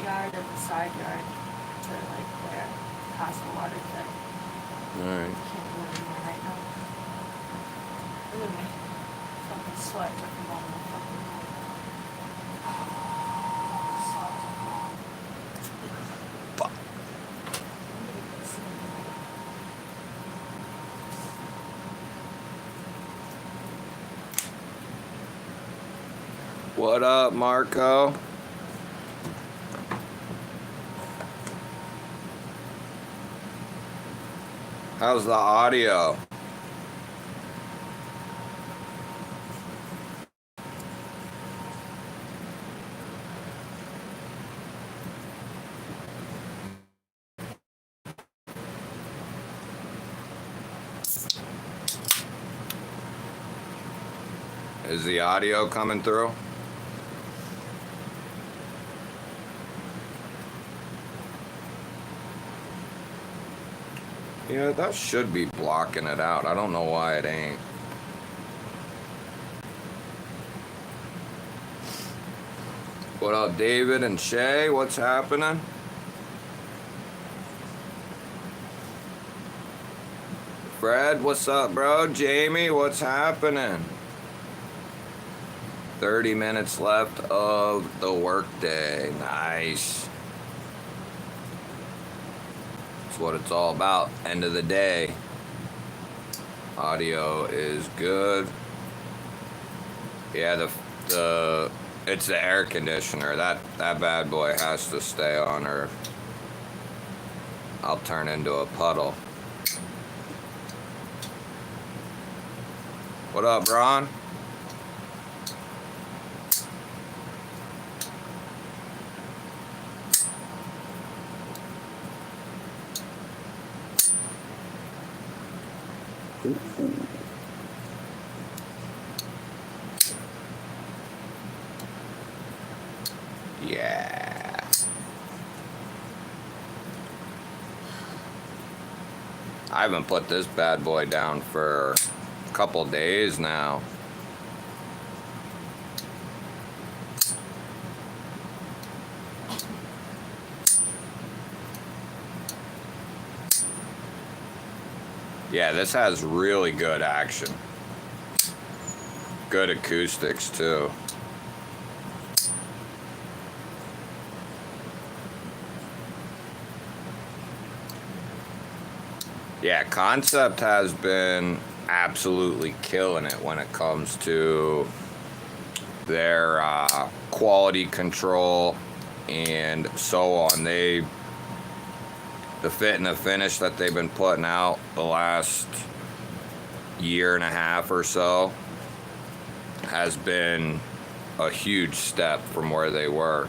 yard and the side yard to like where past the water thing. Alright. Can't do it anymore right now. Look at me. Fucking sweat dripping down my fucking head. Fuck. What up, Marco? How's the audio? Is the audio coming through? Yeah, that should be blocking it out. I don't know why it ain't. What up, David and Shay? What's happening? Fred, what's up, bro? Jamie, what's happening? 30 minutes left of the workday. Nice. That's what it's all about. End of the day. Audio is good. Yeah, it's the air conditioner. That bad boy has to stay on, or I'll turn into a puddle. What up, Ron? Yeah. I haven't put this bad boy down for a couple days now. Yeah, this has really good action. Good acoustics too. Yeah, Concept has been absolutely killing it when it comes to their quality control and so on. The fit and the finish that they've been putting out the last year and a half or so has been a huge step from where they were.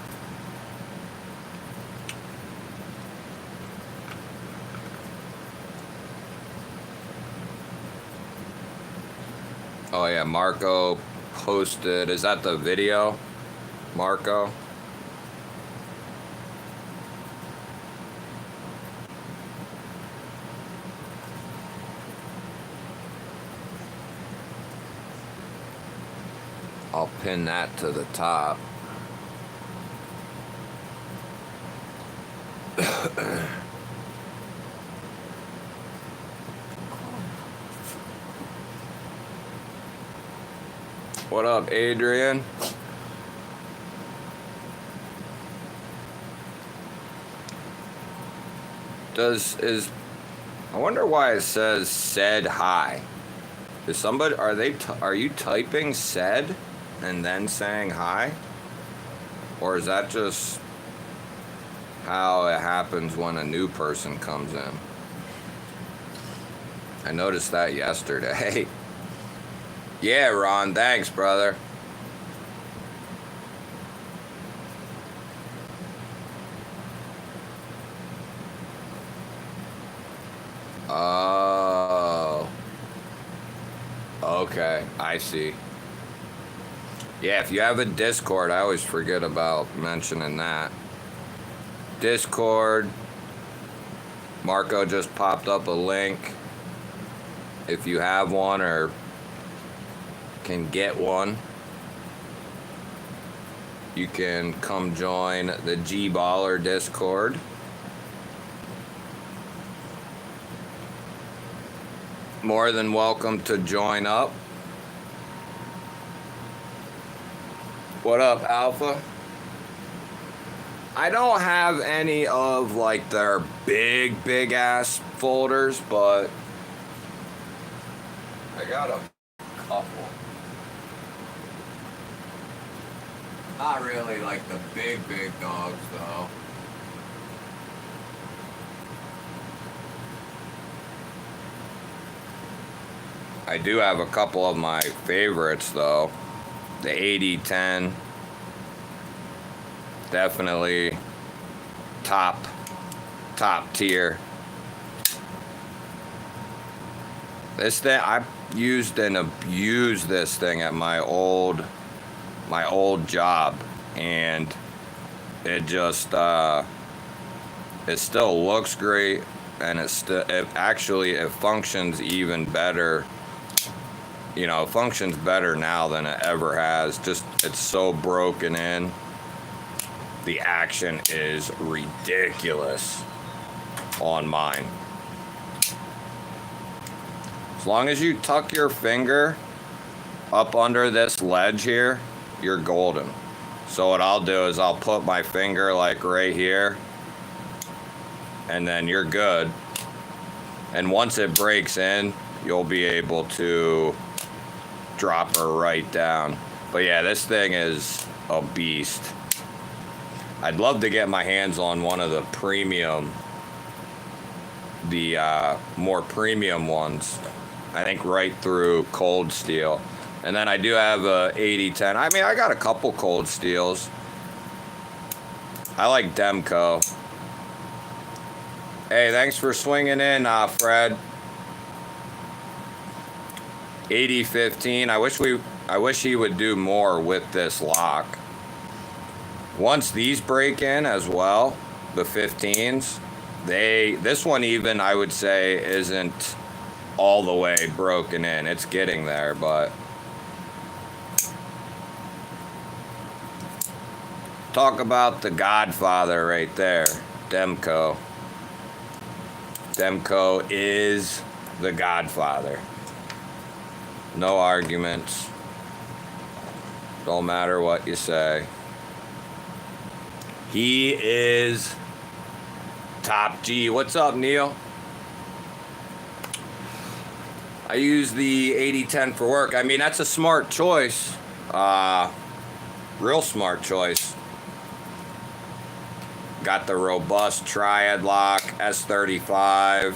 Oh yeah, Marco posted, is that the video, Marco? I'll pin that to the top. What up, Adrian? I wonder why it says said hi. Is somebody, are you typing said and then saying hi? Or is that just how it happens when a new person comes in? I noticed that yesterday. Yeah, Ron, thanks, brother. Oh. Okay, I see. Yeah, if you have a Discord, I always forget about mentioning that. Discord. Marco just popped up a link. If you have one or can get one. you can come join the GBaller Discord. More than welcome to join up. What up, Alpha? I don't have any of like their big ass folders, but I got a couple. Not really like the big dogs though. I do have a couple of my favorites though. The 80-10. Definitely top tier. This thing, I used and abused this thing at my old job, and it just it still looks great, and it functions even better. You know, it functions better now than it ever has. Just, it's so broken in. The action is ridiculous on mine. As long as you tuck your finger up under this ledge here, you're golden. So what I'll do is I'll put my finger like right here, and then you're good. And once it breaks in, you'll be able to drop her right down. But yeah, this thing is a beast. I'd love to get my hands on one of the premium, more premium ones. I think right through cold steel. And then I do have a 80-10. I mean, I got a couple cold steels. I like Demco. Hey, thanks for swinging in, Fred. 80-15. I wish he would do more with this lock. Once these break in as well, the 15s, this one even, I would say, isn't all the way broken in. It's getting there, but talk about the Godfather right there, Demco. Demco is the Godfather. No arguments. Don't matter what you say. He is top G. What's up, Neil? I use the 80-10 for work. I mean, that's a smart choice. Real smart choice. Got the robust triad lock, S35.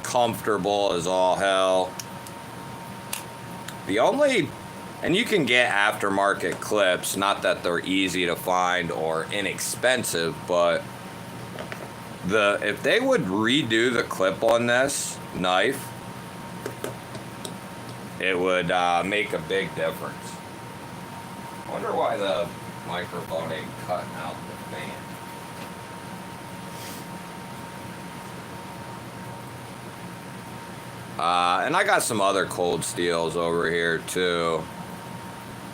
Comfortable as all hell. The only, and you can get aftermarket clips, not that they're easy to find or inexpensive, but if they would redo the clip on this knife, it would make a big difference. I wonder why the microphone ain't cutting out the fan. And I got some other cold steels over here too.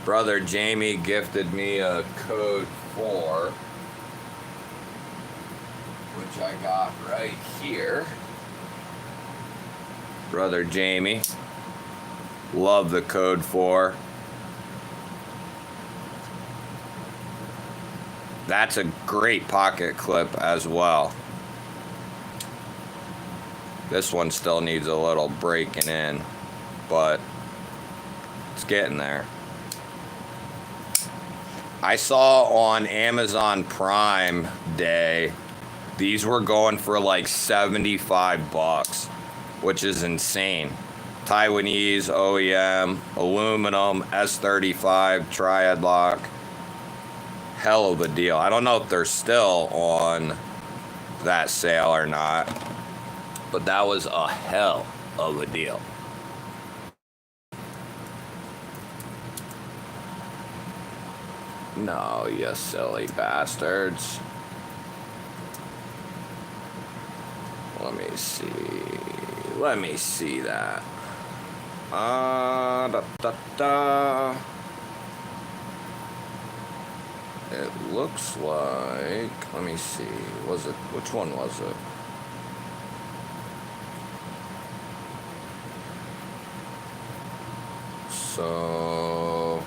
Brother Jamie gifted me a code 4, which I got right here. Brother Jamie, love the code 4. That's a great pocket clip as well. This one still needs a little breaking in, but it's getting there. I saw on Amazon Prime Day, these were going for like $75, which is insane. Taiwanese OEM, aluminum, S35, triad lock. Hell of a deal. I don't know if they're still on that sale or not, but that was a hell of a deal. No, you silly bastards. Let me see. Let me see that. Da. it looks like, let me see, was it, which one was it? So,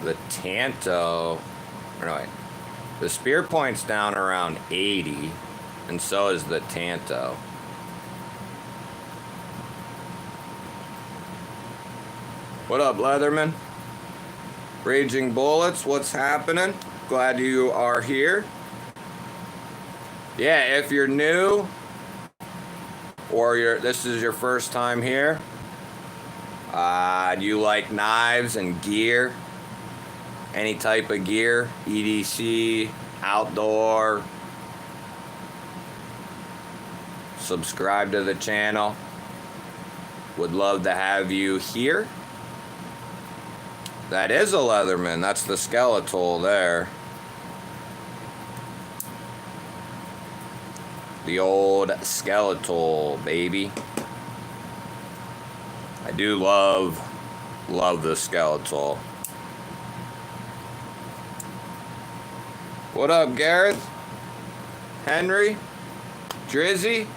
the Tanto, or no, wait, the spear point's down around 80, and so is the Tanto. What up, Leatherman? Raging Bullets, what's happening? Glad you are here. Yeah, if you're new, or this is your first time here, you like knives and gear, any type of gear, EDC, outdoor, subscribe to the channel. Would love to have you here. That is a Leatherman. That's the skeletal there. The old skeletal, baby. I do love the skeletal. What up, Gareth? Henry? Drizzy?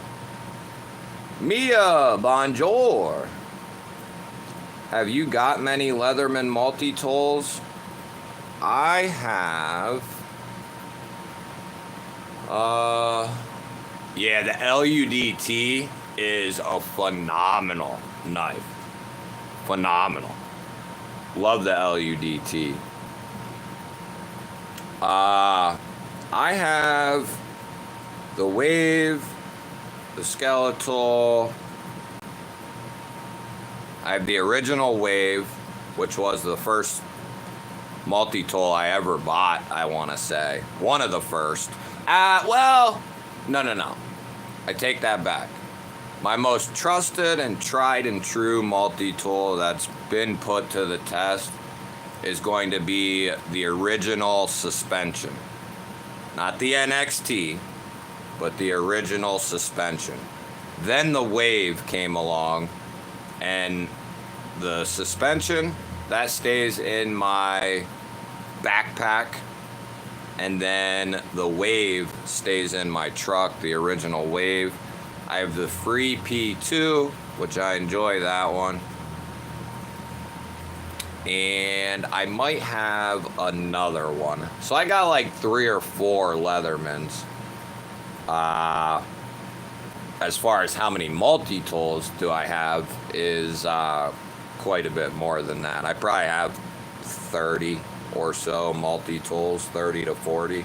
Mia, bonjour. Have you got many Leatherman multi-tools? I have. Yeah, the LUDT is a phenomenal knife. Phenomenal. Love the LUDT. I have the Wave, the Skeletal. I have the original Wave, which was the first multi-tool I ever bought, I want to say. One of the first. Well, no. I take that back. My most trusted and tried and true multi-tool that's been put to the test is going to be the original suspension. Not the NXT, but the original suspension. Then the Wave came along, and the suspension, that stays in my backpack, and then the Wave stays in my truck, the original Wave. I have the free P2, which I enjoy that one. And I might have another one. So I got like 3 or 4 Leathermans. As far as how many multi-tools do I have is quite a bit more than that. I probably have 30 or so multi-tools, 30 to 40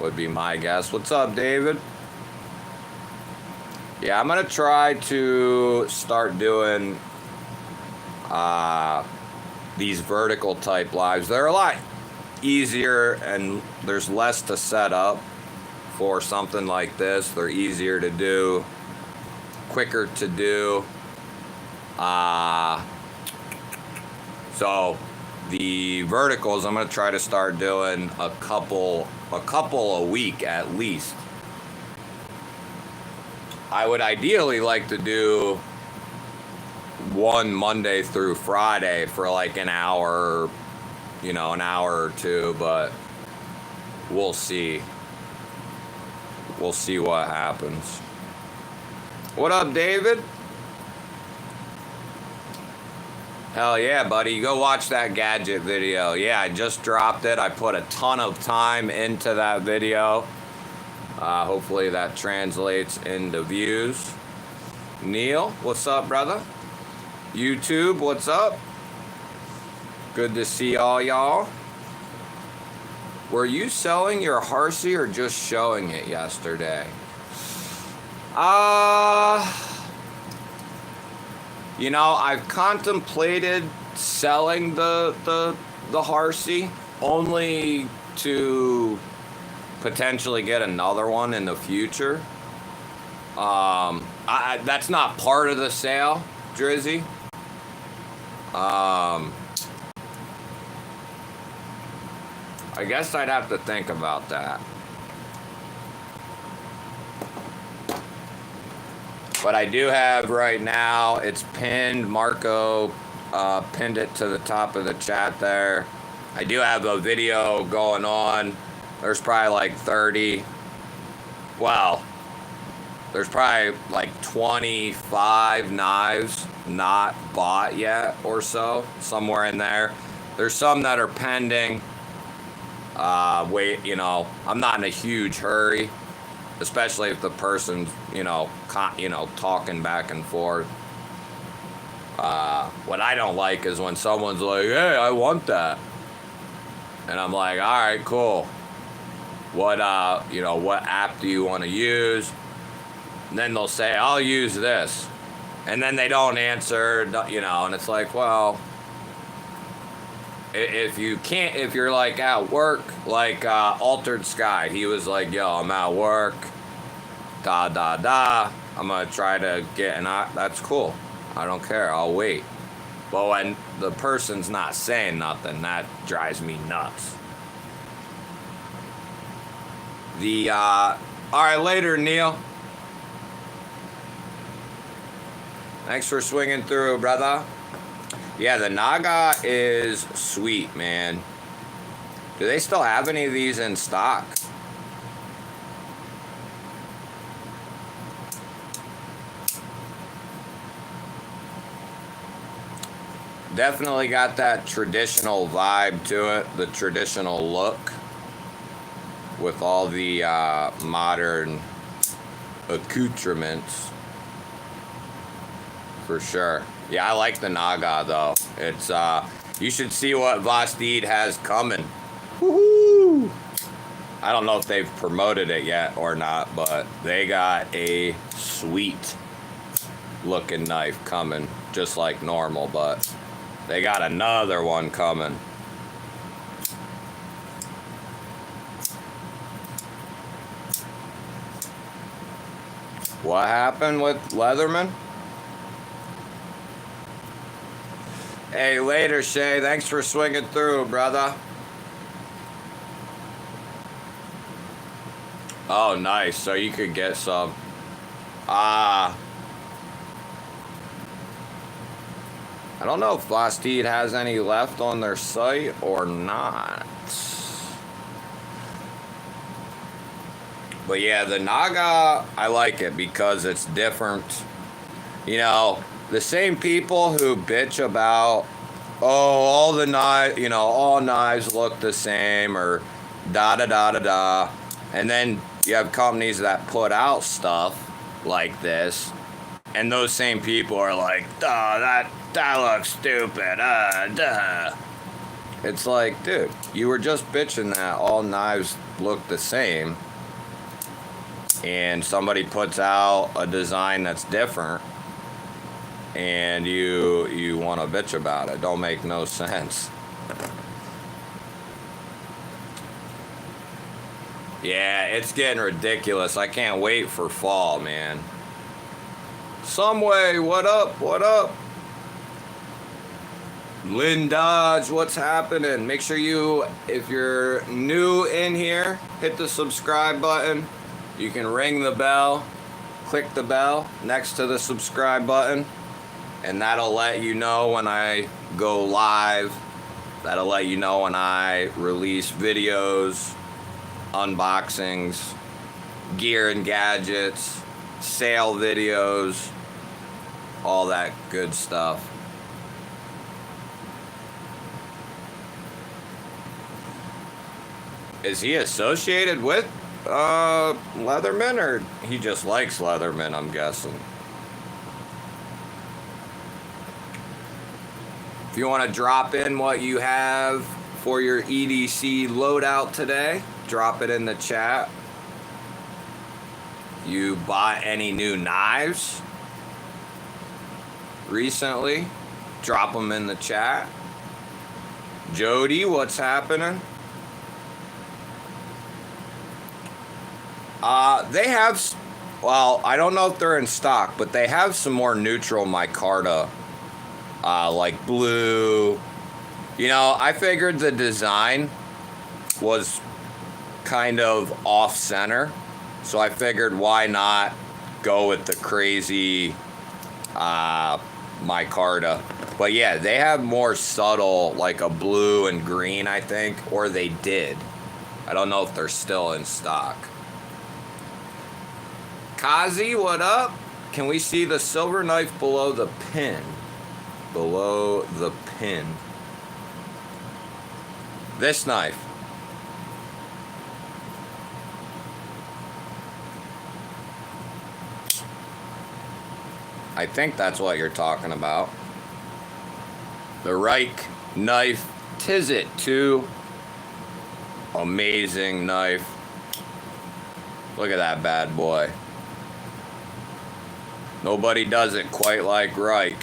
would be my guess. What's up, David? Yeah, I'm gonna try to start doing these vertical type lives. They're a lot easier and there's less to set up for something like this. They're easier to do, quicker to do. So the verticals, I'm gonna try to start doing a couple a week at least. I would ideally like to do one Monday through Friday for like an hour, an hour or two, but we'll see. We'll see what happens. What up, David? Hell yeah, buddy. Go watch that gadget video. Yeah, I just dropped it. I put a ton of time into that video. Hopefully that translates into views. Neil, what's up, brother? YouTube, what's up? Good to see all y'all. Were you selling your Harsey or just showing it yesterday? I've contemplated selling the Harsey only to potentially get another one in the future. That's not part of the sale, Drizzy. I guess I'd have to think about that. But I do have right now, it's pinned. Marco pinned it to the top of the chat there. I do have a video going on. There's probably like 30. Well, there's probably like 25 knives not bought yet or so, somewhere in there. There's some that are pending. Wait, you know, I'm not in a huge hurry, especially if the person's, talking back and forth. What I don't like is when someone's like, hey, I want that. And I'm like, all right, cool. What app do you want to use? And then they'll say, I'll use this. And then they don't answer, and it's like, well, if you're like at work, like Altered Sky, he was like, yo, I'm at work, I'm going to try to get that's cool. I don't care, I'll wait. But when the person's not saying nothing, that drives me nuts. All right, later, Neil. Thanks for swinging through, brother. Yeah, the Naga is sweet, man. Do they still have any of these in stock? Definitely got that traditional vibe to it, the traditional look with all the modern accoutrements, for sure. Yeah, I like the Naga though. It's you should see what Vastid has coming. Woohoo! I don't know if they've promoted it yet or not, but they got a sweet looking knife coming, just like normal, but they got another one coming. What happened with Leatherman? Hey, later, Shay. Thanks for swinging through, brother. Oh, nice. So you could get some. I don't know if Vastid has any left on their site or not. But yeah, the Naga, I like it because it's different. You know, the same people who bitch about, oh, all the knives, all knives look the same or da-da-da-da-da. And then you have companies that put out stuff like this. And those same people are like, duh, that looks stupid, duh. It's like, dude, you were just bitching that all knives look the same. And somebody puts out a design that's different. And you want to bitch about it. Don't make no sense. Yeah, it's getting ridiculous. I can't wait for fall, man. Someway, what up? What up? Lynn Dodge, what's happening? Make sure you, if you're new in here, hit the subscribe button. You can ring the bell, click the bell next to the subscribe button, and that'll let you know when I go live. That'll let you know when I release videos, unboxings, gear and gadgets, sale videos, all that good stuff. Is he associated with Leatherman, or he just likes Leatherman, I'm guessing? If you want to drop in what you have for your EDC loadout today, drop it in the chat. You bought any new knives recently? Drop them in the chat. Jody, what's happening? They have, well, I don't know if they're in stock, but they have some more neutral micarta, like blue. You know, I figured the design was kind of off-center, so I figured why not go with the crazy micarta. But yeah, they have more subtle, like a blue and green, I think, or they did. I don't know if they're still in stock. Kazi, what up? Can we see the silver knife below the pin? Below the pin. This knife. I think that's what you're talking about. The Reich knife Tizit 2. Amazing knife. Look at that bad boy. Nobody does it quite like Reich.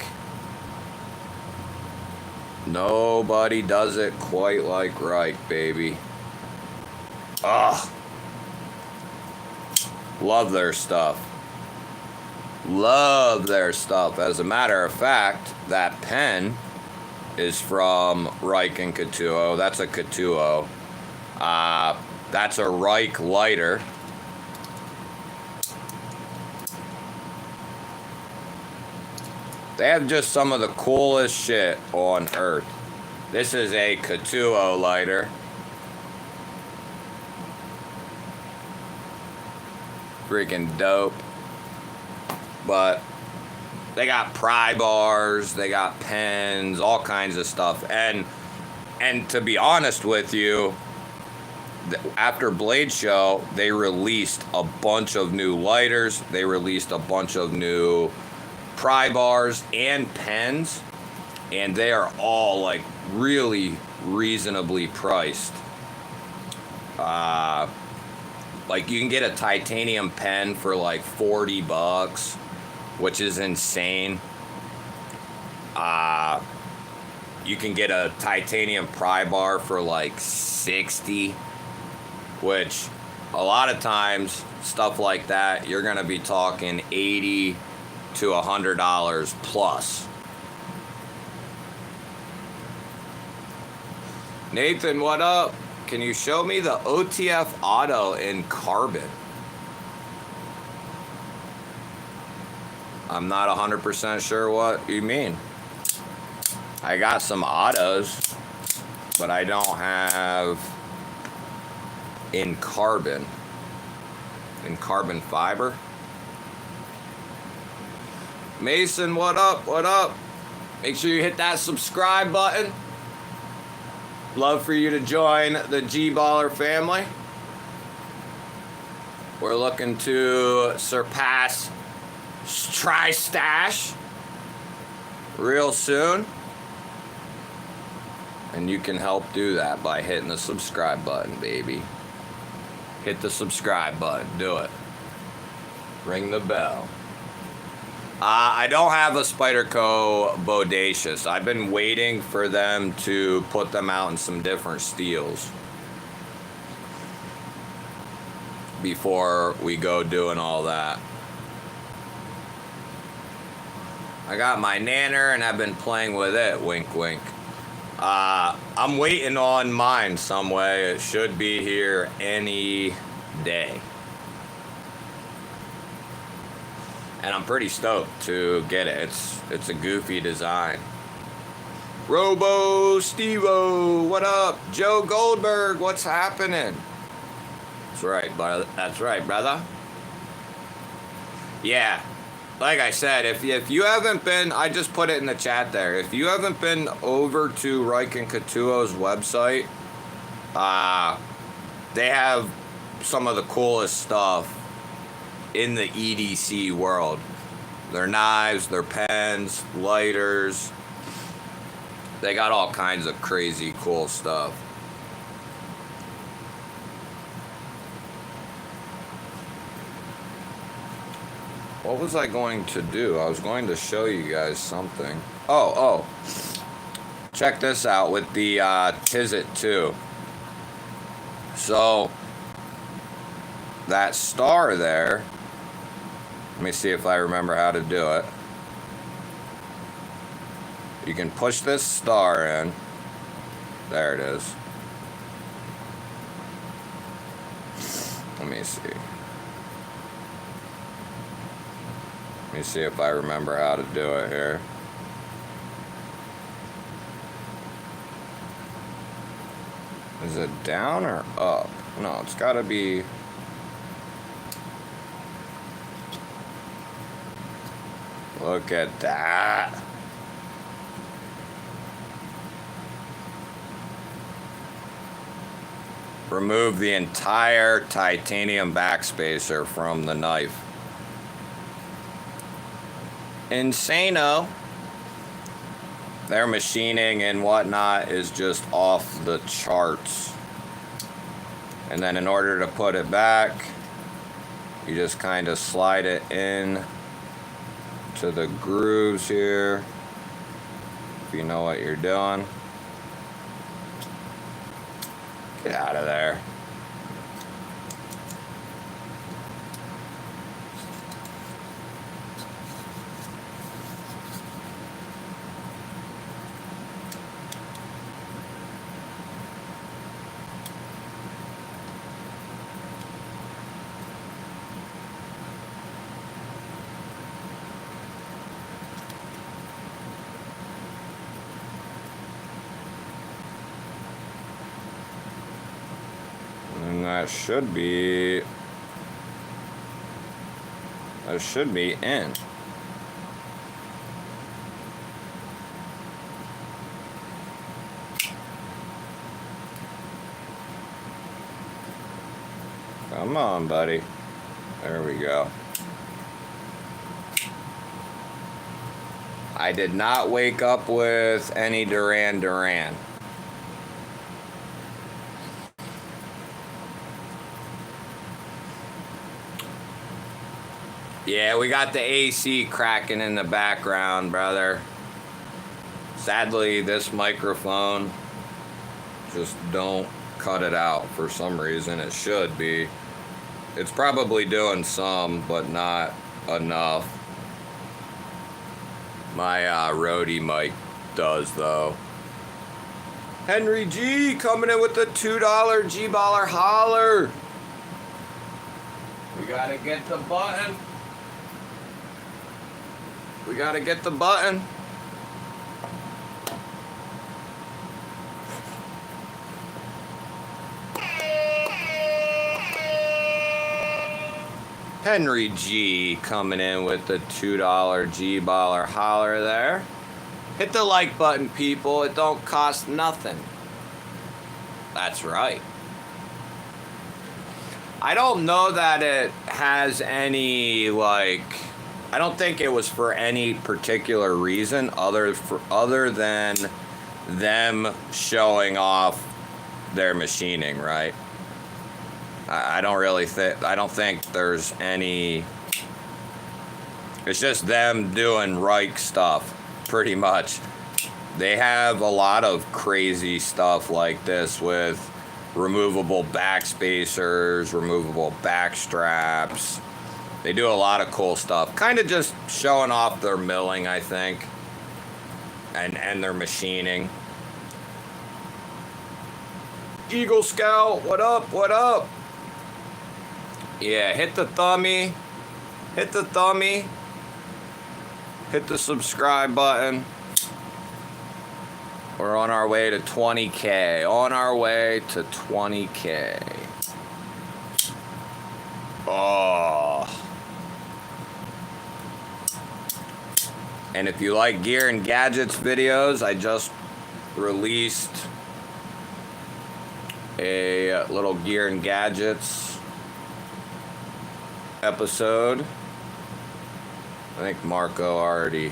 Nobody does it quite like Reich, baby. Ugh. Love their stuff. Love their stuff. As a matter of fact, that pen is from Reich and Couture. That's a Couture. That's a Reich lighter. They have just some of the coolest shit on earth. This is a Couture lighter. Freaking dope. But they got pry bars, they got pens, all kinds of stuff. And to be honest with you, after Blade Show, they released a bunch of new lighters. They released a bunch of new pry bars and pens, and they are all like really reasonably priced. Like you can get a titanium pen for like $40, which is insane. You can get a titanium pry bar for like $60, which a lot of times stuff like that you're gonna be talking $80 to $100 plus. Nathan, what up? Can you show me the OTF Auto in carbon? I'm not 100% sure what you mean. I got some autos, but I don't have in carbon fiber. Mason, what up? What up? Make sure you hit that subscribe button. Love for you to join the GBaller family. We're looking to surpass Tri-Stash real soon. And you can help do that by hitting the subscribe button, baby. Hit the subscribe button. Do it. Ring the bell. I don't have a Spyderco Bodacious. I've been waiting for them to put them out in some different steels before we go doing all that. I got my Nanner and I've been playing with it, wink wink. I'm waiting on mine some way. It should be here any day. And I'm pretty stoked to get it. It's a goofy design. Robo Stevo, what up? Joe Goldberg, what's happening? That's right, brother. That's right, brother. Yeah, like I said, if you haven't been, I just put it in the chat there. If you haven't been over to Reich and Couture's website, they have some of the coolest stuff in the EDC world. Their knives, their pens, lighters. They got all kinds of crazy cool stuff. What was I going to do? I was going to show you guys something. Oh. Check this out with the Tizit 2. So, that star there, let me see if I remember how to do it. You can push this star in. There it is. Let me see. Let me see if I remember how to do it here. Is it down or up? No, it's gotta be... Look at that. Remove the entire titanium backspacer from the knife. Insano. Their machining and whatnot is just off the charts. And then in order to put it back, you just kind of slide it in to the grooves here, if you know what you're doing. Get out of there. And that should be in. Come on, buddy. There we go. I did not wake up with any Duran Duran. Yeah, we got the AC cracking in the background, brother. Sadly, this microphone, just don't cut it out for some reason. It should be. It's probably doing some, but not enough. My roadie mic does, though. Henry G coming in with the $2 GBaller holler. We gotta get the button. We gotta get the button. Henry G coming in with the $2 G-Baller holler there. Hit the like button, people. It don't cost nothing. That's right. I don't know that it has any, like... I don't think it was for any particular reason other than them showing off their machining, right? I don't think there's any. It's just them doing Reich stuff, pretty much. They have a lot of crazy stuff like this with removable backspacers, removable back straps. They do a lot of cool stuff. Kind of just showing off their milling, I think. And their machining. Eagle Scout, what up, what up? Yeah, hit the thumbie. Hit the thumbie. Hit the subscribe button. We're on our way to 20K. On our way to 20K. Oh. And if you like gear and gadgets videos, I just released a little gear and gadgets episode. I think Marco already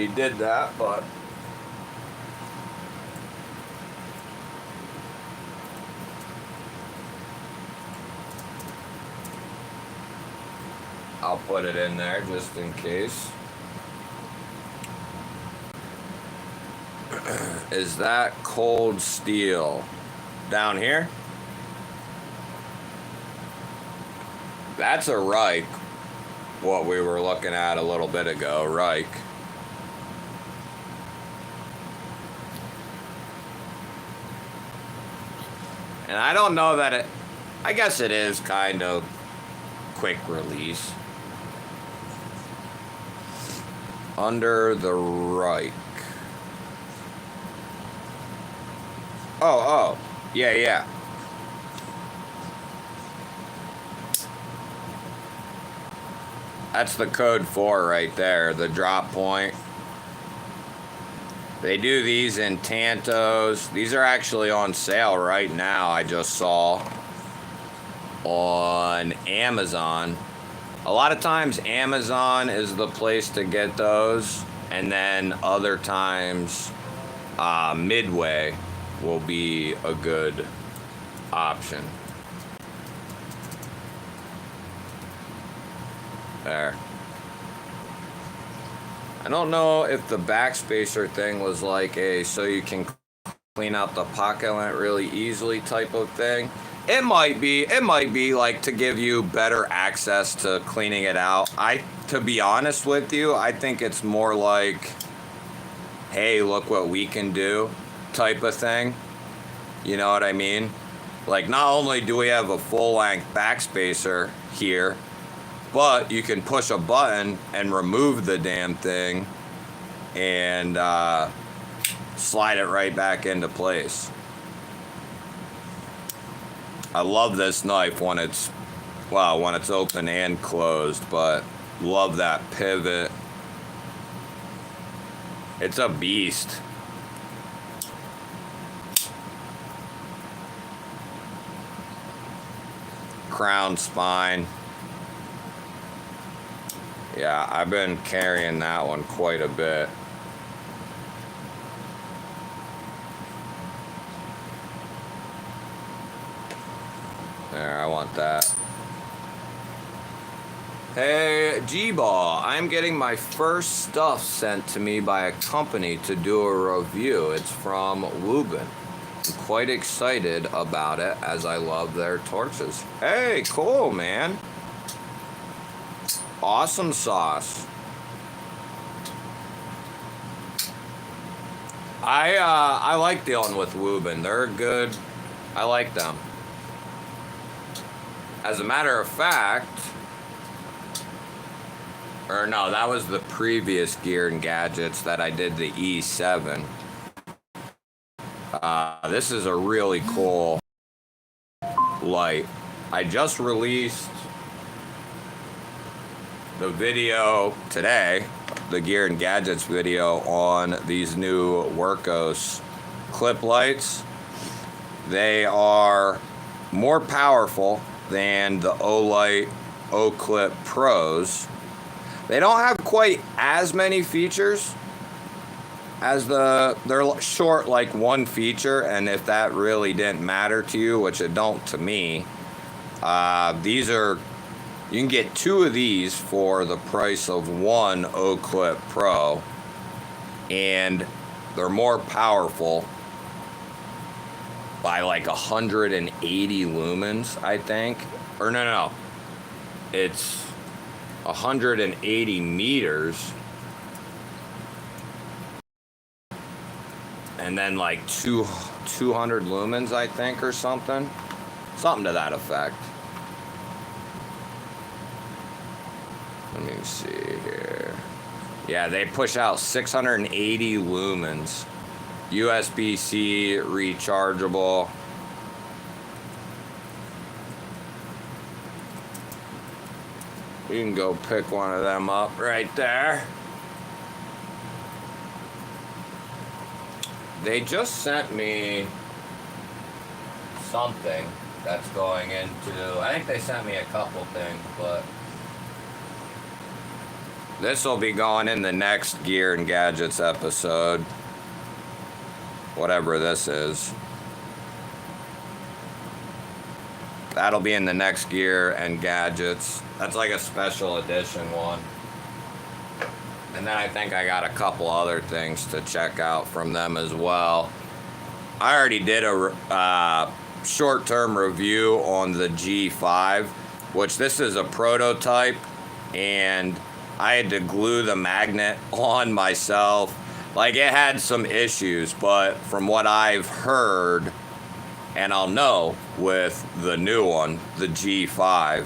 did that, but I'll put it in there just in case. Is that cold steel down here? That's a Reich, what we were looking at a little bit ago, Reich. And I don't know that it, I guess it is kind of quick release. Under the right. Oh. Yeah. That's the code 4 right there, the drop point. They do these in Tantos. These are actually on sale right now, I just saw on Amazon. A lot of times Amazon is the place to get those, and then other times Midway will be a good option. There. I don't know if the backspacer thing was like a so you can clean out the pocket lint really easily type of thing. It might be like to give you better access to cleaning it out. To be honest with you, I think it's more like, hey, look what we can do type of thing. You know what I mean? Like, not only do we have a full-length backspacer here, but you can push a button and remove the damn thing and slide it right back into place. I love this knife when it's open and closed, but love that pivot. It's a beast. Crown spine. Yeah, I've been carrying that one quite a bit. There, I want that. Hey, GBall, I'm getting my first stuff sent to me by a company to do a review. It's from Woobin. I'm quite excited about it as I love their torches. Hey, cool, man. Awesome sauce. I like dealing with Woobin. They're good. I like them. As a matter of fact, or no, that was the previous Gear and Gadgets that I did the E7. This is a really cool light. I just released the video today, the Gear and Gadgets video on these new Workos clip lights. They are more powerful than the Olight O-Clip Pros. They don't have quite as many features as they're short like one feature, and if that really didn't matter to you, which it don't to me, these are, you can get 2 of these for the price of one O-Clip Pro, and they're more powerful by like 180 lumens, I think. Or no. It's 180 meters. And then like 200 lumens, I think, or something. Something to that effect. Let me see here. Yeah, they push out 680 lumens. USB-C rechargeable. You can go pick one of them up right there. They just sent me something that's going into, I think they sent me a couple things, but this will be going in the next Gear and Gadgets episode. Whatever this is. That'll be in the next Gear and Gadgets. That's like a special edition one. And then I think I got a couple other things to check out from them as well. I already did a short-term review on the G5, which this is a prototype, and I had to glue the magnet on myself. Like, it had some issues, but from what I've heard, and I'll know with the new one, the G5,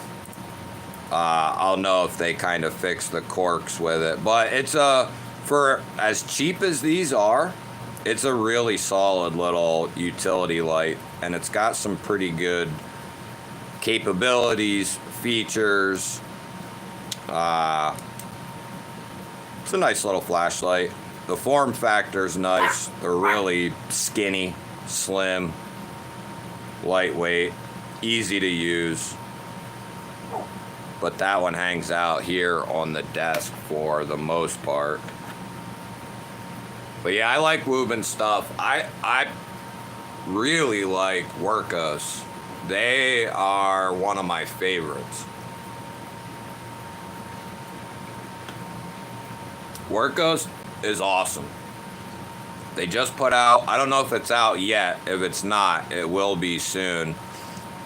I'll know if they kind of fix the corks with it. But it's for as cheap as these are, it's a really solid little utility light, and it's got some pretty good capabilities, features. It's a nice little flashlight. The form factor's nice. They're really skinny, slim, lightweight, easy to use. But that one hangs out here on the desk for the most part. But yeah, I like Woobin stuff. I really like Workos. They are one of my favorites. Workos is awesome. They just put out, I don't know if it's out yet. If it's not, it will be soon.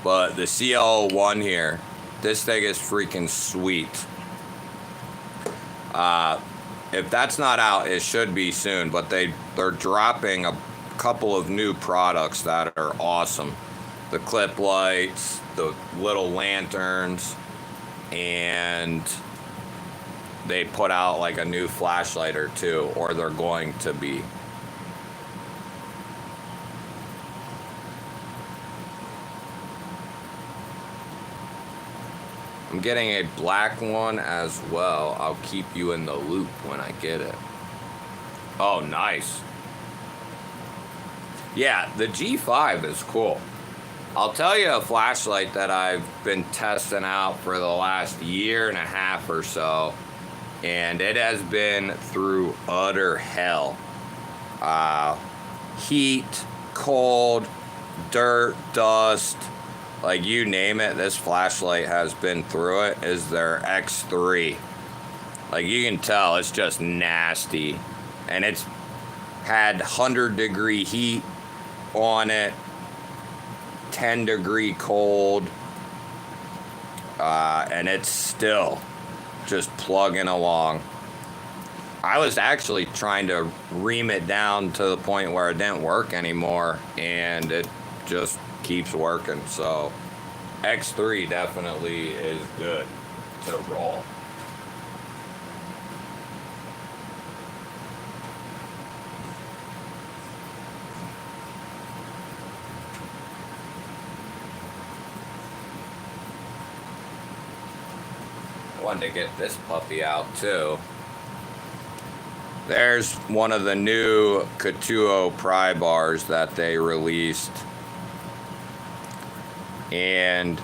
But the CL01 here, this thing is freaking sweet. If that's not out, it should be soon. But they're dropping a couple of new products that are awesome. The clip lights, the little lanterns, and they put out like a new flashlight or two, or they're going to be. I'm getting a black one as well. I'll keep you in the loop when I get it. Oh, nice. Yeah, the G5 is cool. I'll tell you a flashlight that I've been testing out for the last year and a half or so, and it has been through utter hell. Heat, cold, dirt, dust, like you name it, this flashlight has been through it, is their X3. Like you can tell, it's just nasty. And it's had 100-degree heat on it, 10-degree cold, and it's still just plugging along. I was actually trying to ream it down to the point where it didn't work anymore, and it just keeps working. So X3 definitely is good to roll. Wanted to get this puppy out too. There's one of the new Katuo pry bars that they released. And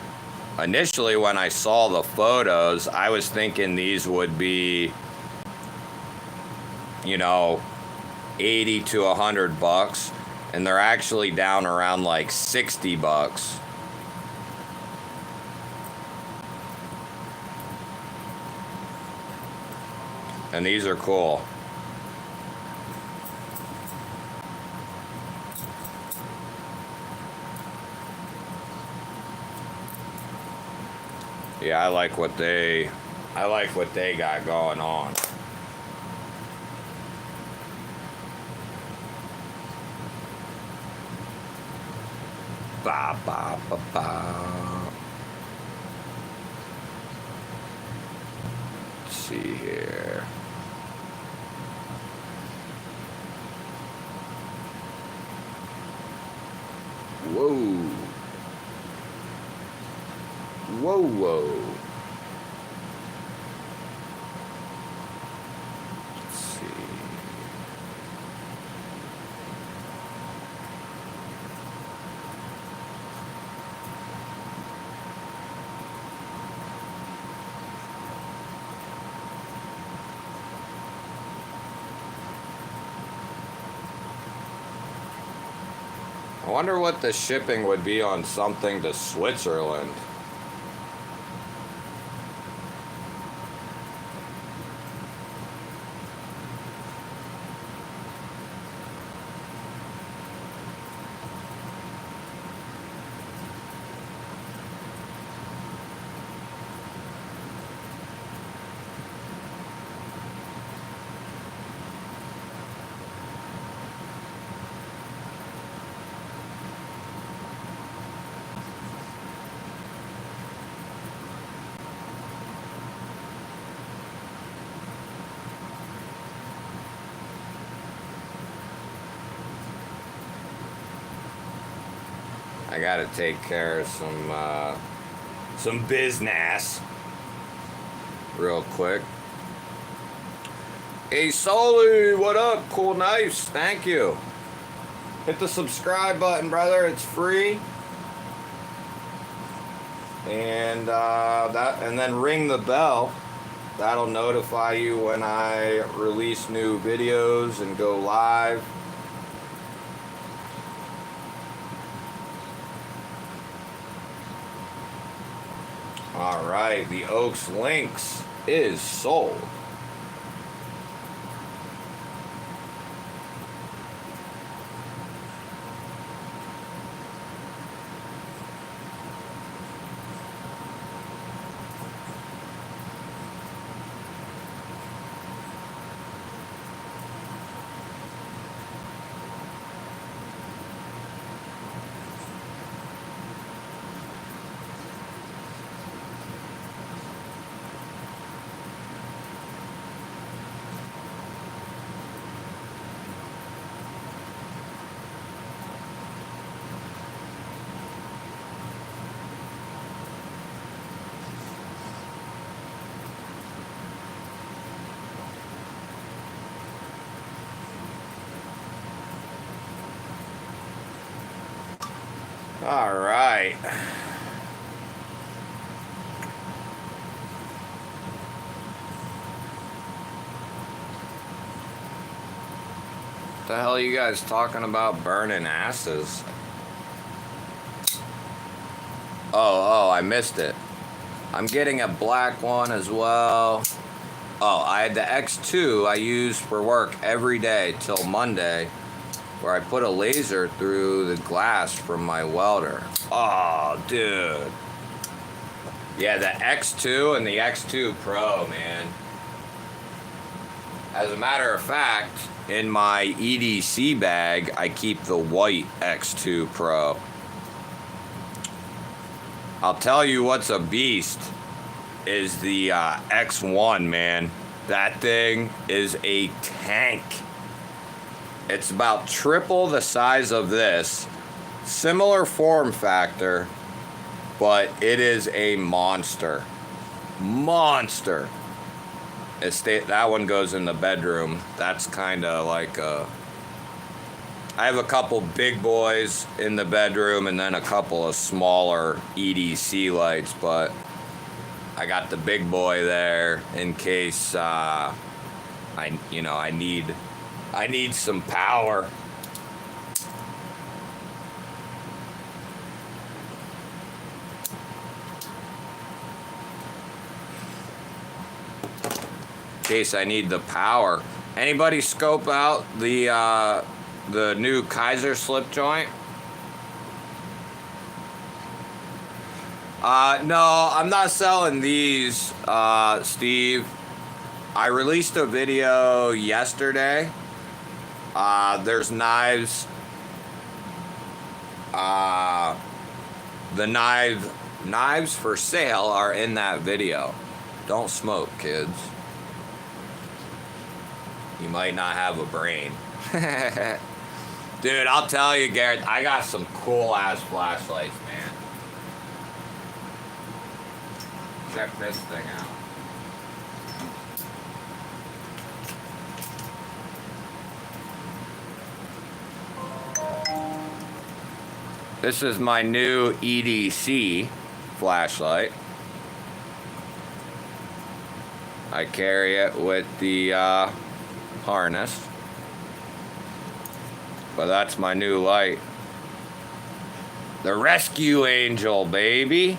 initially when I saw the photos, I was thinking these would be, you know, 80 to $100, and they're actually down around like $60. And these are cool. Yeah, I like what they got going on. Ba ba ba ba. Let's see here. Whoa. Whoa, whoa. Let's see. I wonder what the shipping would be on something to Switzerland. I gotta take care of some business real quick. Hey Sully, what up? Cool knives, thank you. Hit the subscribe button, brother. It's free. And and then ring the bell. That'll notify you when I release new videos and go live. All right, the Oaks Lynx is sold. All right. What the hell are you guys talking about burning asses? Oh, I missed it. I'm getting a black one as well. Oh, I had the X2 I use for work every day till Monday, where I put a laser through the glass from my welder. Oh, dude. Yeah, the X2 and the X2 Pro, man. As a matter of fact, in my EDC bag, I keep the white X2 Pro. I'll tell you what's a beast is the X1, man. That thing is a tank. It's about triple the size of this. Similar form factor, but it is a monster. Monster. That one goes in the bedroom. That's kind of like a... I have a couple big boys in the bedroom and then a couple of smaller EDC lights, but I got the big boy there in case I need some power. In case I need the power. Anybody scope out the new Kaiser slip joint? No, I'm not selling these, Steve. I released a video yesterday. There's knives. The knives for sale are in that video. Don't smoke, kids. You might not have a brain. Dude, I'll tell you, Garrett, I got some cool ass flashlights, man. Check this thing out. This is my new EDC flashlight. I carry it with the harness. But that's my new light. The Rescue Angel, baby.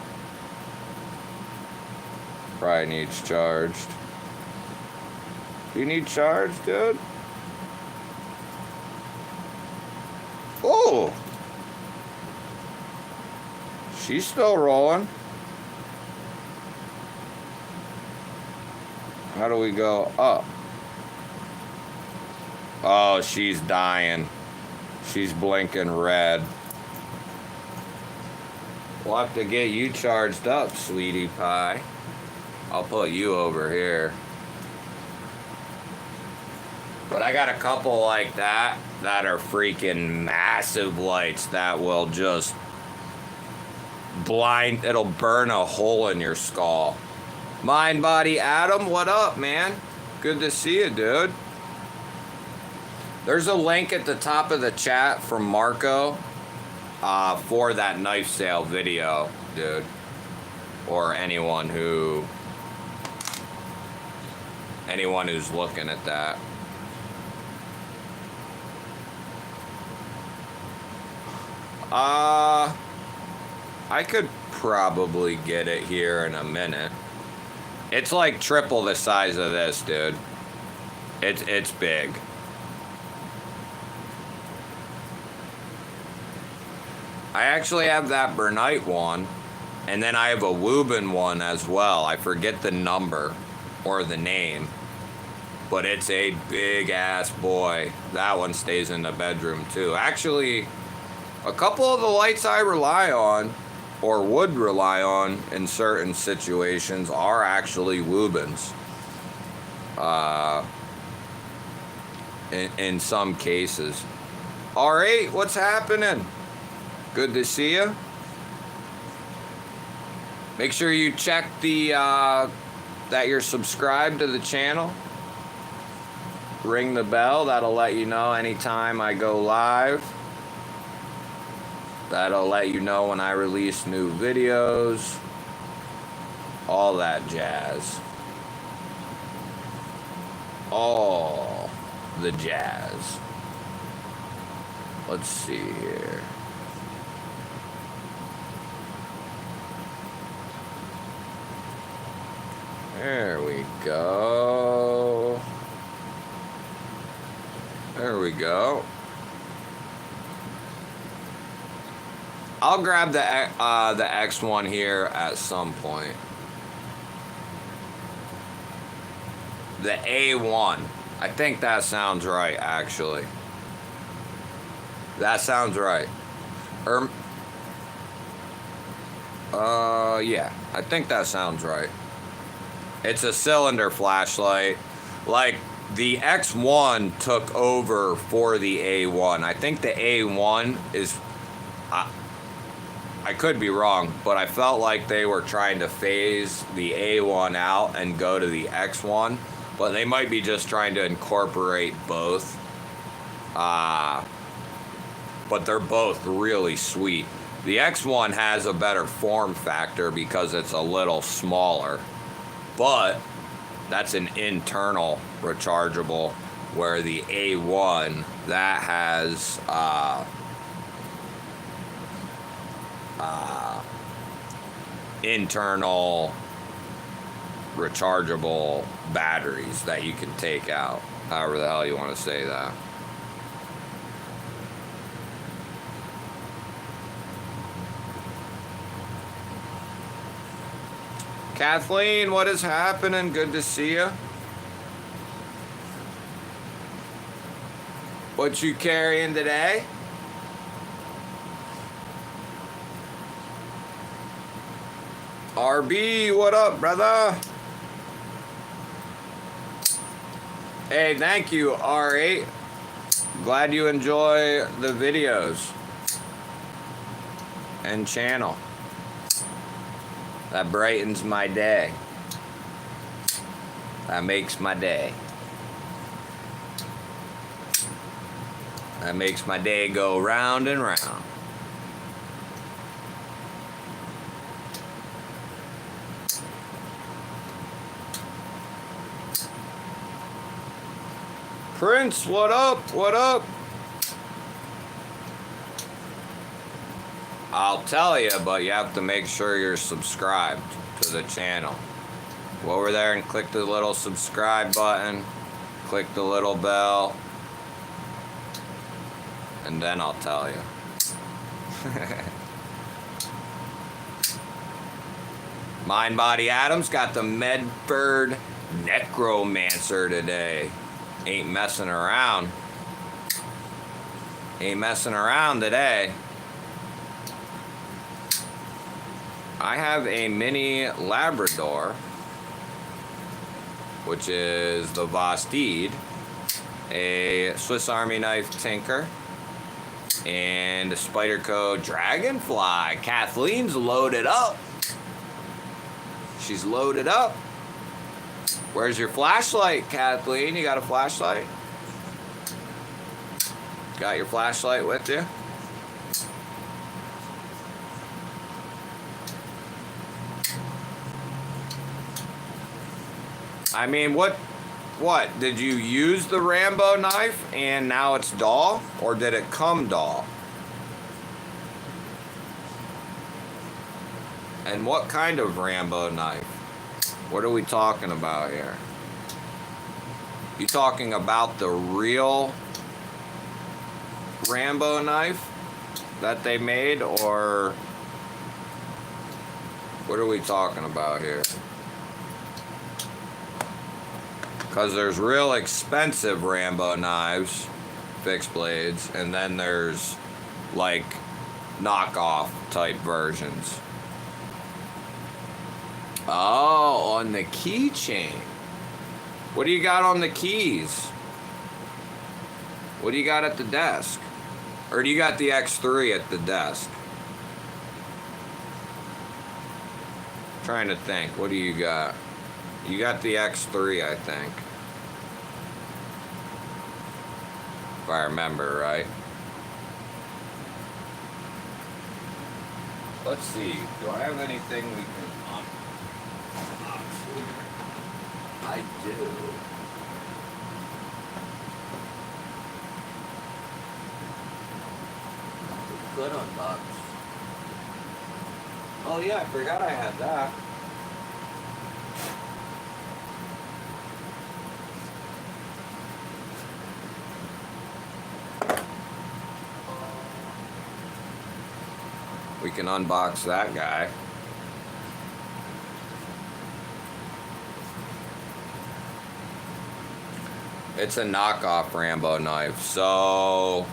Probably needs charged. Do you need charged, dude? Oh! She's still rolling. How do we go up? Oh, she's dying. She's blinking red. We'll have to get you charged up, sweetie pie. I'll put you over here. But I got a couple like that are freaking massive lights that will just it'll burn a hole in your skull. Mind Body Adam, what up, man? Good to see you, dude. There's a link at the top of the chat from Marco for that knife sale video, dude. Or anyone who's looking at that. I could probably get it here in a minute. It's like triple the size of this, dude. It's big. I actually have that Bernite one, and then I have a Wubin one as well. I forget the number or the name, but it's a big ass boy. That one stays in the bedroom too. Actually, a couple of the lights I rely on, or would rely on in certain situations, are actually Wubins. In some cases. R8, what's happening? Good to see you. Make sure you check the that you're subscribed to the channel. Ring the bell. That'll let you know anytime I go live. That'll let you know when I release new videos. All that jazz. All the jazz. Let's see here. There we go. There we go. I'll grab the X1 here at some point. The A1. I think that sounds right, actually. That sounds right. Yeah, I think that sounds right. It's a cylinder flashlight. Like, the X1 took over for the A1. I think the A1 is... I could be wrong, but I felt like they were trying to phase the A1 out and go to the X1. But they might be just trying to incorporate both. But they're both really sweet. The X1 has a better form factor because it's a little smaller. But that's an internal rechargeable, where the A1, that has internal rechargeable batteries that you can take out, however the hell you want to say that. Kathleen, what is happening? Good to see you. What you carrying today? RB, what up, brother? Hey, thank you, R8. Glad you enjoy the videos and channel. That brightens my day. That makes my day. That makes my day go round and round. Prince, what up? What up? I'll tell you, but you have to make sure you're subscribed to the channel. Go over there and click the little subscribe button. Click the little bell. And then I'll tell you. Mind Body Adams got the Medford Necromancer today. Ain't messing around. Ain't messing around today. I have a mini Labrador, which is the Vastid, a Swiss Army knife tinker. And the spider code Dragonfly. Kathleen's loaded up. She's loaded up. Where's your flashlight, Kathleen? You got a flashlight? Got your flashlight with you? I mean, what? Did you use the Rambo knife and now it's dull? Or did it come dull? And what kind of Rambo knife? What are we talking about here? You talking about the real Rambo knife that they made, or what are we talking about here? Because there's real expensive Rambo knives, fixed blades, and then there's like knockoff type versions. Oh, on the keychain. What do you got on the keys? What do you got at the desk? Or do you got the X3 at the desk? Trying to think. What do you got? You got the X3, I think. If I remember right. Let's see. Do I have anything we can unbox here? I do. Good unbox. Oh yeah, I forgot I had that. We can unbox that guy. It's a knockoff Rambo knife. So,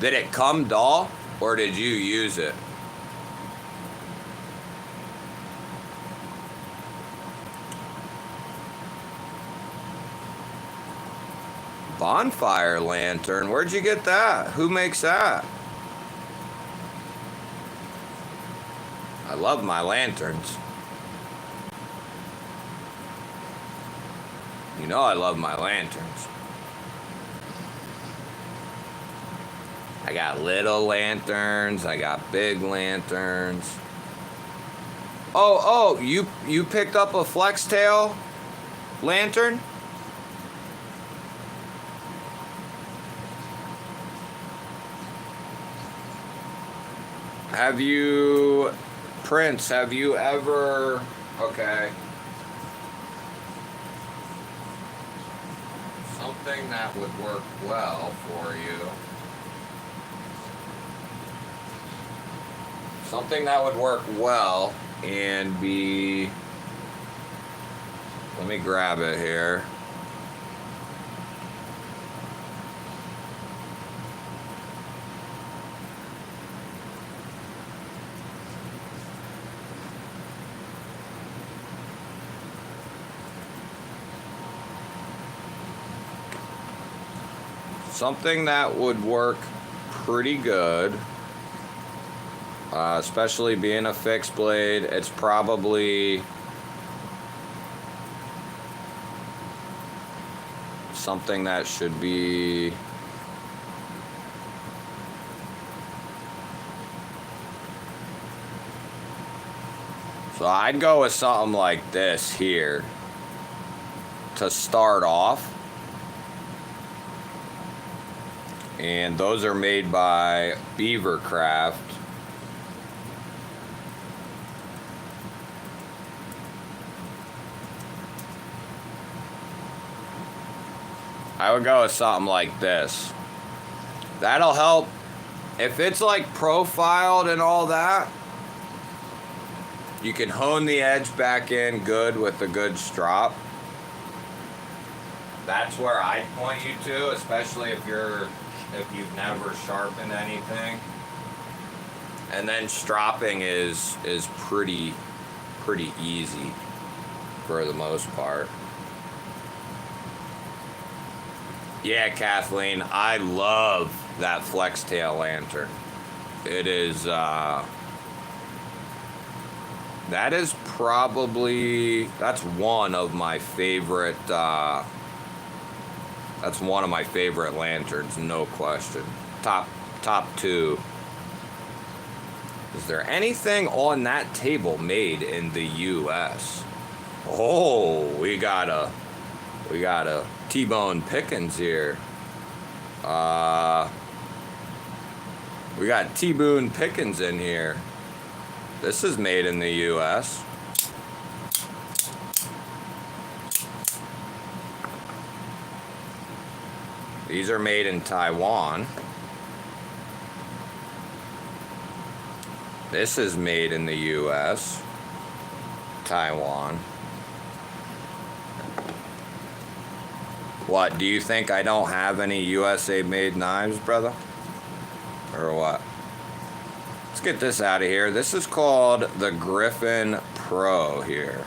did it come dull or did you use it? Bonfire lantern. Where'd you get that? Who makes that? I love my lanterns. You know I love my lanterns. I got little lanterns. I got big lanterns. Oh, you picked up a flex tail lantern? Have you, Prince, have you ever, okay. Something that would work well for you. Something that would work well and be, let me grab it here. Something that would work pretty good, especially being a fixed blade. It's probably something that should be so I'd go with something like this here to start off. And those are made by Beavercraft. I would go with something like this. That'll help. If it's like profiled and all that, you can hone the edge back in good with a good strop. That's where I'd point you to, especially if you've never sharpened anything. And then stropping is pretty easy for the most part. Yeah, Kathleen, I love that flex tail lantern. It is, that is probably, that's one of my favorite, that's one of my favorite lanterns, no question. Top two. Is there anything on that table made in the U.S.? Oh, we got a T-Bone Pickens here. We got T-Boone Pickens in here. This is made in the U.S. These are made in Taiwan. This is made in the U.S. Taiwan. What, do you think I don't have any USA made knives, brother? Or what? Let's get this out of here. This is called the Griffin Pro here.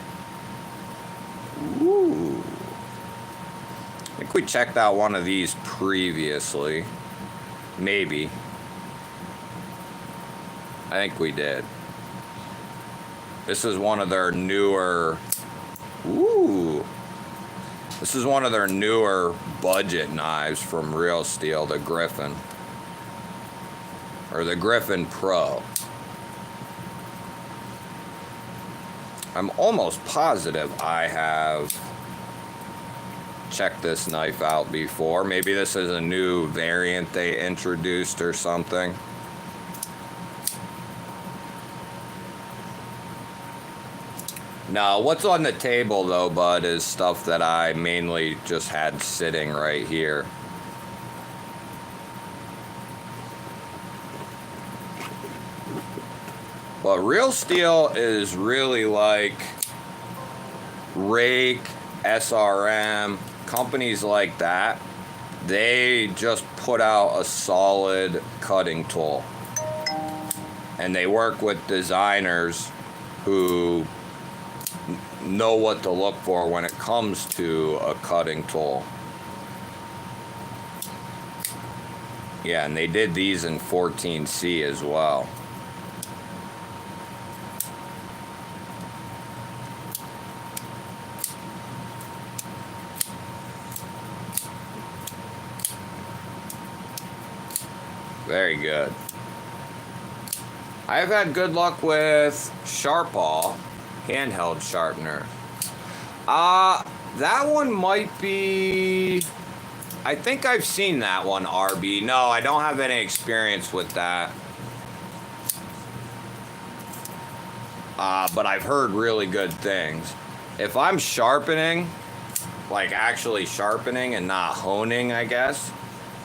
Ooh. I think we checked out one of these previously. Maybe. I think we did. This is one of their newer... Ooh. This is one of their newer budget knives from Real Steel, the Griffin. Or the Griffin Pro. I'm almost positive I have checked this knife out before. Maybe this is a new variant they introduced or something. No, what's on the table though, bud, is stuff that I mainly just had sitting right here. But Real Steel is really like Rake, SRM, companies like that. They just put out a solid cutting tool. And they work with designers who know what to look for when it comes to a cutting tool. Yeah, and they did these in 14C as well. Very good. I've had good luck with GBall handheld sharpener. That one might be... I think I've seen that one, RB. No, I don't have any experience with that. But I've heard really good things. If I'm sharpening, like actually sharpening and not honing, I guess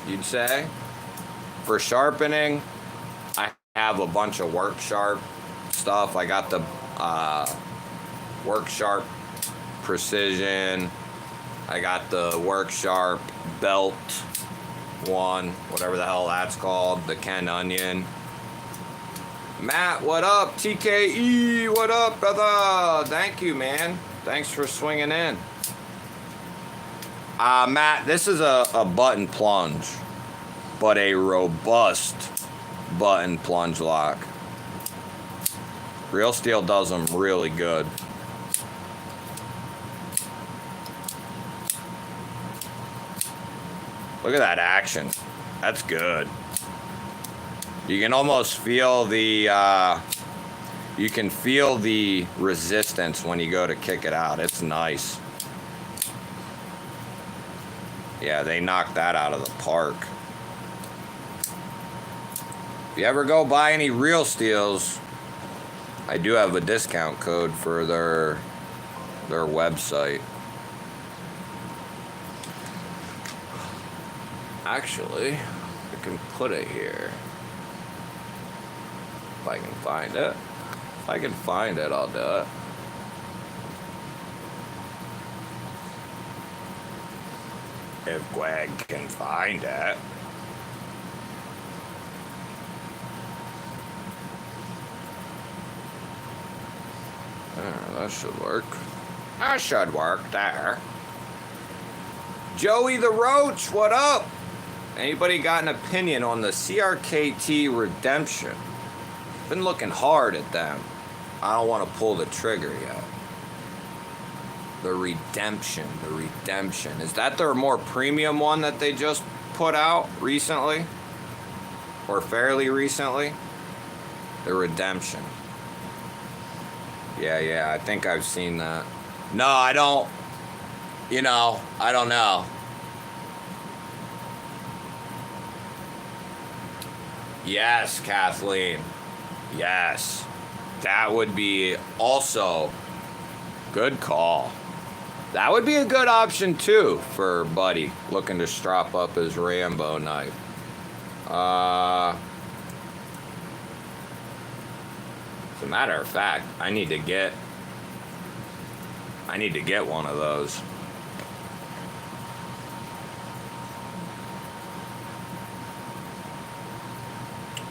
you'd say. For sharpening, I have a bunch of Work Sharp stuff. I got the Work Sharp Precision. I got the Work Sharp Belt one, whatever the hell that's called, the Ken Onion. Matt, what up? TKE, what up, brother? Thank you, man. Thanks for swinging in. Matt, this is a button plunge, but a robust button plunge lock. Real Steel does them really good. Look at that action. That's good. You can almost feel the, you can feel the resistance when you go to kick it out. It's nice. Yeah, they knocked that out of the park. If you ever go buy any Real Steels, I do have a discount code for their website. Actually, I can put it here. If I can find it. If I can find it, I'll do it. If Greg can find it. That should work. That should work there. Joey the Roach, what up? Anybody got an opinion on the CRKT Redemption? Been looking hard at them. I don't want to pull the trigger yet. The Redemption. Is that their more premium one that they just put out recently? Or fairly recently? The Redemption. Yeah, I think I've seen that. No, I don't. You know, I don't know. Yes, Kathleen. Yes. That would be also good call. That would be a good option too for Buddy looking to strap up his Rambo knife. As a matter of fact, I need to get one of those.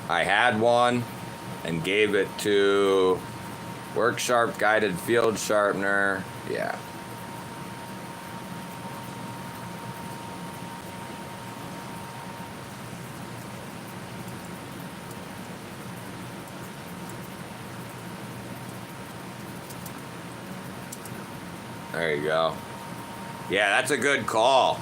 I had one and gave it to Work Sharp Guided Field Sharpener. Yeah. There you go. Yeah, that's a good call.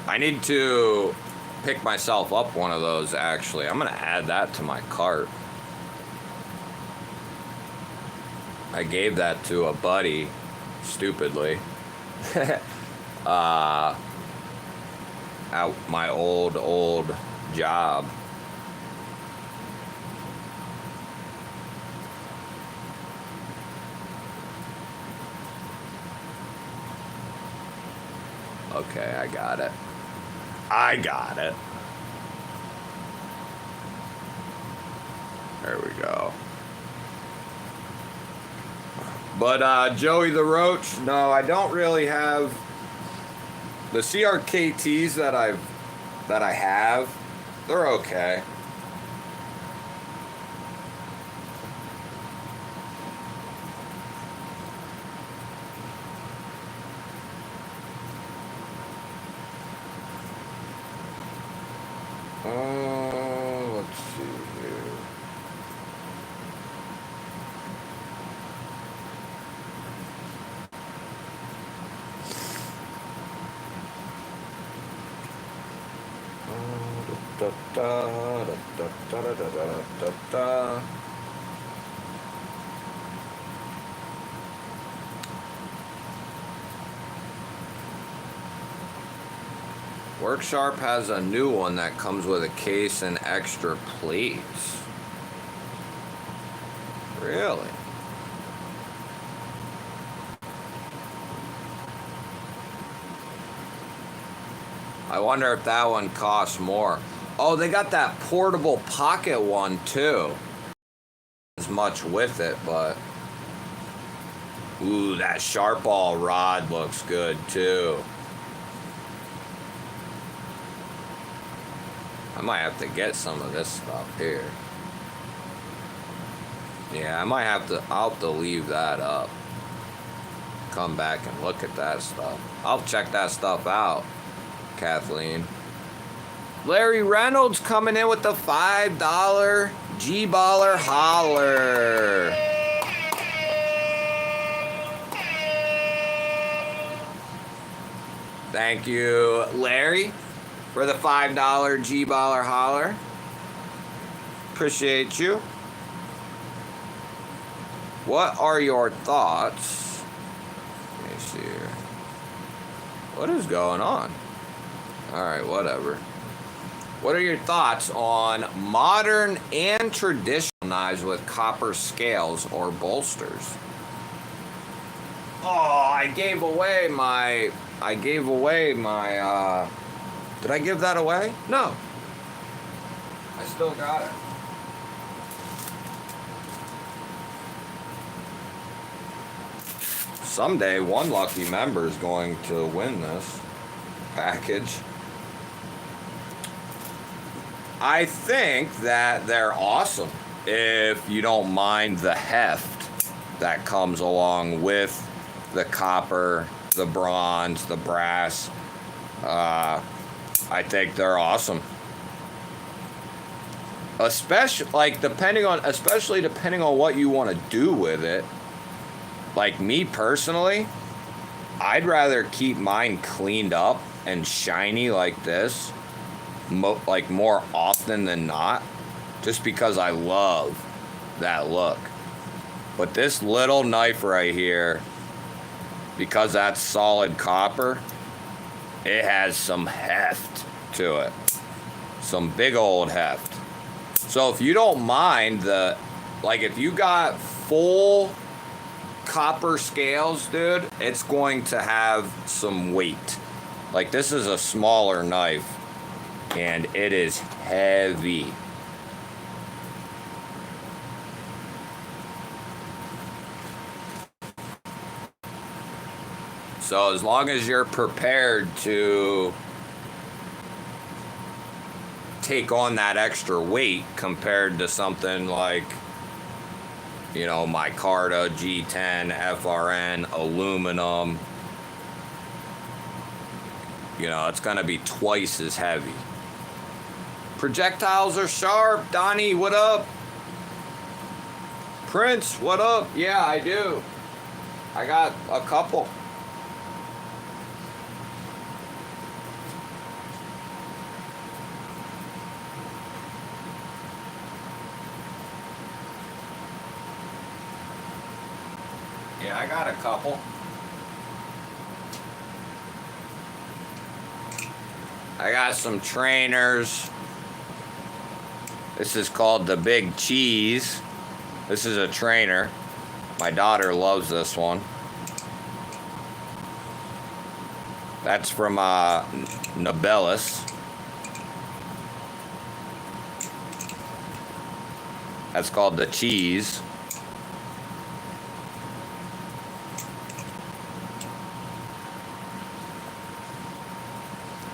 I need to pick myself up one of those, actually. I'm going to add that to my cart. I gave that to a buddy, stupidly, at my old job. Okay, I got it. There we go. But Joey the Roach, no, I don't really have the CRKTs that I have. They're okay. Let's see here. Work Sharp has a new one that comes with a case and extra plates. Really? I wonder if that one costs more. Oh, they got that portable pocket one too. As much with it, but ooh, that GBall rod looks good too. I might have to get some of this stuff here. Yeah, I'll have to leave that up. Come back and look at that stuff. I'll check that stuff out, Kathleen. Larry Reynolds coming in with the $5 G-Baller Holler. Thank you, Larry, for the $5 G-Baller Holler. Appreciate you. What are your thoughts? Let me see here. What is going on? Alright, whatever. What are your thoughts on modern and traditional knives with copper scales or bolsters? Oh, I gave away my did I give that away? No. I still got it. Someday, one lucky member is going to win this package. I think that they're awesome if you don't mind the heft that comes along with the copper, the bronze, the brass. I think they're awesome. Especially depending on what you want to do with it. Like me personally, I'd rather keep mine cleaned up and shiny like this, more often than not, just because I love that look. But this little knife right here, because that's solid copper, it has some heft to it. Some big old heft. So if you don't mind if you got full copper scales, dude, it's going to have some weight. Like, this is a smaller knife, and it is heavy. So as long as you're prepared to take on that extra weight compared to something like, my Carta G10 FRN aluminum, it's going to be twice as heavy. Projectiles are sharp. Donnie, what up? Prince, what up? Yeah, I do. I got a couple. Yeah, I got a couple. I got some trainers. This is called the Big Cheese. This is a trainer. My daughter loves this one. That's from Nobelus. That's called the Cheese.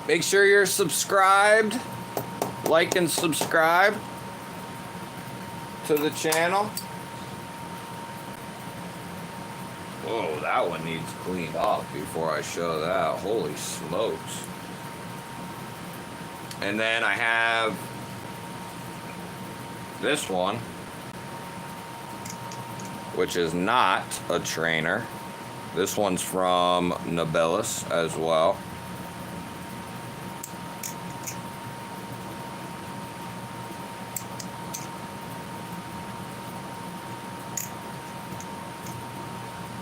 Make sure you're subscribed. Like and subscribe to the channel. Whoa, that one needs cleaned up before I show that. Holy smokes. And then I have this one, which is not a trainer. This one's from Nobelus as well.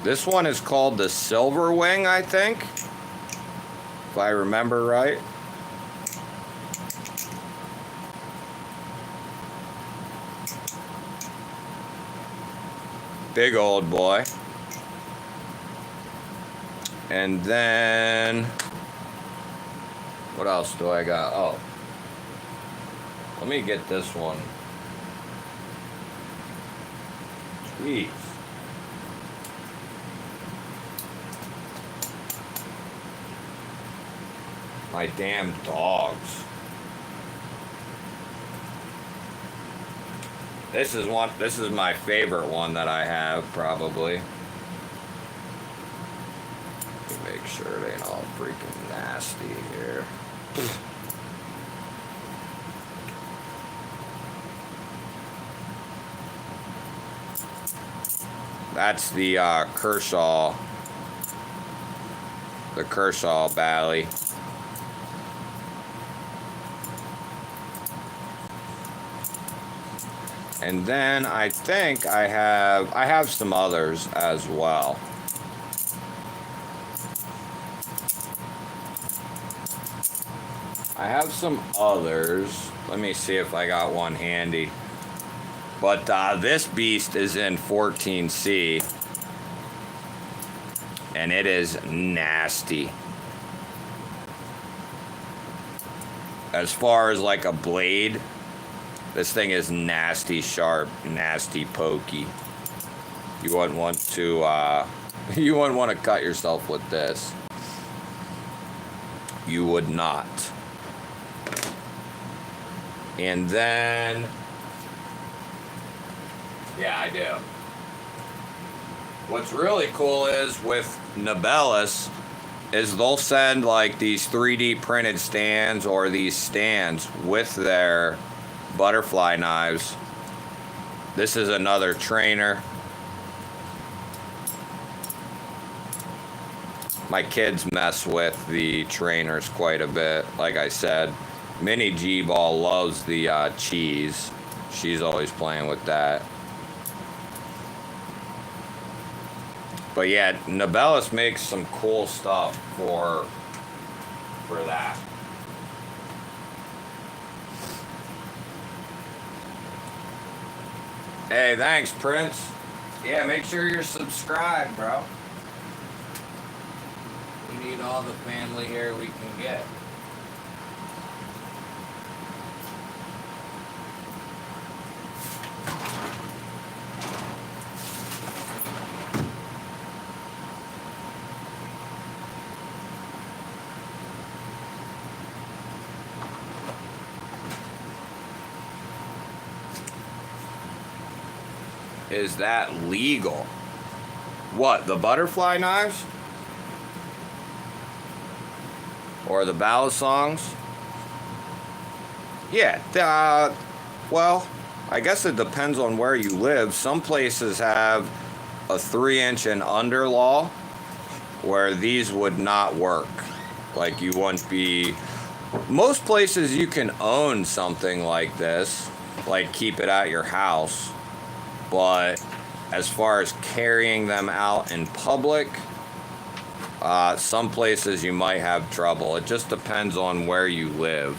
This one is called the Silver Wing, I think, if I remember right. Big old boy. And then, what else do I got? Oh, let me get this one. Jeez. My damn dogs. This is my favorite one that I have, probably. Let me make sure it ain't all freaking nasty here. That's the Kershaw Bally. And then I think I have some others as well. I have some others. Let me see if I got one handy. But this beast is in 14C. And it is nasty. As far as like a blade, this thing is nasty sharp, nasty pokey. You wouldn't want to cut yourself with this. You would not. And then, yeah, I do. What's really cool is with Nobelus, is they'll send like these 3D printed stands or these stands with their butterfly knives. This is another trainer. My kids mess with the trainers quite a bit. Like I said, Mini GBall loves the cheese. She's always playing with that. But yeah, Nabellis makes some cool stuff for that. Hey, thanks, Prince. Yeah, make sure you're subscribed, bro. We need all the family here we can get. Is that legal? What, the butterfly knives? Or the ballad songs? Yeah, well, I guess it depends on where you live. Some places have a 3-inch and under law where these would not work. Like you wouldn't be... Most places you can own something like this, like keep it at your house. But as far as carrying them out in public, some places you might have trouble. It just depends on where you live.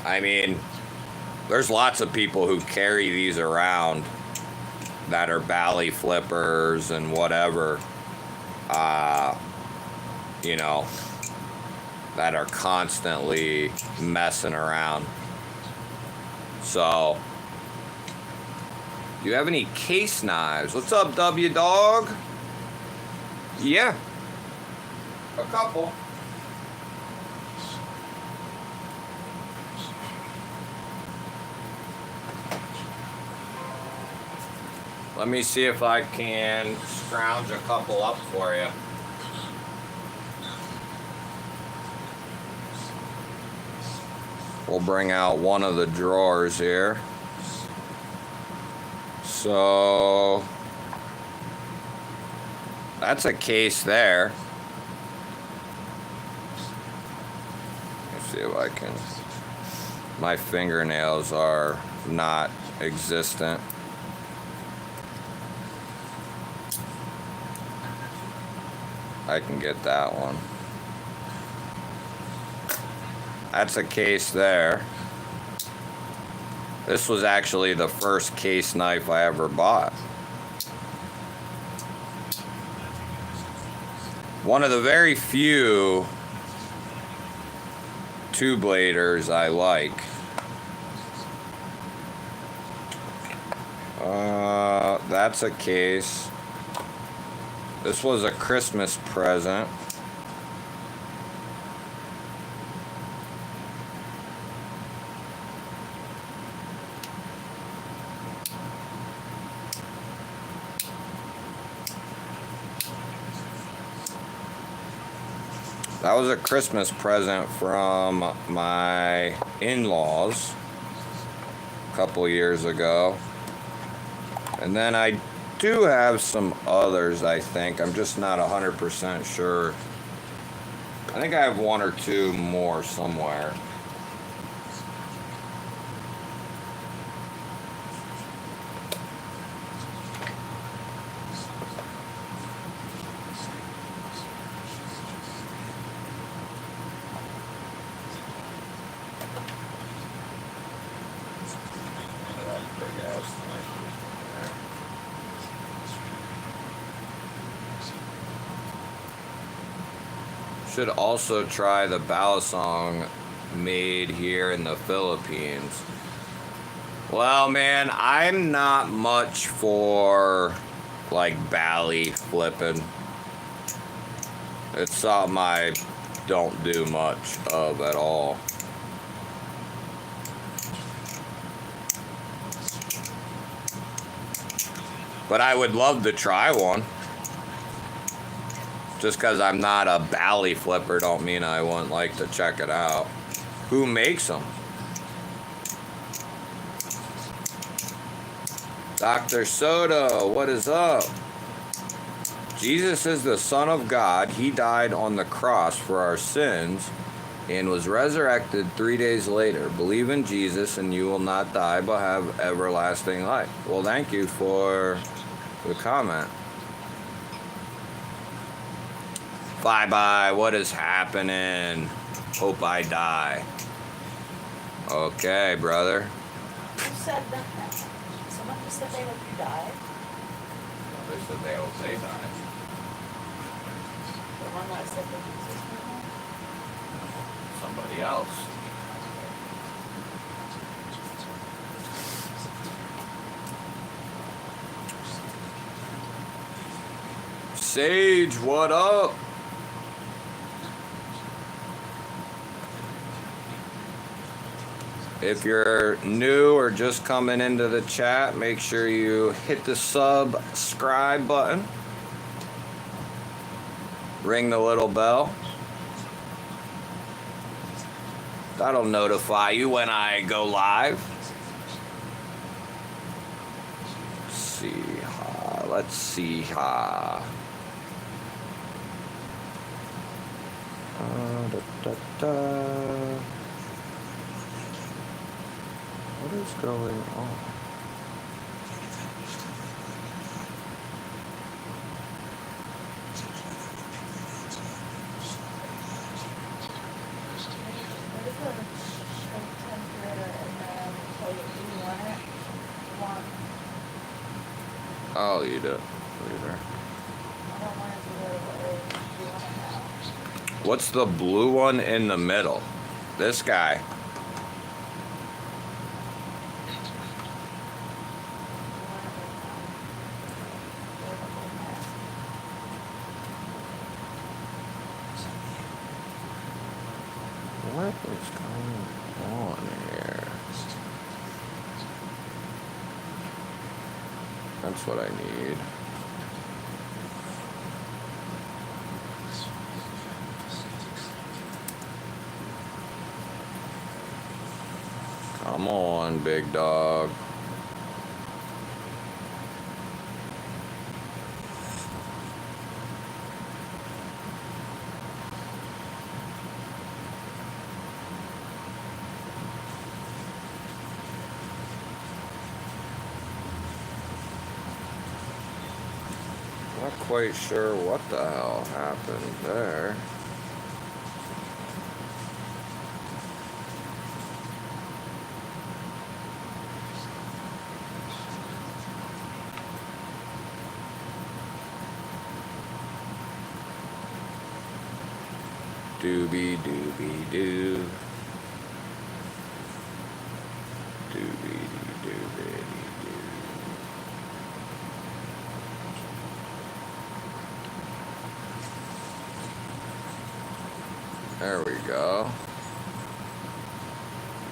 I mean, there's lots of people who carry these around that are bally flippers and whatever, you know, that are constantly messing around. So, do you have any case knives? What's up, W Dog? Yeah, a couple. Let me see if I can scrounge a couple up for you. We'll bring out one of the drawers here. So that's a case there. Let's see if I can. My fingernails are not existent. I can get that one. That's a case there. This was actually the first case knife I ever bought. One of the very few two-bladers I like. That's a case. This was a Christmas present. That was a Christmas present from my in-laws a couple years ago. And then I do have some others, I think. I'm just not 100% sure. I think I have one or two more somewhere. Should also try the Balisong made here in the Philippines. Well, man, I'm not much for like bally flipping. It's something I don't do much of at all. But I would love to try one. Just because I'm not a bally flipper don't mean I wouldn't like to check it out. Who makes them? Dr. Soda, what is up? Jesus is the Son of God. He died on the cross for our sins and was resurrected 3 days later. Believe in Jesus and you will not die but have everlasting life. Well, thank you for the comment. Bye-bye, what is happening? Hope I die. Okay, brother. Who said that? Someone just said they hope you die. They said they hope they die. The one that said that Jesus was born? Somebody else. Sage, what up? If you're new or just coming into the chat, make sure you hit the subscribe button. Ring the little bell. That'll notify you when I go live. Let's see. What is going on? I'll eat it later. What's the blue one in the middle? This guy. What is going on here? That's what I need. Come on, big dog. Not quite sure what the hell happened there. Doobie doobie doo. Doobie doobie doo. There we go.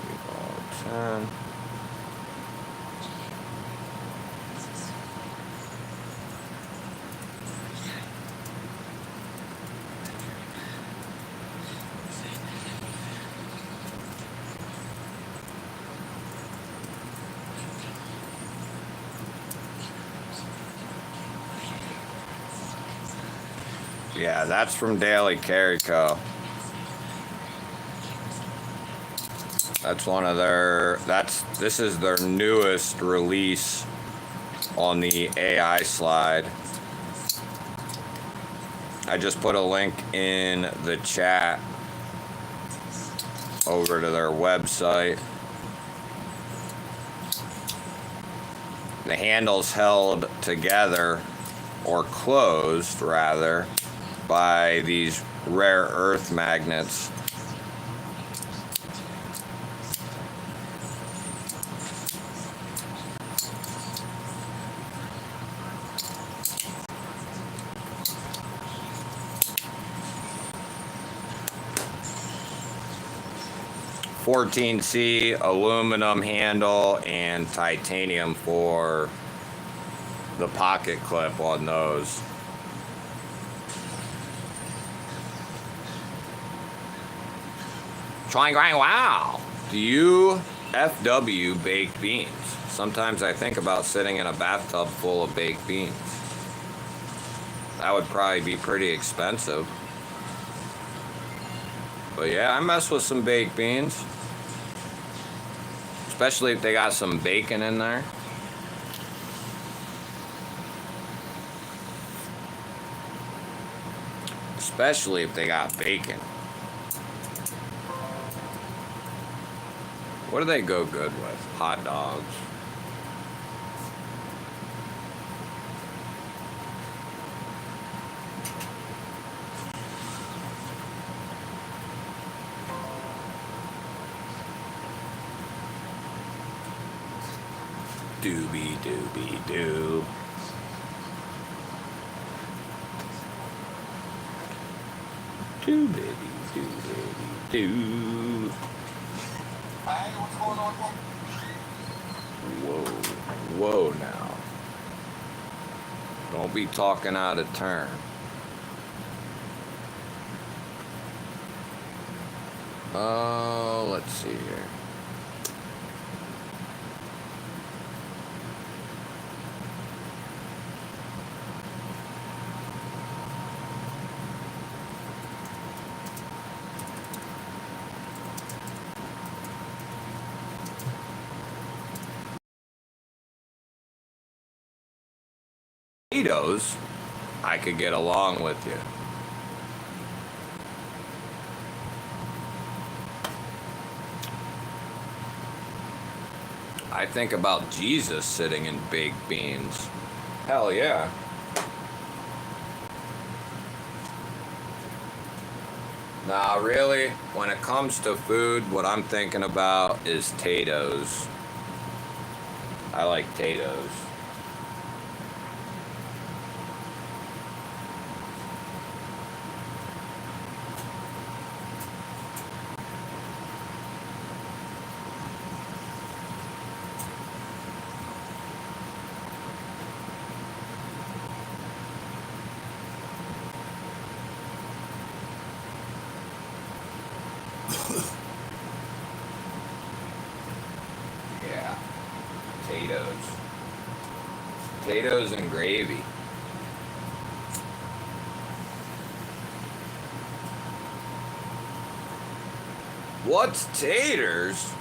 GBALL 10. Yeah, that's from Daily Carry Co. That's one of their, this is their newest release on the AI slide. I just put a link in the chat over to their website. The handle's held together, or closed rather, by these rare earth magnets. (14C) aluminum handle and titanium for the pocket clip on those. Trying, wow. Do you FW baked beans? Sometimes I think about sitting in a bathtub full of baked beans. That would probably be pretty expensive. But yeah, I mess with some baked beans. Especially if they got some bacon in there. Especially if they got bacon. What do they go good with? Hot dogs. Doobie doobie doo. Doo baby doo baby doo. Hey, what's going on? Whoa now. Don't be talking out of turn. Oh, let's see here. Potatoes, I could get along with you. I think about Jesus sitting in baked beans. Hell yeah. Nah, really, when it comes to food, what I'm thinking about is potatoes. I like potatoes. Yeah, potatoes. Potatoes and gravy. What's taters?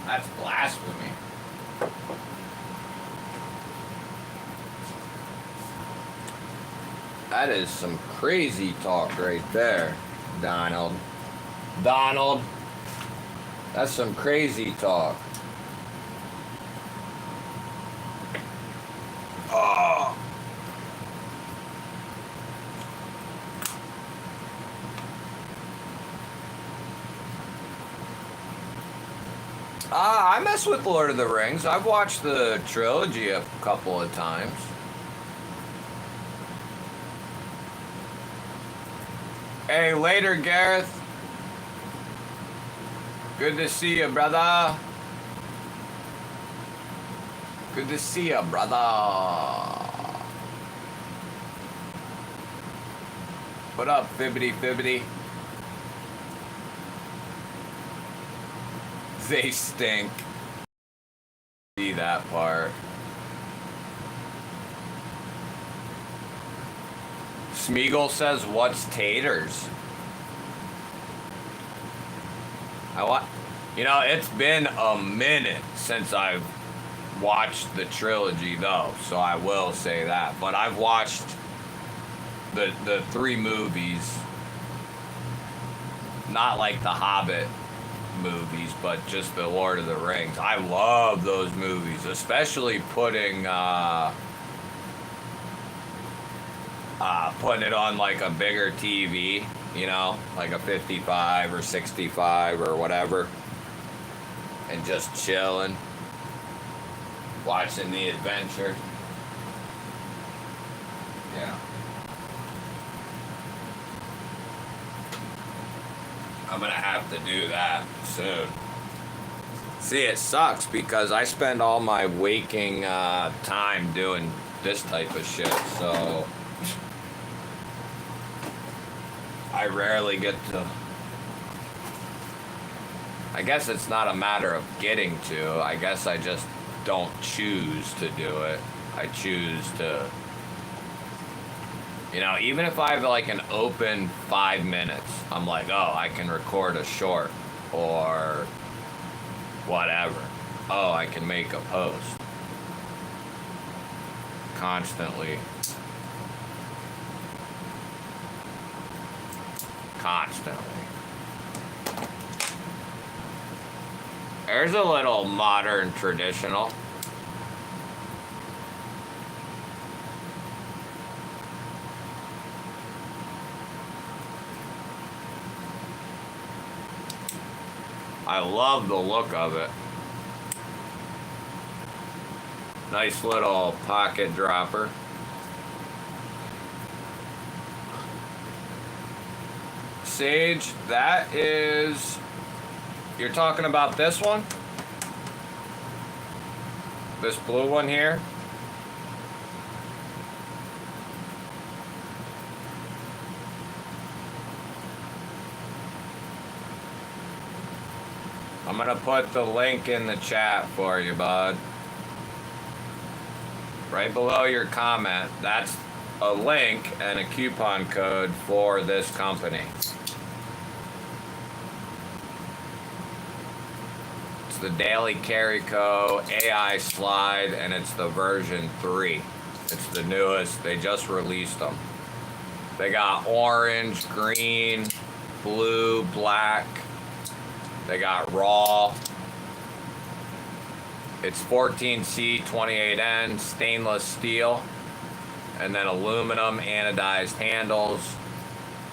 That's blasphemy. That is some crazy talk right there, Donald. Donald, that's some crazy talk. Oh. I mess with Lord of the Rings. I've watched the trilogy a couple of times. Hey, later, Gareth. Good to see you, brother. Good to see you, brother. What up, Fibbity Fibbity? They stink. See that part. Smeagol says, what's taters? You know, it's been a minute since I've watched the trilogy, though, so I will say that. But I've watched the three movies, not like the Hobbit movies, but just the Lord of the Rings. I love those movies, especially putting it on like a bigger TV, you know, like a 55 or 65 or whatever, and just chilling, watching the adventure. Yeah. I'm gonna have to do that soon. See, it sucks because I spend all my waking time doing this type of shit, so I rarely get to. I guess it's not a matter of getting to. I guess I just don't choose to do it. I choose to, even if I have like an open 5 minutes, I'm like, oh, I can record a short or whatever. Oh, I can make a post. Constantly. There's a little modern traditional. I love the look of it. Nice little pocket dropper. Sage, that is... You're talking about this one? This blue one here? I'm gonna put the link in the chat for you, bud. Right below your comment, that's a link and a coupon code for this company. It's the Daily Carry Co. AI slide, and it's the version 3. It's the newest. They just released them. They got orange, green, blue, black. They got raw. It's 14C 28N stainless steel, and then aluminum anodized handles,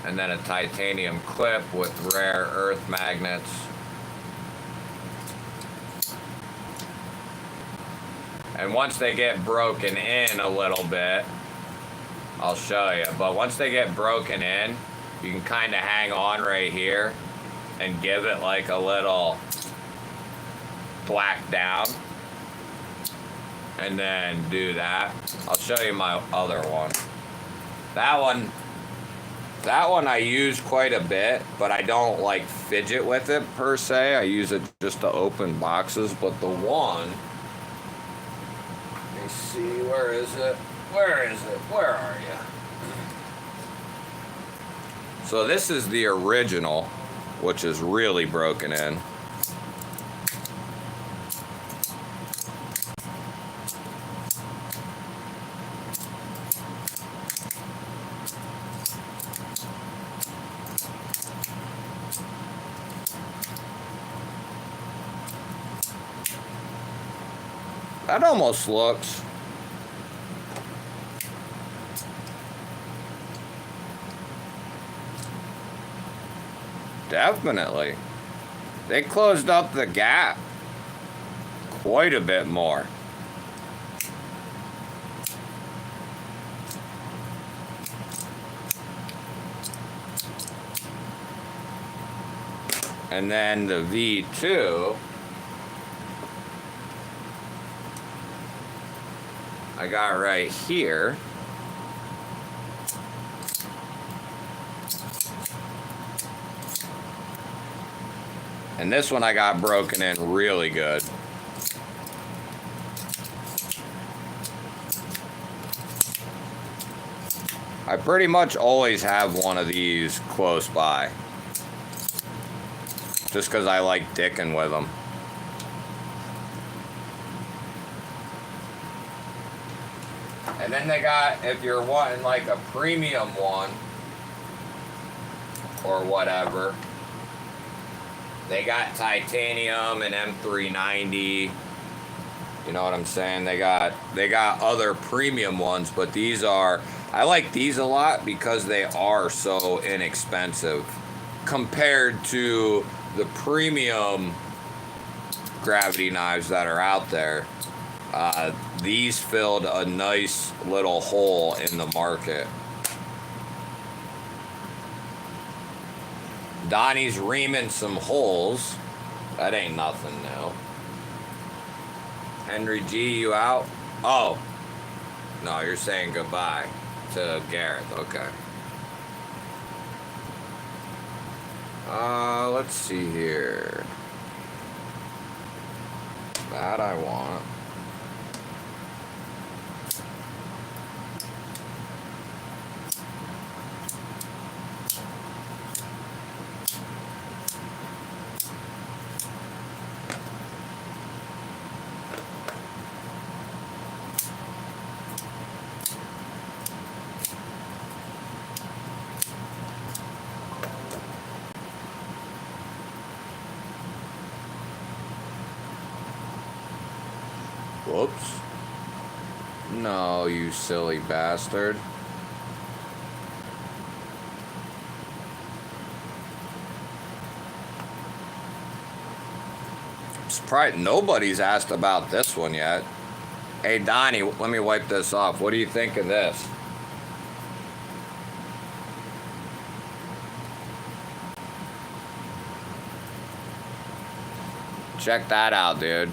and then a titanium clip with rare earth magnets. And once they get broken in a little bit, I'll show you, but once they get broken in, you can kind of hang on right here and give it like a little thwack down. And then do that. I'll show you my other one. That one I use quite a bit, but I don't like fidget with it per se. I use it just to open boxes. But the one, let me see, where is it? Where is it? Where are you? So this is the original, which is really broken in. That almost looks definitely. They closed up the gap quite a bit more. And then the V2, I got right here. And this one I got broken in really good. I pretty much always have one of these close by. Just because I like dicking with them. And then they got, if you're wanting like a premium one or whatever, they got titanium and M390. You know what I'm saying? They got other premium ones, but these are, I like these a lot because they are so inexpensive compared to the premium gravity knives that are out there. These filled a nice little hole in the market. Donnie's reaming some holes. That ain't nothing new. Henry G, you out? Oh. No, you're saying goodbye to Gareth. Okay. Let's see here. That I want. Whoops. No, you silly bastard. I'm surprised nobody's asked about this one yet. Hey, Donnie, let me wipe this off. What do you think of this? Check that out, dude.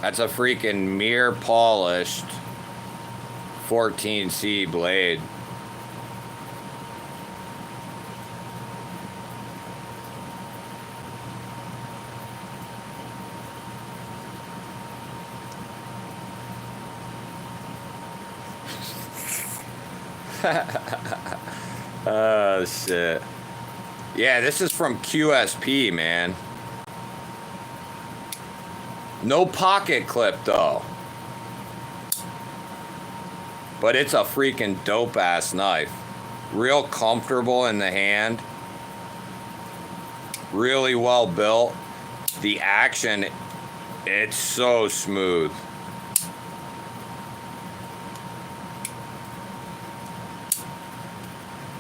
That's a freaking mirror polished 14C blade. Oh, shit. Yeah, this is from QSP, man. No pocket clip, though. But it's a freaking dope-ass knife. Real comfortable in the hand. Really well built. The action, it's so smooth.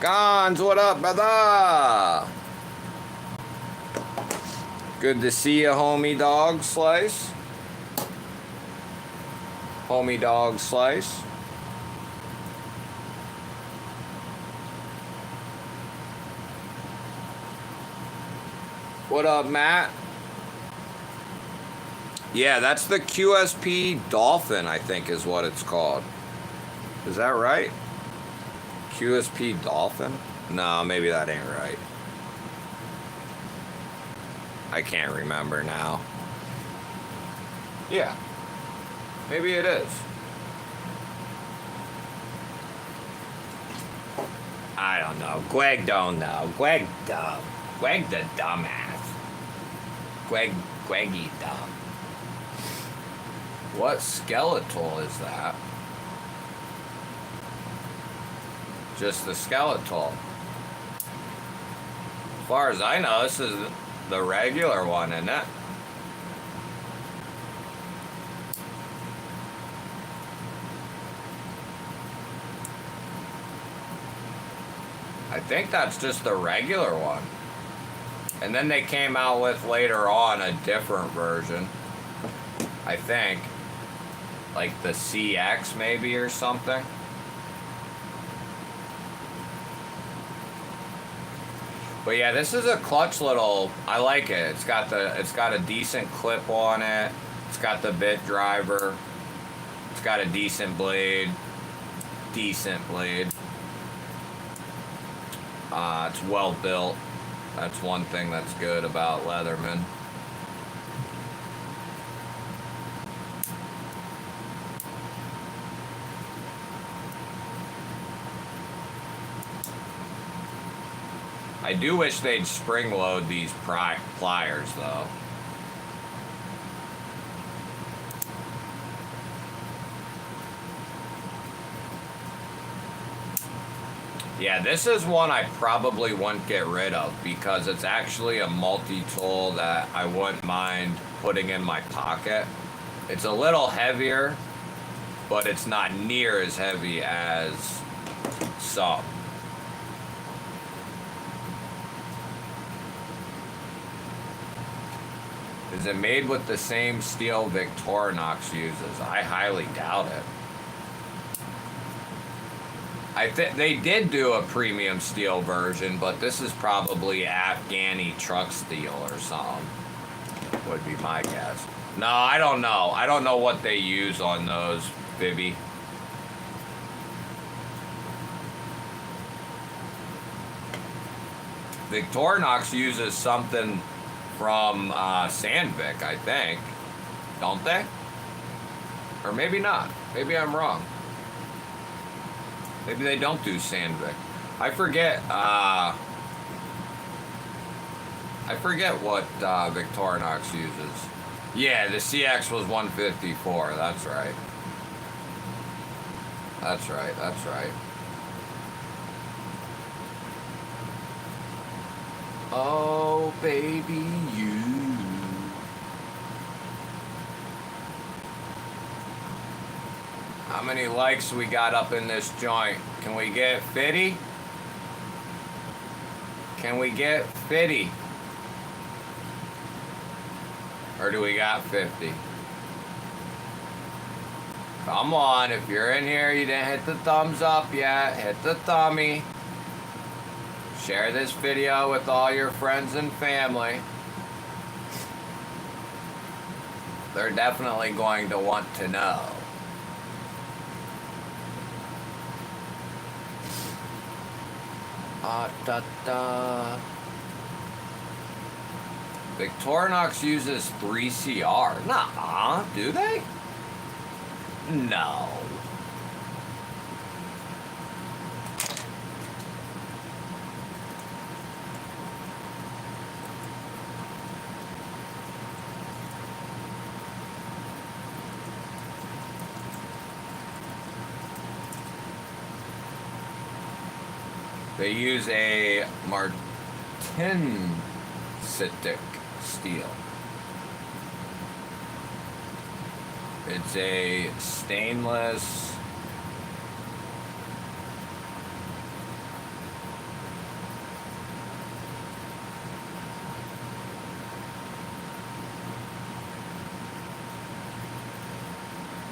Gons, what up, brother? Good to see you, homie dog slice. Homie dog slice. What up, Matt? Yeah, that's the QSP Dolphin, I think is what it's called. Is that right? QSP Dolphin? No, maybe that ain't right. I can't remember now. Yeah. Maybe it is. I don't know. Greg don't know. Greg dumb. Greg the dumbass. Greggy dumb. What skeletal is that? Just the skeletal. As far as I know, this is the regular one, isn't it? I think that's just the regular one. And then they came out with later on a different version. I think. Like the CX maybe or something. But yeah, this is a clutch little, I like it. It's got a decent clip on it. It's got the bit driver. It's got a decent blade. Decent blade. It's well built. That's one thing that's good about Leatherman. I do wish they'd spring load these pliers though. Yeah, this is one I probably wouldn't get rid of because it's actually a multi-tool that I wouldn't mind putting in my pocket. It's a little heavier, but it's not near as heavy as some. Is it made with the same steel Victorinox uses? I highly doubt it. I think they did do a premium steel version, but this is probably Afghani truck steel or something. Would be my guess. No, I don't know. I don't know what they use on those, Bibby. Victorinox uses something from Sandvik, I think. Don't they? Or maybe not. Maybe I'm wrong. Maybe they don't do Sandvik. I forget what Victorinox uses. Yeah, the CX was 154. That's right. That's right. That's right. Oh, baby, you. How many likes we got up in this joint? Can we get 50? Can we get 50? Or do we got 50? Come on, if you're in here, you didn't hit the thumbs up yet, hit the thummy. Share this video with all your friends and family. They're definitely going to want to know. Victorinox uses 3CR. Nuh-uh, do they? No. They use a martensitic steel. It's a stainless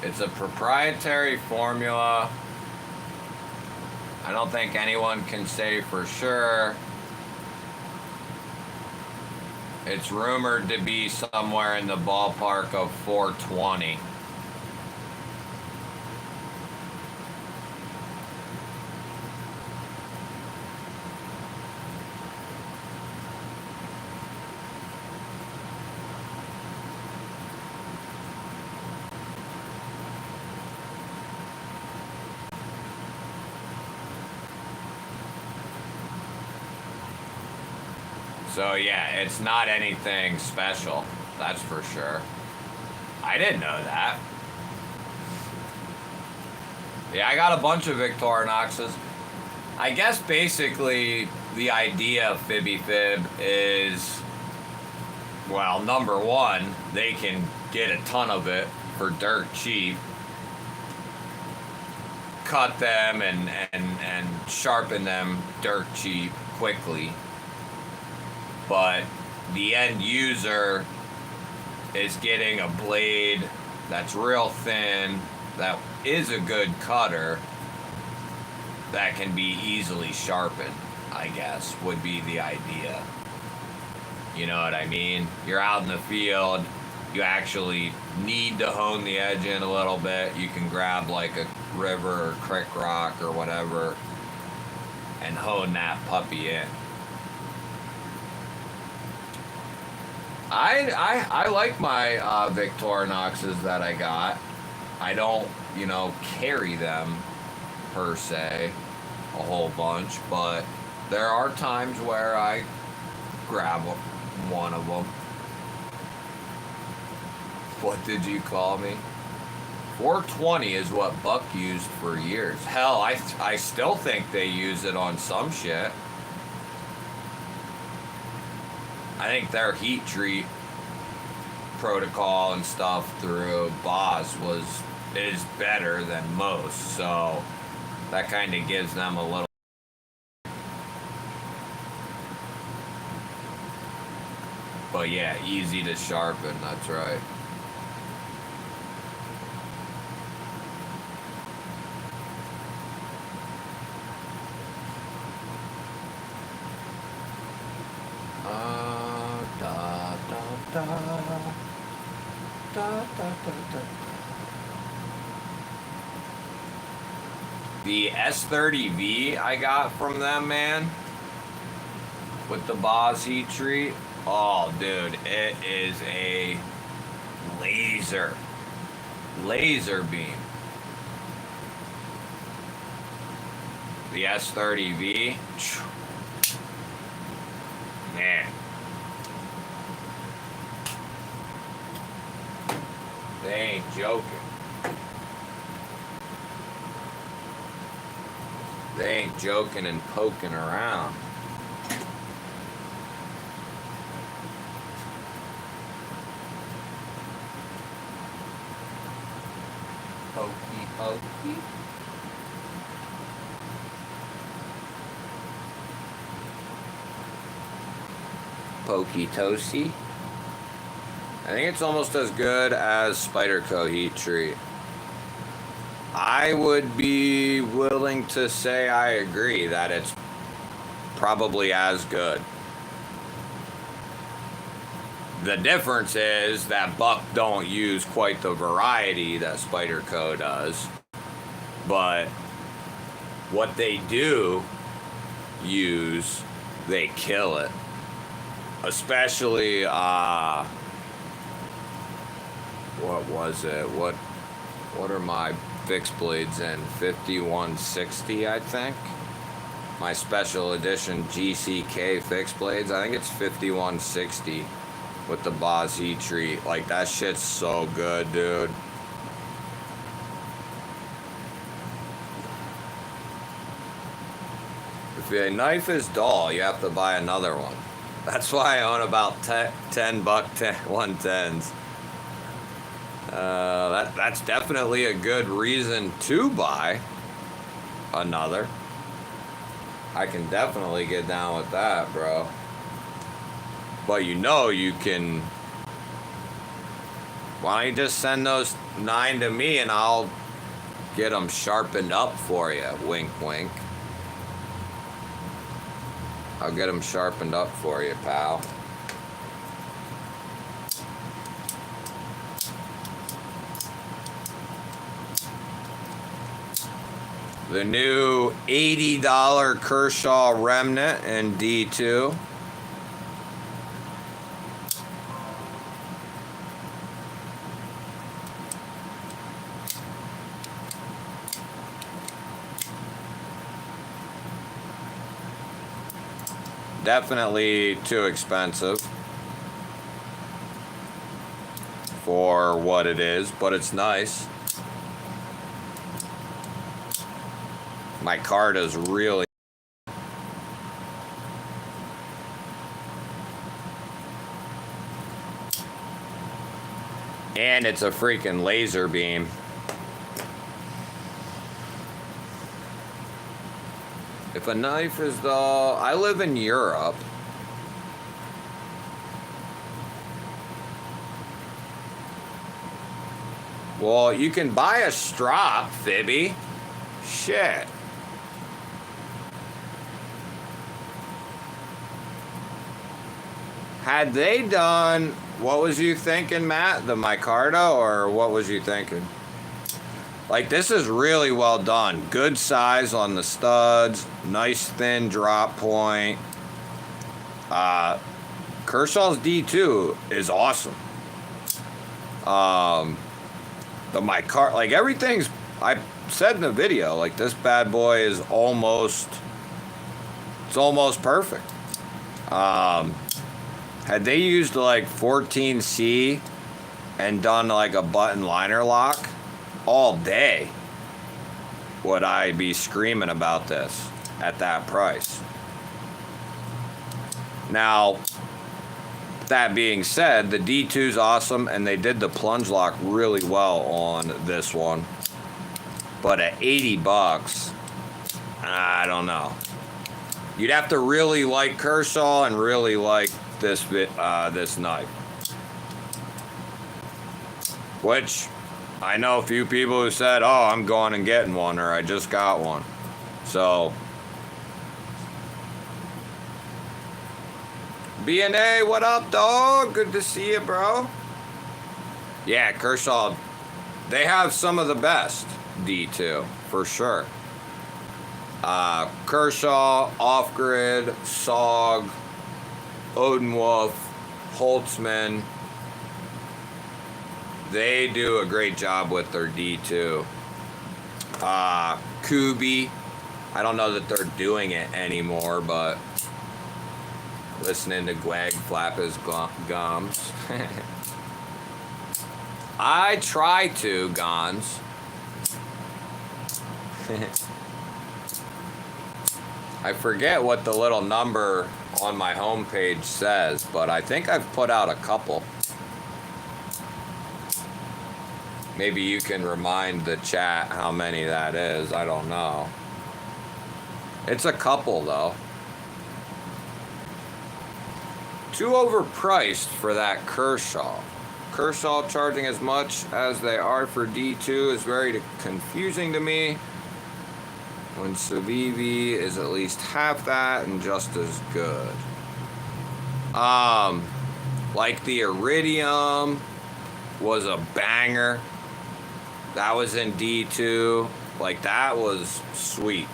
it's a proprietary formula. I don't think anyone can say for sure. It's rumored to be somewhere in the ballpark of 420. So yeah, it's not anything special, that's for sure. I didn't know that. Yeah, I got a bunch of Victorinoxes. I guess basically the idea of Fibby Fib is, well, number one, they can get a ton of it for dirt cheap. Cut them and sharpen them dirt cheap quickly. But the end user is getting a blade that's real thin, that is a good cutter, that can be easily sharpened, I guess, would be the idea. You know what I mean? You're out in the field, you actually need to hone the edge in a little bit. You can grab like a river or creek rock or whatever and hone that puppy in. I like my Victorinoxes that I got. I don't, carry them per se a whole bunch, but there are times where I grab one of them. What did you call me? 420 is what Buck used for years. Hell, I still think they use it on some shit. I think their heat treat protocol and stuff through Boss is better than most, so that kind of gives them a little. But yeah, easy to sharpen, that's right. da, da, da, da. The S30V I got from them, man, with the Boss heat treat. Oh, dude, it is a laser beam. The S30V, man. They ain't joking. They ain't joking and poking around. Pokey, pokey. Pokey toasty. I think it's almost as good as Spyderco heat treat. I would be willing to say I agree that it's probably as good. The difference is that Buck don't use quite the variety that Spyderco does. But what they do use, they kill it. Especially, what was it? What are my fixed blades in? 5160, I think. My special edition GCK fixed blades, I think it's 5160 with the Boss heat treat. Like, that shit's so good, dude. If your knife is dull, you have to buy another one. That's why I own about 10 buck 110s. That's definitely a good reason to buy another. I can definitely get down with that, bro. But you know you can. Why don't you just send those 9 to me and I'll get them sharpened up for you. Wink, wink. I'll get them sharpened up for you, pal. The new $80 Kershaw Remnant in D2. Definitely too expensive for what it is, but it's nice. My card is really and it's a freaking laser beam. If a knife is dull, I live in Europe. Well, you can buy a strop, Fibby. Shit. Had they done, what was you thinking, Matt? The micarta, or what was you thinking? Like, this is really well done. Good size on the studs. Nice thin drop point. Kershaw's D2 is awesome. The micarta, like, everything's, I said in the video, like, this bad boy is almost, it's almost perfect. Had they used like 14C and done like a button liner lock all day, would I be screaming about this at that price? Now, that being said, the D2's awesome and they did the plunge lock really well on this one. But at 80 bucks, I don't know. You'd have to really like Kershaw and really like this knife. Which, I know a few people who said, oh, I'm going and getting one, or I just got one. So, BNA, what up, dog? Good to see you, bro. Yeah, Kershaw, they have some of the best D2, for sure. Kershaw, Off Grid, Sog, Odenwolf, Holtzman. They do a great job with their D2. Kubi, I don't know that they're doing it anymore, but listening to Gwag flap his gums. I try to, Gons. I forget what the little number on my homepage says, but I think I've put out a couple. Maybe you can remind the chat how many that is. I don't know. It's a couple, though. Too overpriced for that Kershaw. Kershaw charging as much as they are for D2 is very confusing to me, when Savivi is at least half that and just as good. Like the Iridium was a banger. That was in D2. Like, that was sweet.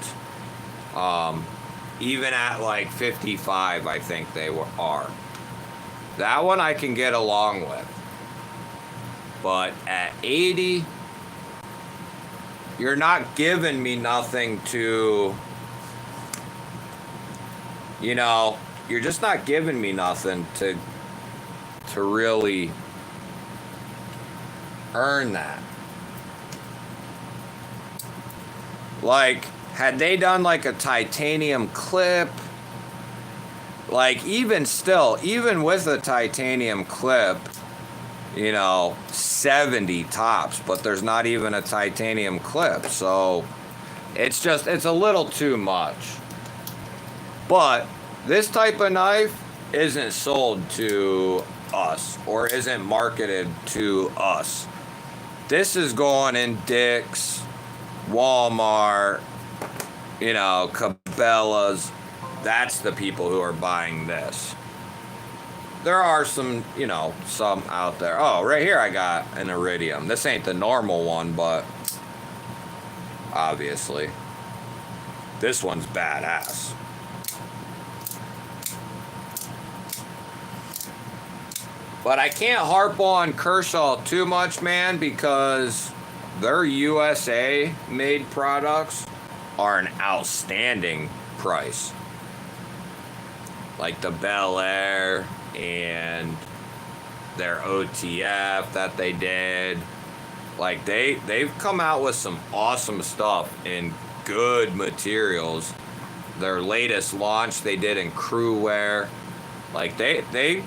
Even at like 55, I think they are. That one I can get along with. But at 80, you're not giving me nothing to, you know, you're just not giving me nothing to really earn that. Like, had they done like a titanium clip, like even still, even with a titanium clip, you know, 70 tops, but there's not even a titanium clip. So it's just, it's a little too much. But this type of knife isn't sold to us or isn't marketed to us. This is going in Dick's, Walmart, you know, Cabela's. That's the people who are buying this. There are some, you know, some out there. Oh, right here I got an Iridium. This ain't the normal one, but obviously this one's badass. But I can't harp on Kershaw too much, man, because their USA made products are an outstanding price. Like the Bel Air and their OTF that they did. Like they've come out with some awesome stuff in good materials. Their latest launch they did in crew wear. Like they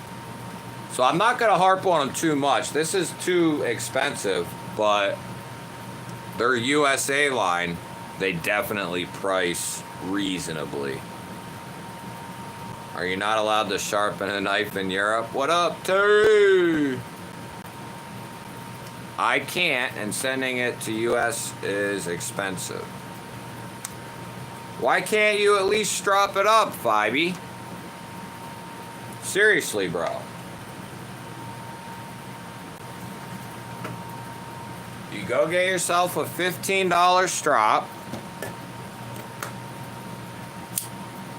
so I'm not gonna harp on them too much. This is too expensive, but their USA line, they definitely price reasonably. Are you not allowed to sharpen a knife in Europe? What up, Terry? I can't, and sending it to US is expensive. Why can't you at least strap it up, Fibey? Seriously, bro. You go get yourself a $15 strap.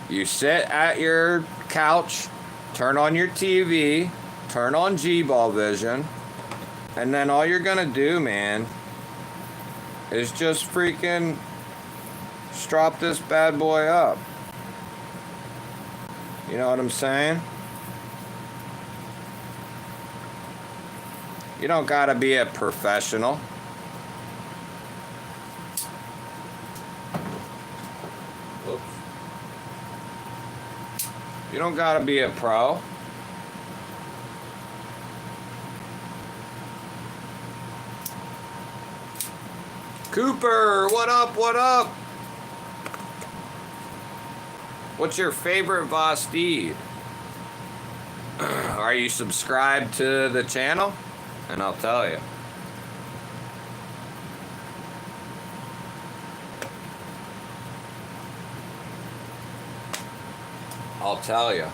You sit at your couch, turn on your TV, turn on GBall Vision, and then all you're gonna do, man, is just freaking strap this bad boy up. You know what I'm saying? You don't gotta be a professional. You don't gotta be a pro. Cooper, what up, what up? What's your favorite Vosteed? Are you subscribed to the channel? And I'll tell you. I'll tell you.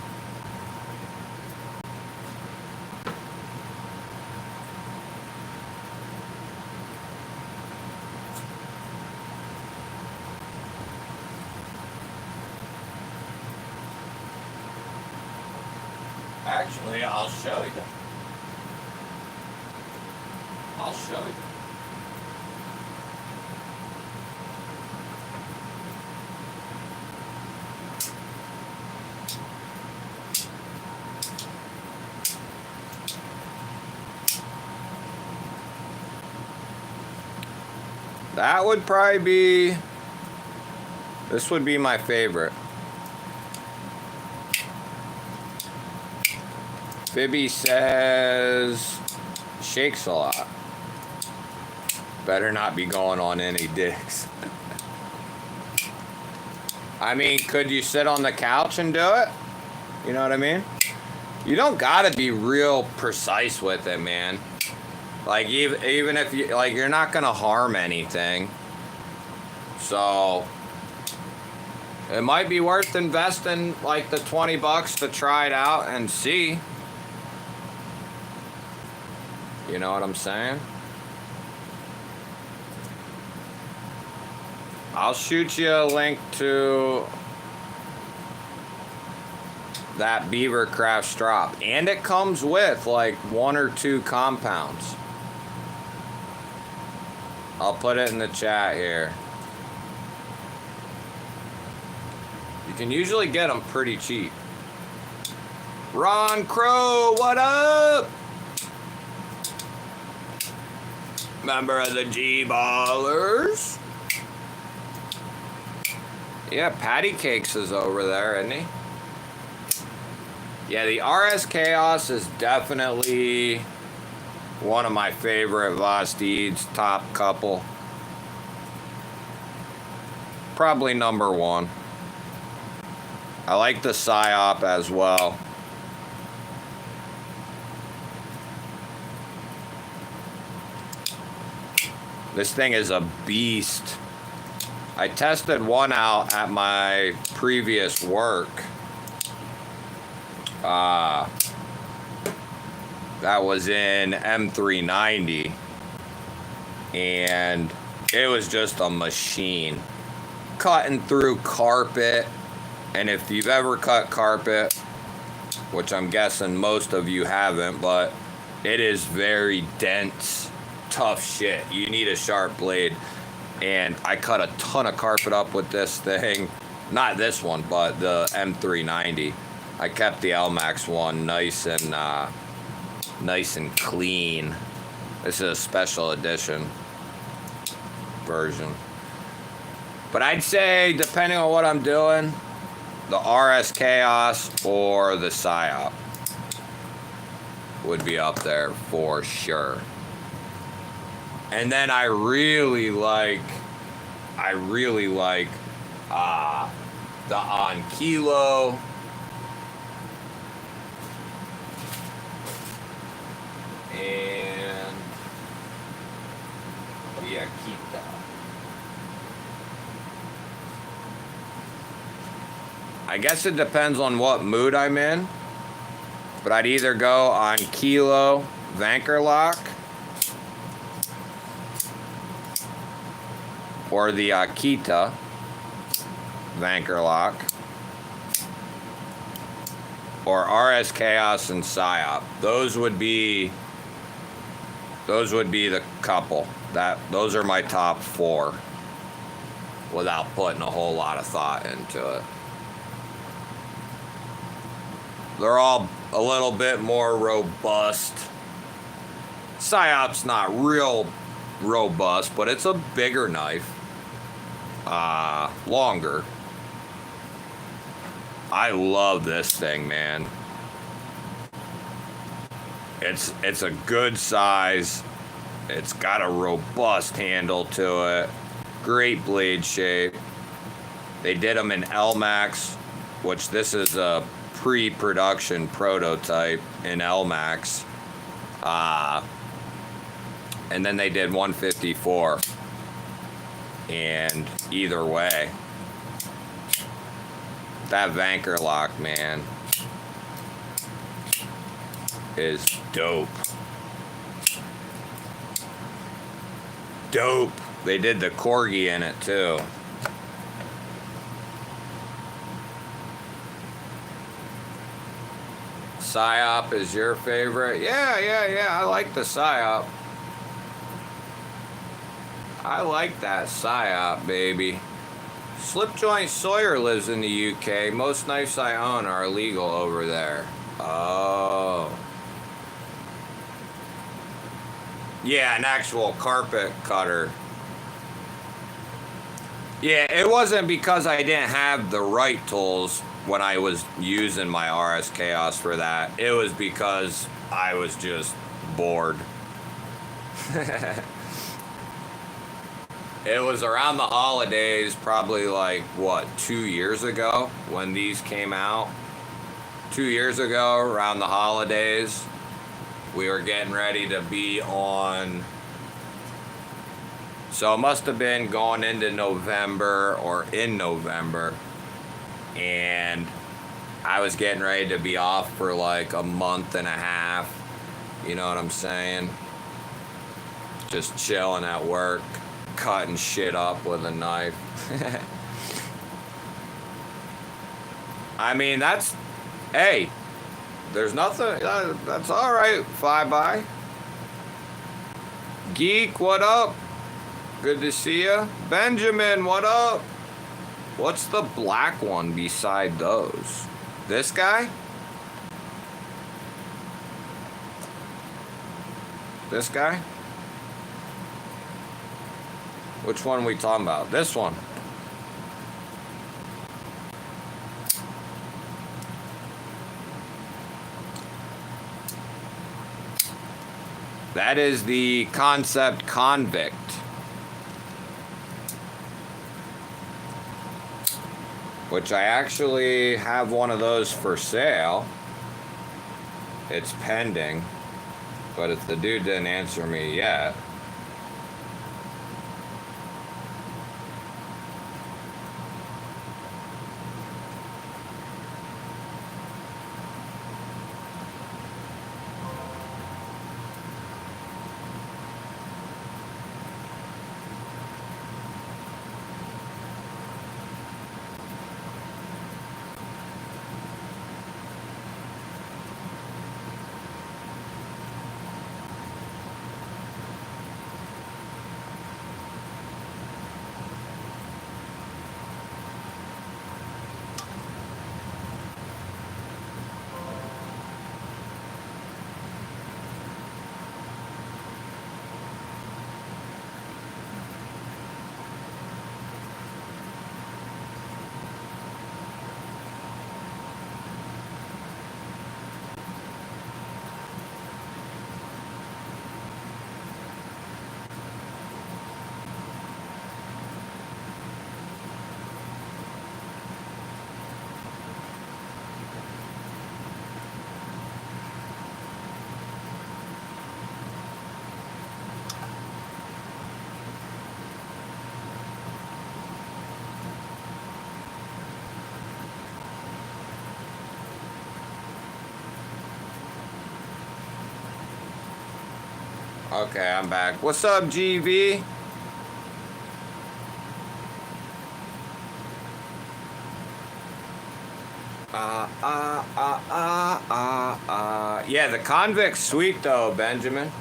Actually, I'll show you. I'll show you. That would probably be, this would be my favorite. Bibby says, shakes a lot. Better not be going on any dicks. I mean, could you sit on the couch and do it? You know what I mean? You don't gotta be real precise with it, man. Like, even if you, like, you're not gonna harm anything. So, it might be worth investing, like, the $20 to try it out and see. You know what I'm saying? I'll shoot you a link to that Beaver Craft strap. And it comes with, like, 1 or 2 compounds. I'll put it in the chat here. You can usually get them pretty cheap. Ron Crow, what up? Member of the GBallers. Yeah, Patty Cakes is over there, isn't he? Yeah, the RS Chaos is definitely one of my favorite Vosteeds, top couple. Probably number 1. I like the Psyop as well. This thing is a beast. I tested one out at my previous work. That was in M390, and it was just a machine. Cutting through carpet, and if you've ever cut carpet, which I'm guessing most of you haven't, but it is very dense, tough shit. You need a sharp blade, and I cut a ton of carpet up with this thing. Not this one, but the M390. I kept the LMAX one nice and clean. This is a special edition version. But I'd say, depending on what I'm doing, the RS Chaos or the Psyop would be up there for sure. And then I really like the On Kilo. And yeah, keep that. I guess it depends on what mood I'm in, but I'd either go on Kilo Vankerlock or the Akita Vankerlock or RS Chaos and Psyop. Those would be the couple. Those are my top 4 without putting a whole lot of thought into it. They're all a little bit more robust. Psyop's not real robust, but it's a bigger knife. Longer. I love this thing, man. It's a good size. It's got a robust handle to it. Great blade shape. They did them in LMAX, which this is a pre-production prototype in LMAX. And then they did 154. And either way, that Vankerlock, man, is dope. Dope. They did the Corgi in it too. PSYOP is your favorite? Yeah. I like the PSYOP. I like that PSYOP, baby. Slip Joint Sawyer lives in the UK. Most knives I own are illegal over there. Oh. Yeah, an actual carpet cutter. Yeah, it wasn't because I didn't have the right tools when I was using my RS Chaos for that. It was because I was just bored. It was around the holidays, probably like, what, 2 years ago when these came out? 2 years ago, around the holidays, we were getting ready to be on. So it must have been going into November or in November. And I was getting ready to be off for like a month and a half. You know what I'm saying? Just chilling at work, cutting shit up with a knife. I mean, that's, hey, there's nothing, that's all right, Flyby. Geek, what up? Good to see ya. Benjamin, what up? What's the black one beside those? This guy? This guy? Which one are we talking about? This one. That is the Concept Convict. Which I actually have one of those for sale. It's pending. But if the dude didn't answer me yet. Okay, I'm back. What's up, GV? Yeah, the Convict's sweet though, Benjamin.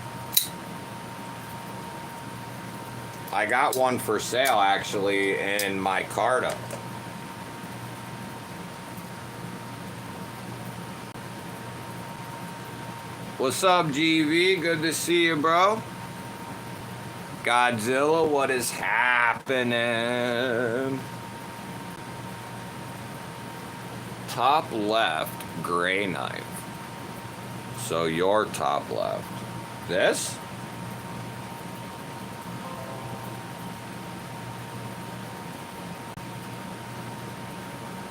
I got one for sale actually in my Carta. What's up, GV? Good to see you, bro. Godzilla, what is happening? Top left, gray knife. So your top left. This?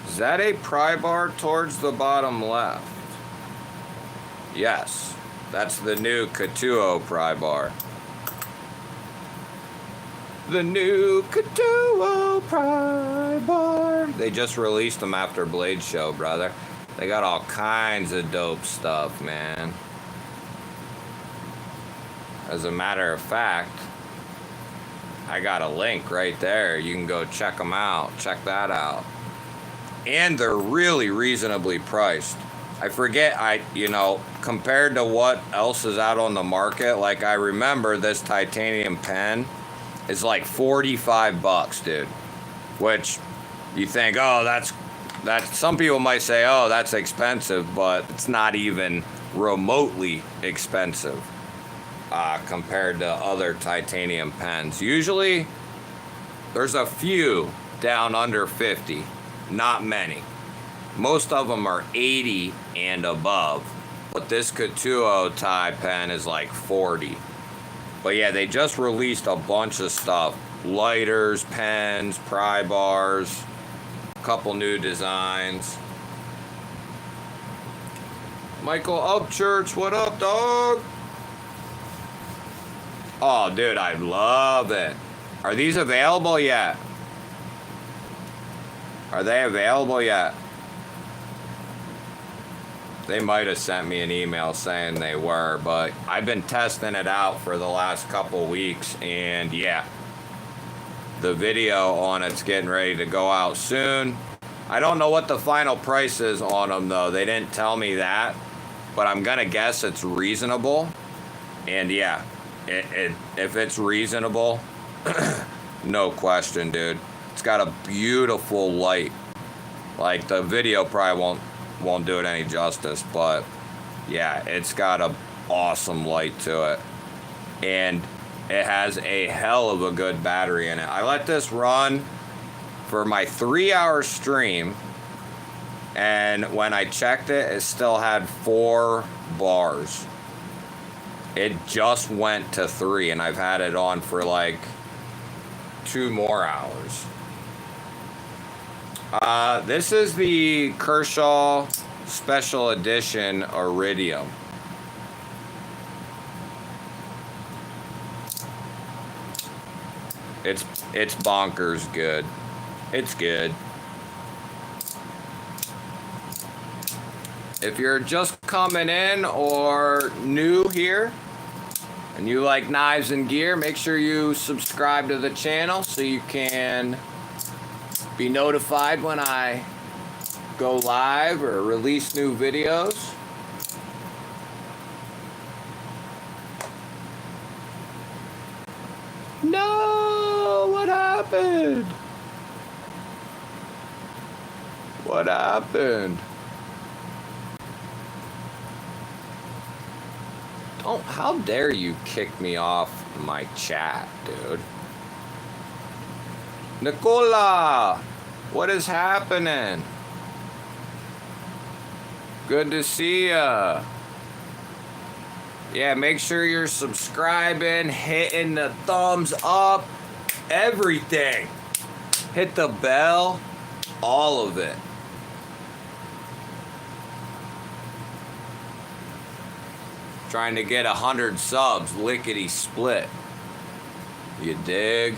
Is that a pry bar towards the bottom left? Yes. That's the new Katuo pry bar. The new Katuo pry bar. They just released them after Blade Show, brother. They got all kinds of dope stuff, man. As a matter of fact, I got a link right there. You can go check them out. Check that out. And they're really reasonably priced. I forget, compared to what else is out on the market, like I remember this titanium pen is like 45 bucks, dude. Which you think, oh, that's some people might say, oh, that's expensive, but it's not even remotely expensive compared to other titanium pens. Usually there's a few down under 50, not many. Most of them are 80 and above, but this Couture tie pen is like 40. But yeah, they just released a bunch of stuff. Lighters, pens, pry bars, a couple new designs. Michael Upchurch, what up, dog? Oh, dude, I love it. Are these available yet? Are they available yet? They might have sent me an email saying they were, but I've been testing it out for the last couple weeks, and yeah, the video on it's getting ready to go out soon. I don't know what the final price is on them, though. They didn't tell me that, but I'm gonna guess it's reasonable. And yeah, if it's reasonable, no question, dude. It's got a beautiful light. Like, the video probably won't do it any justice, but yeah, it's got a awesome light to it, and it has a hell of a good battery in it. I let this run for my 3-hour stream, and when I checked it, it still had 4 bars. It just went to 3, and I've had it on for like 2 more hours. This is the Kershaw Special Edition Iridium. It's bonkers good. It's good. If you're just coming in or new here and you like knives and gear, make sure you subscribe to the channel so you can be notified when I go live or release new videos. No, what happened? What happened? How dare you kick me off my chat, dude? Nicola, what is happening? Good to see ya. Yeah, make sure you're subscribing, hitting the thumbs up, everything. Hit the bell, all of it. Trying to get 100 subs, lickety split. You dig?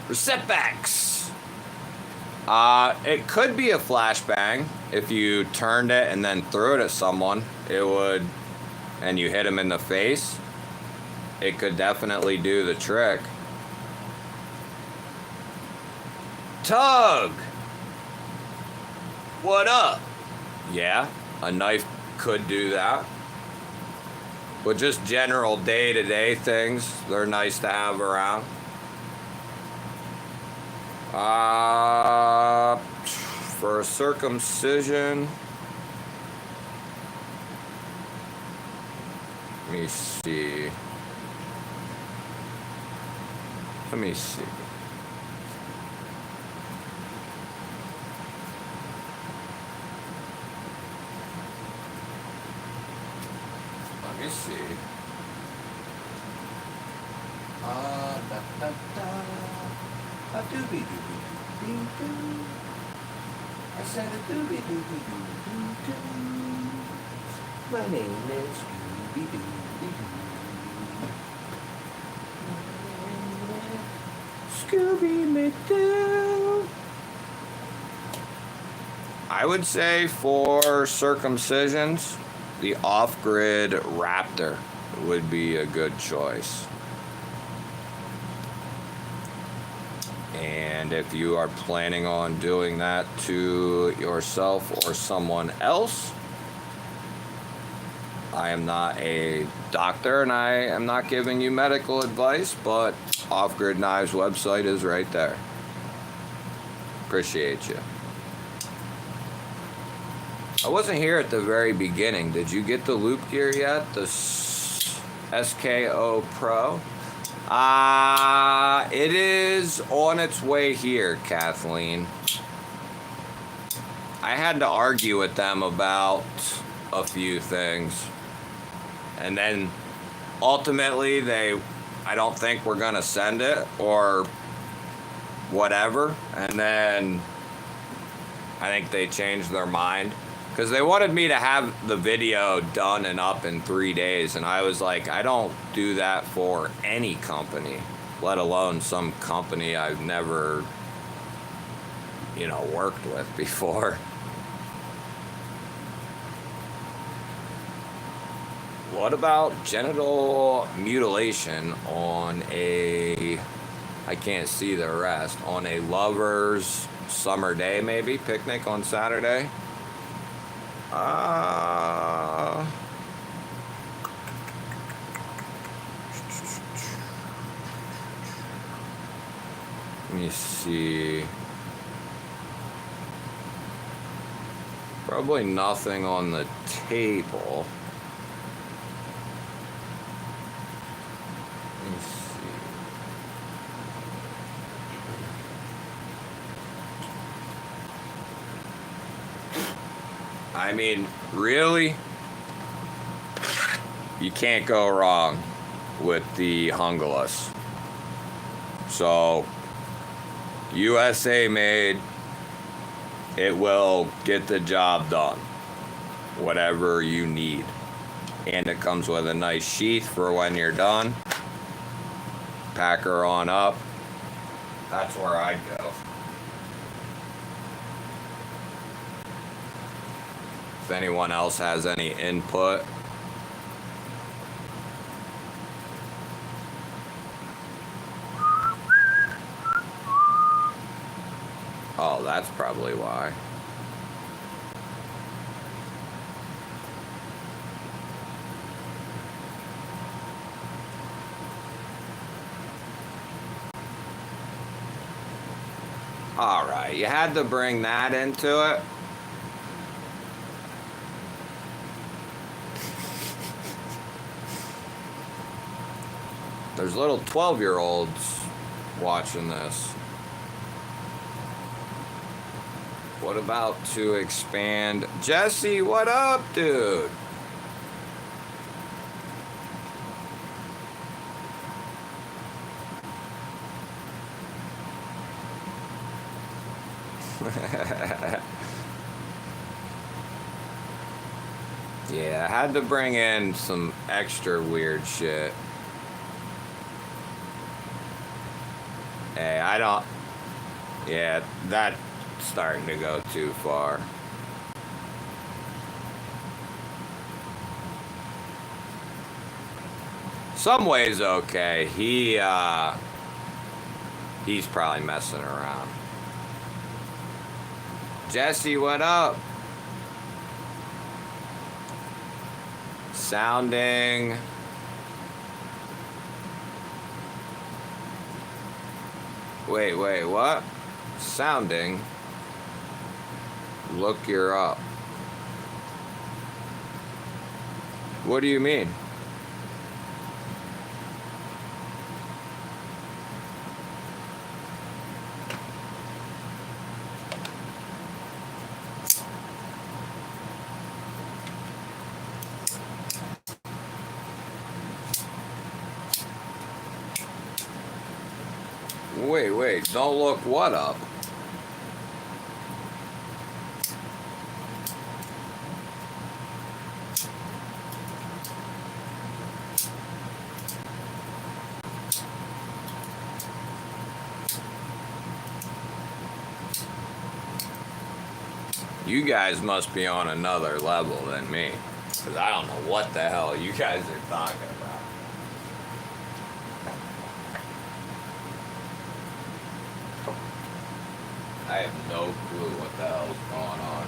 For setbacks. It could be a flashbang if you turned it and then threw it at someone. It would, and you hit them in the face. It could definitely do the trick. Tug! What up? Yeah, a knife could do that. But just general day-to-day things, they're nice to have around. For a circumcision, let me see. Let me see. A doobie doobie doo doo. I said a doobie doobie doo doo doo. My name is Scooby Dooby Doo. Scooby McDoo. I would say for circumcisions, the off-grid Raptor would be a good choice. And And if you are planning on doing that to yourself or someone else, I am not a doctor and I am not giving you medical advice, but Off Grid Knives website is right there. Appreciate you. I wasn't here at the very beginning. Did you get the loop gear yet? The SKO Pro? It is on its way here, Kathleen. I had to argue with them about a few things. And then ultimately I don't think we're gonna send it or whatever. And then I think they changed their mind. Because they wanted me to have the video done and up in 3 days. And I was like, I don't do that for any company, let alone some company I've never, worked with before. What about genital mutilation on I can't see the rest, on a lover's summer day maybe, picnic on Saturday? Let me see. Probably nothing on the table. Let me see. I mean, really? You can't go wrong with the Hungalas. So, USA made, it will get the job done. Whatever you need. And it comes with a nice sheath for when you're done. Pack her on up. That's where I'd go. If anyone else has any input. Oh, that's probably why. All right, you had to bring that into it. There's little 12-year-olds watching this. What about to expand? Jesse, what up, dude? Yeah, I had to bring in some extra weird shit. Hey, I don't... Yeah, that's starting to go too far. Some ways okay. He's probably messing around. Jesse, what up? Sounding. Wait, what? Sounding. Look her up. What do you mean? Wait, don't look what up? You guys must be on another level than me, because I don't know what the hell you guys are talking about. I have no clue what the hell's going on.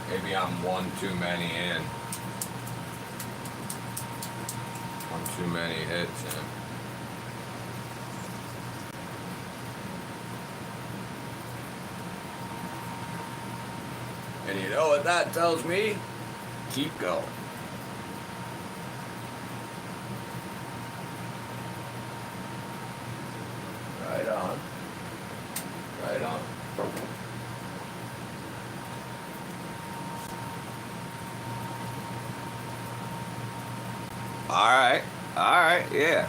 Maybe I'm one too many in. One too many hits in. And you know what that tells me? Keep going. Right on. Right on. Alright. Alright, yeah.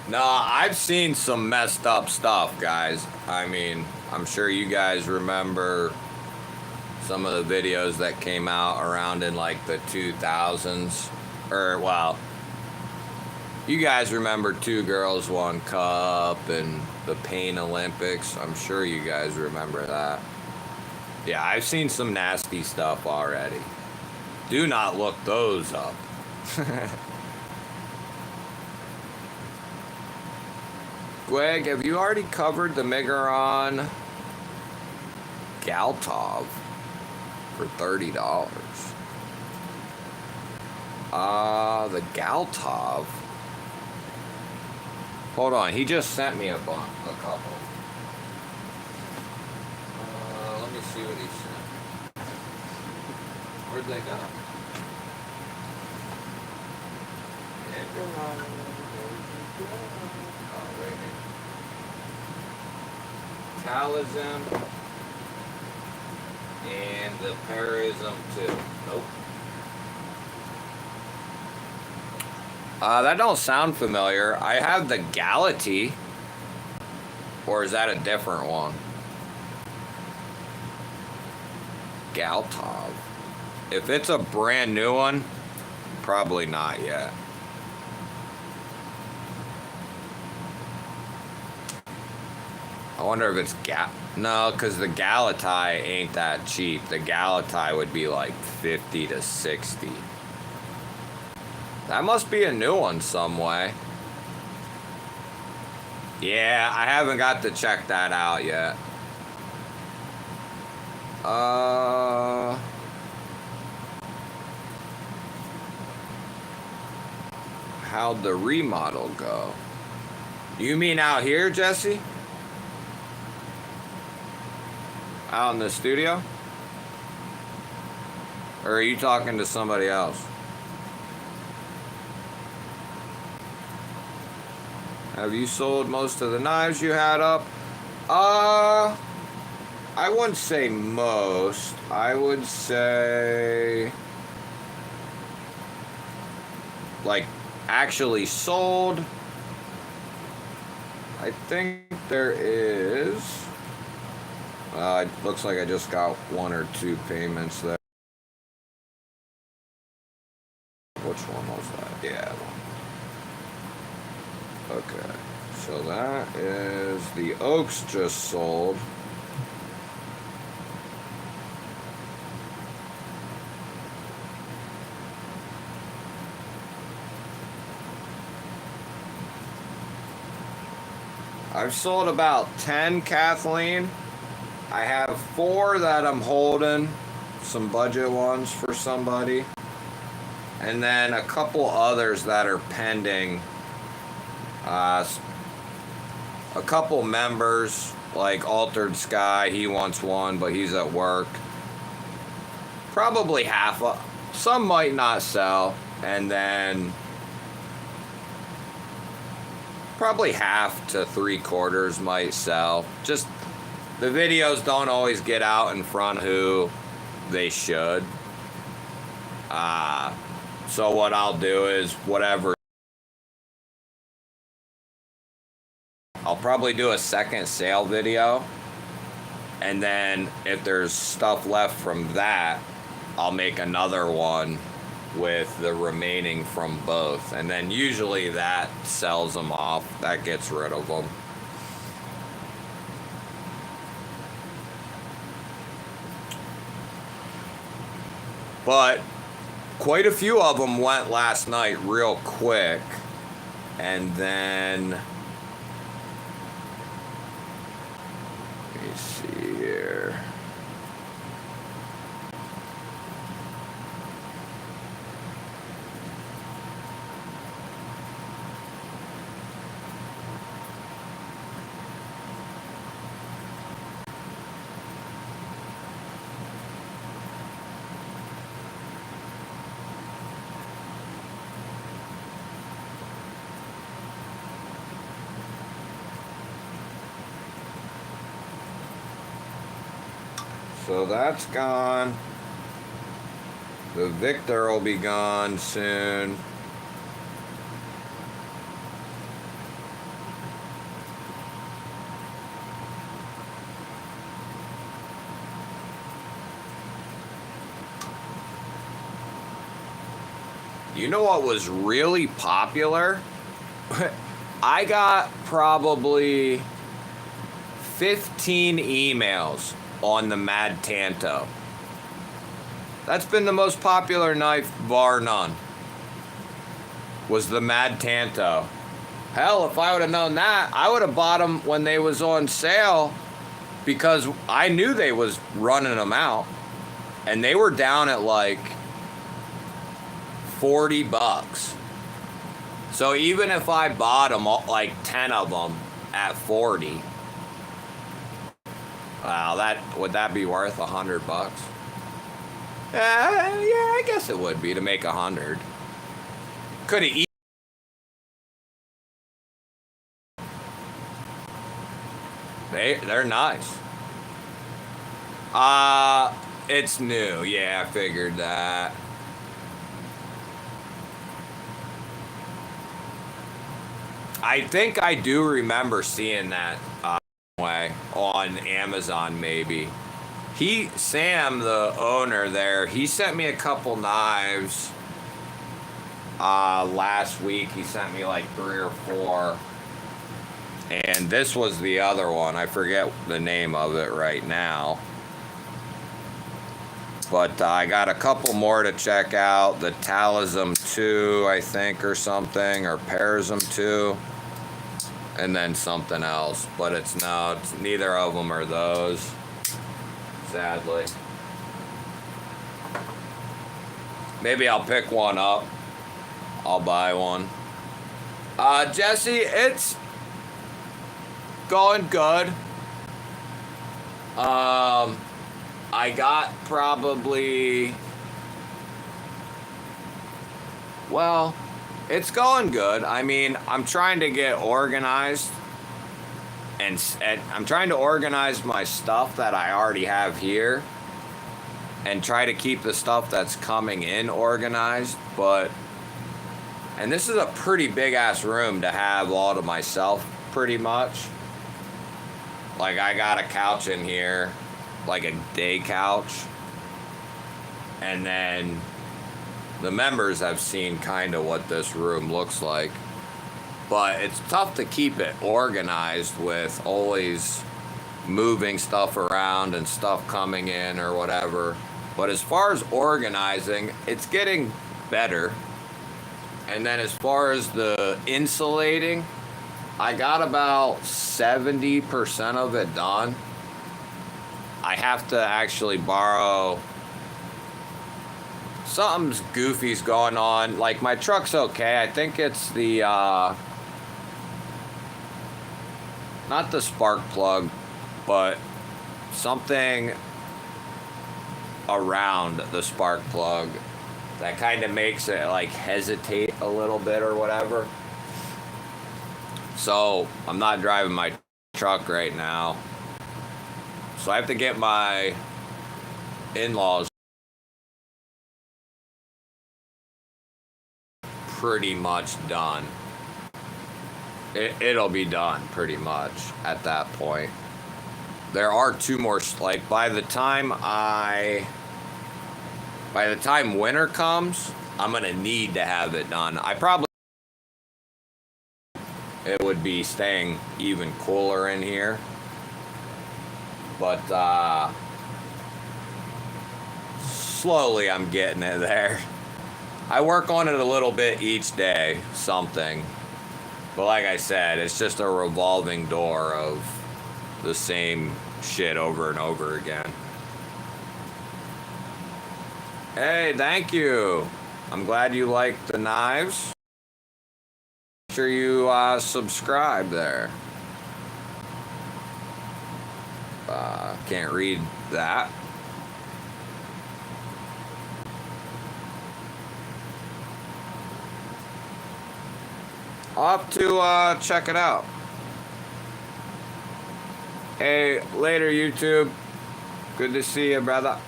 No, I've seen some messed up stuff, guys. I mean, I'm sure you guys remember some of the videos that came out around in like the 2000s. Or, well, you guys remember Two Girls, One Cup and the Pain Olympics. I'm sure you guys remember that. Yeah, I've seen some nasty stuff already. Do not look those up. Greg, have you already covered the Migaron Galtov for $30? The Galtov. Hold on, he just sent me a couple. Let me see what he sent. Where'd they go? Oh, right here. Talism and the Parism too. Nope. That don't sound familiar. I have the Galati. Or is that a different one? Galtov. If it's a brand new one, probably not yet. I wonder if it's no, because the Galatai ain't that cheap. The Galatai would be like 50 to 60. That must be a new one some way. Yeah, I haven't got to check that out yet. How'd the remodel go? You mean out here, Jesse? Out in the studio? Or are you talking to somebody else? Have you sold most of the knives you had up? I wouldn't say most. I would say like actually sold. I think there is. It looks like I just got one or two payments there. Which one was that? Yeah, one. Okay, so that is the Oaks just sold. I've sold about 10, Kathleen. I have 4 that I'm holding, some budget ones for somebody, and then a couple others that are pending. A couple members, like Altered Sky, he wants one, but he's at work. Probably half of, some might not sell, and then probably half to 3/4 might sell. Just the videos don't always get out in front of who they should. So what I'll do is whatever. I'll probably do a second sale video, and then if there's stuff left from that, I'll make another one with the remaining from both, and then usually that sells them off. That gets rid of them. But quite a few of them went last night real quick, and then me see here. So that's gone. The Victor will be gone soon. You know what was really popular? I got probably 15 emails on the Mad Tanto. That's been the most popular knife, bar none, was the Mad Tanto. Hell, if I would have known that, I would have bought them when they was on sale, because I knew they was running them out, and they were down at like $40. So even if I bought them, like 10 of them at 40, wow, would that be worth $100? Yeah, I guess it would be to make 100. Could have eaten. They're nice. It's new. Yeah, I figured that. I think I do remember seeing that way on Amazon, maybe. Sam, the owner there, he sent me a couple knives last week. He sent me like 3 or 4. And this was the other one. I forget the name of it right now. But I got a couple more to check out. The Talism 2, I think, or something, or Perism 2. And then something else. But it's neither of them are those, sadly. Maybe I'll pick one up. I'll buy one. Jesse, it's going good. I got probably, well, it's going good. I mean, I'm trying to get organized, and I'm trying to organize my stuff that I already have here and try to keep the stuff that's coming in organized. And this is a pretty big ass room to have all to myself, pretty much. Like, I got a couch in here, like a day couch. And then the members have seen kind of what this room looks like. But it's tough to keep it organized with always moving stuff around and stuff coming in or whatever. But as far as organizing, it's getting better. And then as far as the insulating, I got about 70% of it done. I have to actually borrow. Something's goofy's going on. Like, my truck's okay. I think it's the, not the spark plug, but something around the spark plug that kind of makes it like hesitate a little bit or whatever. So I'm not driving my truck right now. So I have to get my in-laws pretty much done. It'll be done pretty much at that point. There are 2 more, like, by the time winter comes, I'm gonna need to have it done. It would be staying even cooler in here. But slowly I'm getting it there. I work on it a little bit each day, something. But like I said, it's just a revolving door of the same shit over and over again. Hey, thank you. I'm glad you like the knives. Make sure you subscribe there. Can't read that. I'll have to check it out. Hey, later YouTube. Good to see you, brother.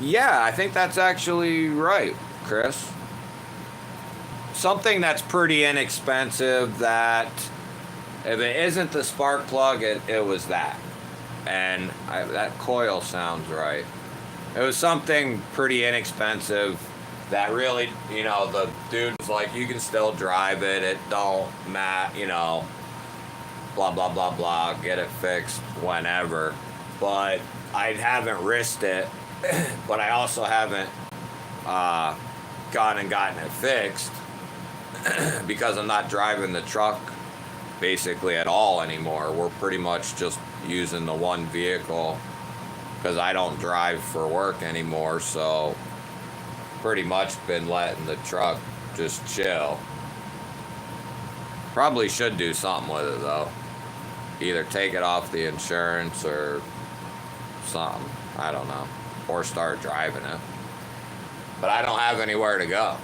Yeah, I think that's actually right, Chris. Something that's pretty inexpensive that if it isn't the spark plug, it was that. And that coil sounds right. It was something pretty inexpensive that really, you know, the dude was like, you can still drive it. It don't matter, you know, blah, blah, blah, blah. Get it fixed whenever. But I haven't risked it. But I also haven't gone and gotten it fixed because I'm not driving the truck basically at all anymore. We're pretty much just using the one vehicle because I don't drive for work anymore, so pretty much been letting the truck just chill. Probably should do something with it though. Either take it off the insurance or something. I don't know. Or start driving it. But I don't have anywhere to go.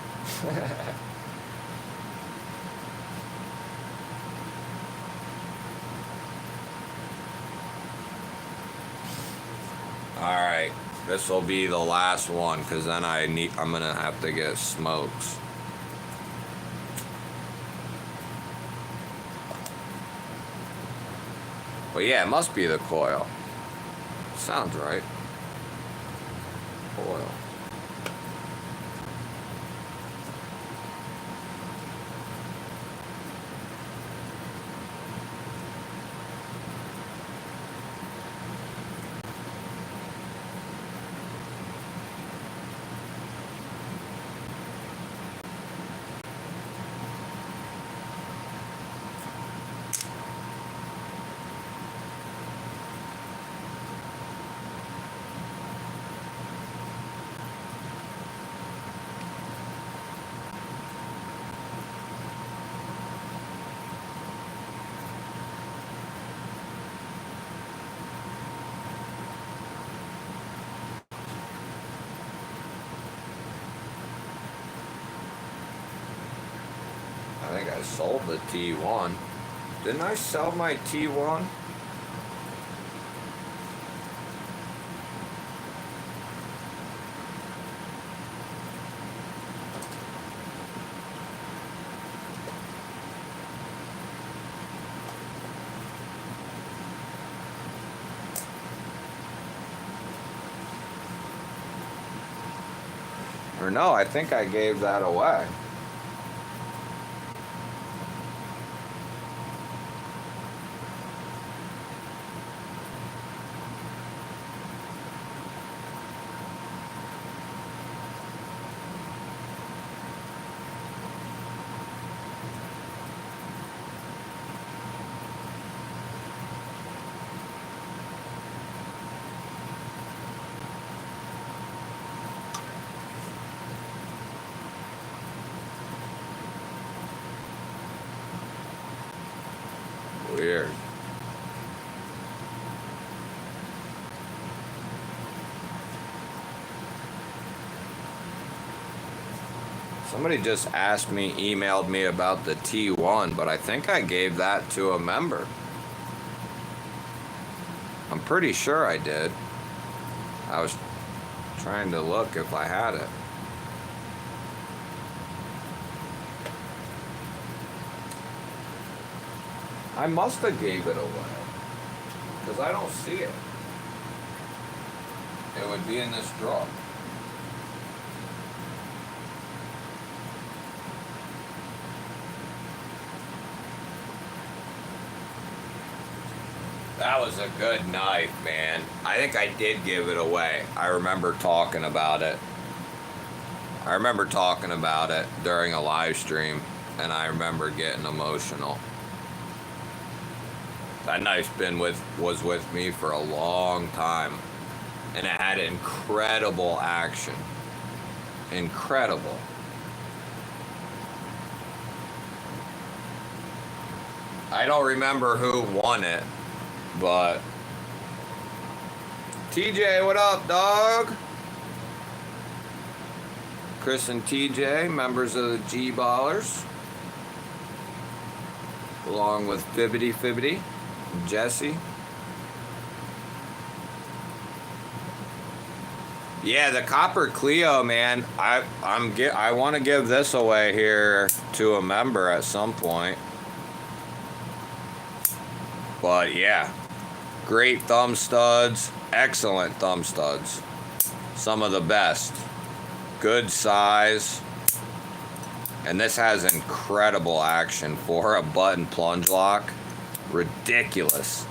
Alright, this will be the last one because then I'm gonna have to get smokes. But yeah, it must be the coil. Sounds right. Coil. I think I sold the T1. Didn't I sell my T1? Or no, I think I gave that away. Weird. Somebody just emailed me about the T1, but I think I gave that to a member. I'm pretty sure I did. I was trying to look if I had it. I must have gave it away because I don't see it. It would be in this drawer. That was a good knife, man. I think I did give it away. I remember talking about it. I remember talking about it during a live stream, and I remember getting emotional. That knife's was with me for a long time, and it had incredible action. Incredible. I don't remember who won it, but TJ, what up, dog? Chris and TJ, members of the GBallers, along with Fibbity, Jesse. Yeah, the Copper Clio, man. I want to give this away here to a member at some point. But yeah, great thumb studs, excellent thumb studs, some of the best. Good size, and this has incredible action for a button plunge lock. Ridiculous.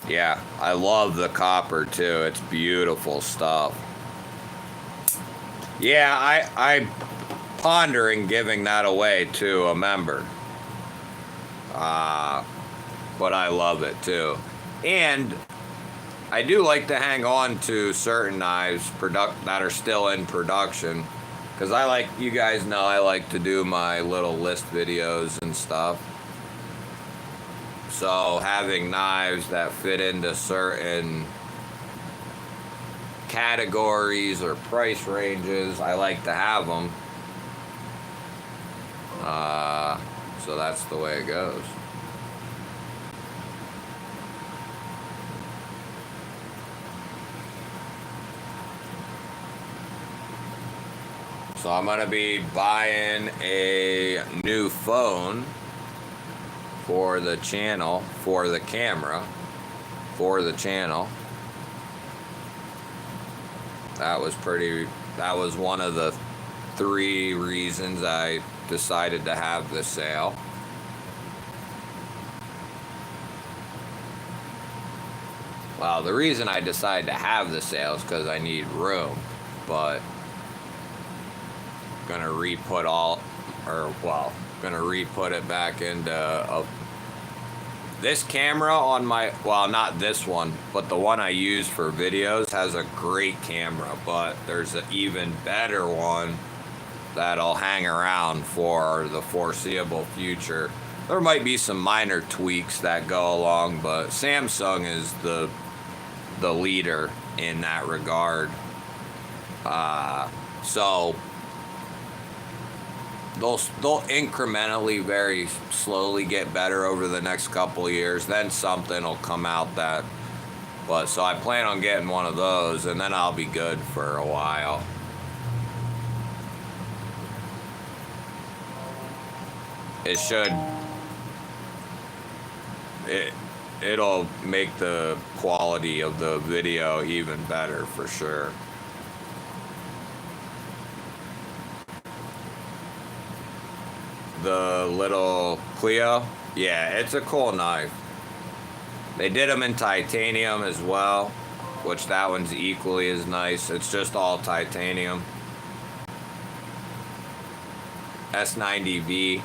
Yeah, I love the copper too. It's beautiful stuff. Yeah, I pondering giving that away to a member. But I love it too. And I do like to hang on to certain knives that are still in production, because I like, you guys know, I like to do my little list videos and stuff. So having knives that fit into certain categories or price ranges, I like to have them. So that's the way it goes. So I'm gonna be buying a new phone for the channel, for the camera, for the channel. That was one of the 3 reasons I decided to have the sale. Well, the reason I decided to have the sale is because I need room, but gonna re-put it back into this camera on my, well, not this one, but the one I use for videos has a great camera, but there's an even better one that'll hang around for the foreseeable future. There might be some minor tweaks that go along, but Samsung is the leader in that regard. So they'll incrementally, very slowly get better over the next couple of years. Then something will come out that, but so I plan on getting one of those, and then I'll be good for a while. It'll make the quality of the video even better for sure. The little Clio, yeah, it's a cool knife. They did them in titanium as well, which that one's equally as nice. It's just all titanium. S90V.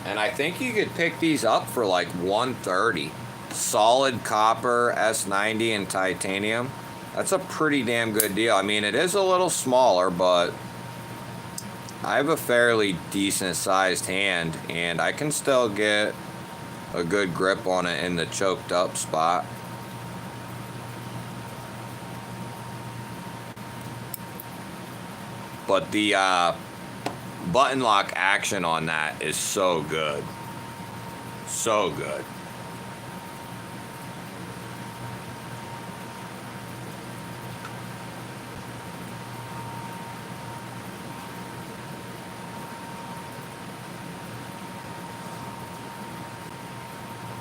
And I think you could pick these up for like $130. Solid copper S90 and titanium. That's a pretty damn good deal. I mean, it is a little smaller, but I have a fairly decent sized hand, and I can still get a good grip on it in the choked up spot. But the button lock action on that is so good. So good.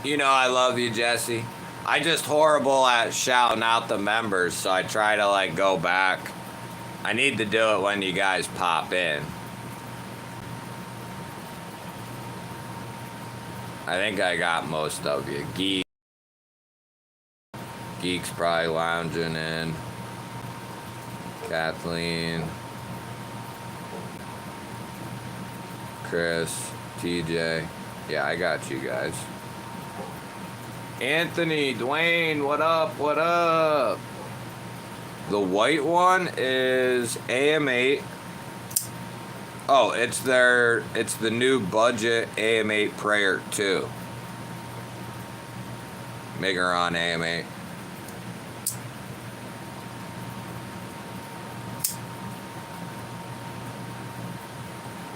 You know I love you, Jesse. I just horrible at shouting out the members, so I try to like go back. I need to do it when you guys pop in. I think I got most of you. Geek's probably lounging in. Kathleen. Chris. TJ. Yeah, I got you guys. Anthony, Dwayne, what up? What up? The white one is AM8. Oh, it's the new budget AM8 Prayer 2. Megaron AM8.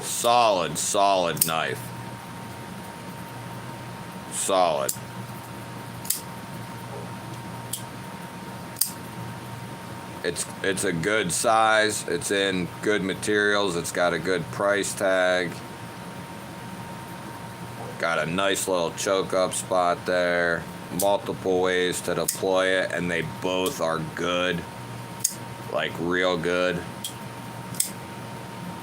Solid knife. Solid. It's a good size. It's in good materials. It's got a good price tag. Got a nice little choke up spot there. Multiple ways to deploy it, and they both are good. Like real good.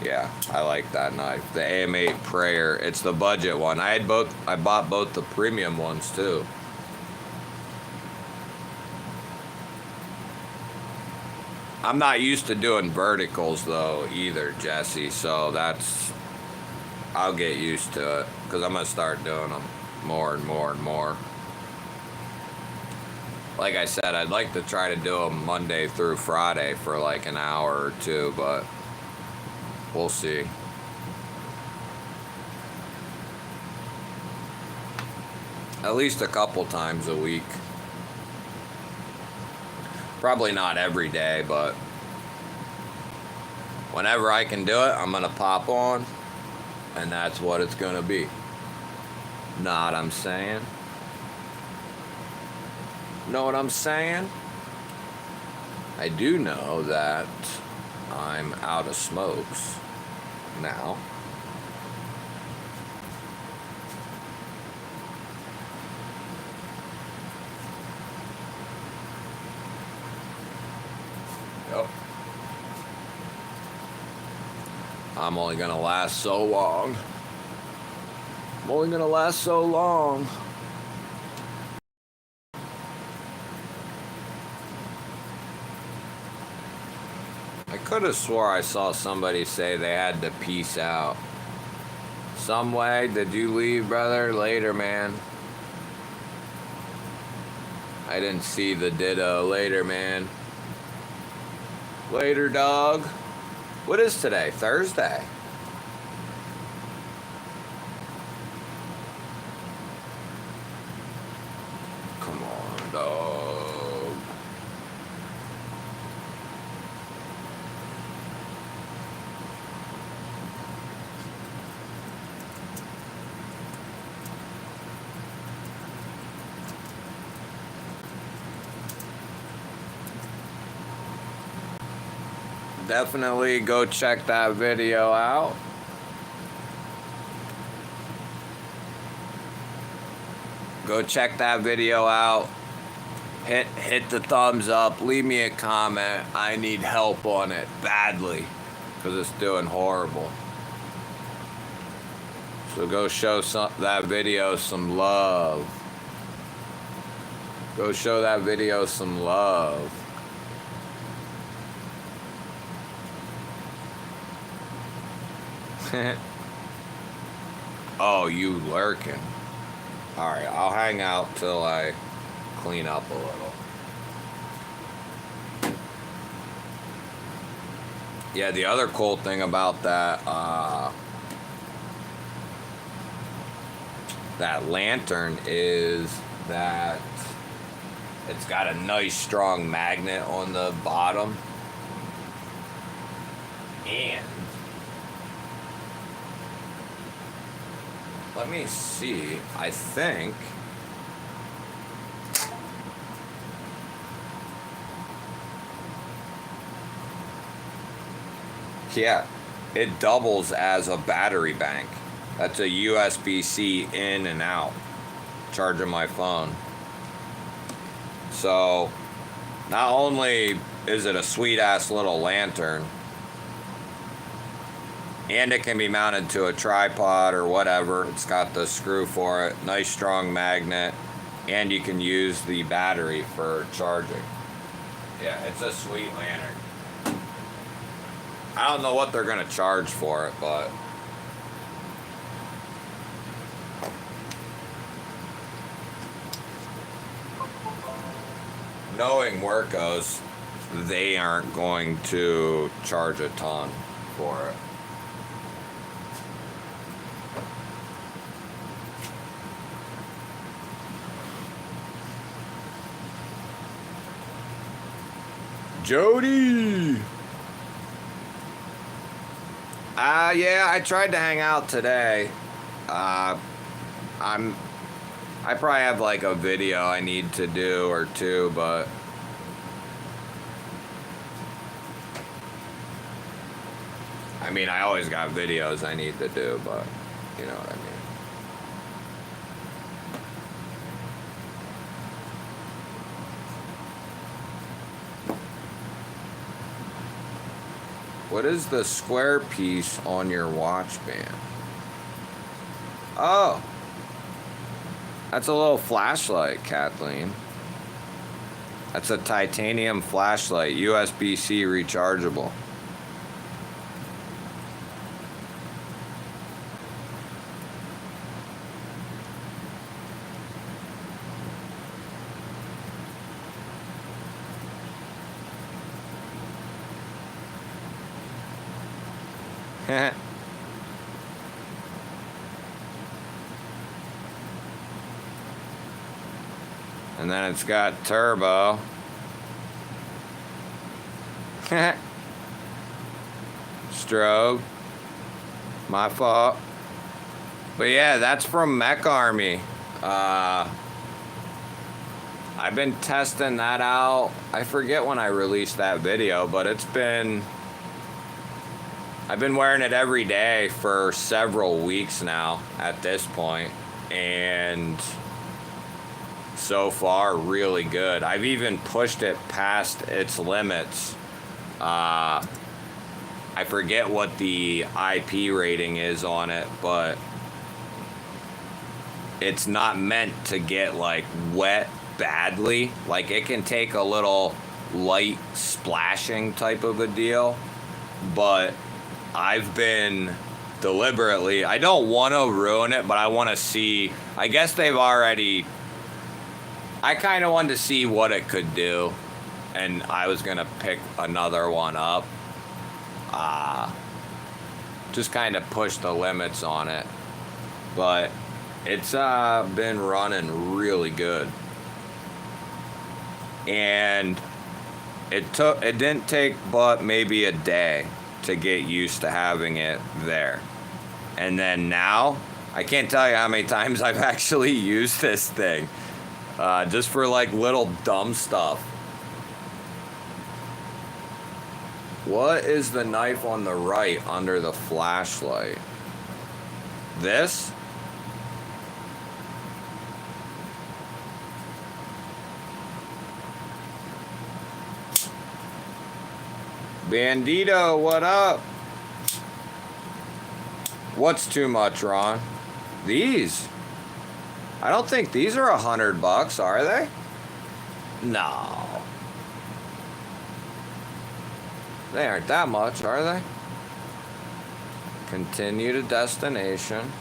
Yeah, I like that knife. The AM8 Prayer. It's the budget one. I bought both the premium ones too. I'm not used to doing verticals though either, Jesse, so I'll get used to it because I'm gonna start doing them more and more and more. Like I said, I'd like to try to do them Monday through Friday for like an hour or two, but we'll see. At least a couple times a week. Probably not every day, but whenever I can do it, I'm gonna pop on, and that's what it's gonna be. Know what I'm saying? Know what I'm saying? I do know that I'm out of smokes now. Yep. I'm only gonna last so long. I'm only gonna last so long. I could have swore I saw somebody say they had to peace out. Some way, did you leave, brother? Later, man. I didn't see the ditto. Later, man. Later, dog. What is today? Thursday. Come on, dog. Definitely go check that video out. Go check that video out. Hit the thumbs up. Leave me a comment. I need help on it badly because it's doing horrible. So go show that video some love. Go show that video some love. Oh, you lurking. Alright, I'll hang out till I clean up a little. Yeah, the other cool thing about that that lantern is that it's got a nice strong magnet on the bottom. And let me see, I think yeah, it doubles as a battery bank. That's a USB-C in and out, charging my phone. So, not only is it a sweet-ass little lantern, and it can be mounted to a tripod or whatever. It's got the screw for it. Nice strong magnet. And you can use the battery for charging. Yeah, it's a sweet lantern. I don't know what they're gonna charge for it, but knowing Workos, they aren't going to charge a ton for it. Jody! Yeah, I tried to hang out today. I probably have like a video I need to do or two, but I mean, I always got videos I need to do, but you know what I mean. What is the square piece on your watch band? Oh, that's a little flashlight, Kathleen. That's a titanium flashlight, USB-C rechargeable. And then it's got turbo. Strobe. My fault. But yeah, that's from Mech Army. I've been testing that out. I forget when I released that video, but I've been wearing it every day for several weeks now at this point, and so far really good. I've even pushed it past its limits. I forget what the IP rating is on it, but it's not meant to get like wet badly. Like it can take a little light splashing type of a deal, but I've been deliberately, I don't want to ruin it, but I want to see, I guess they've already, I kind of wanted to see what it could do, and I was going to pick another one up. Just kind of push the limits on it, but it's been running really good. And it didn't take but maybe a day to get used to having it there. And then now, I can't tell you how many times I've actually used this thing. Just for like little dumb stuff. What is the knife on the right under the flashlight? This? Bandito, what up? What's too much, Ron? These? I don't think these are $100, are they? No. They aren't that much, are they? Continue to destination.